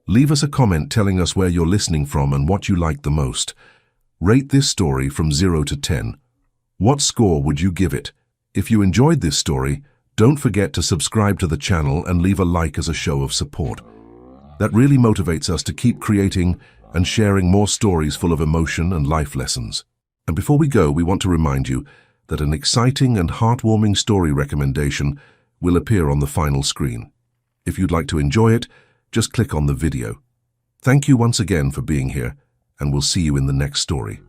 Leave us a comment telling us where you're listening from and what you liked the most. Rate this story from 0 to 10. What score would you give it? If you enjoyed this story, don't forget to subscribe to the channel and leave a like as a show of support. That really motivates us to keep creating and sharing more stories full of emotion and life lessons. And before we go, we want to remind you that an exciting and heartwarming story recommendation will appear on the final screen. If you'd like to enjoy it, just click on the video. Thank you once again for being here, and we'll see you in the next story.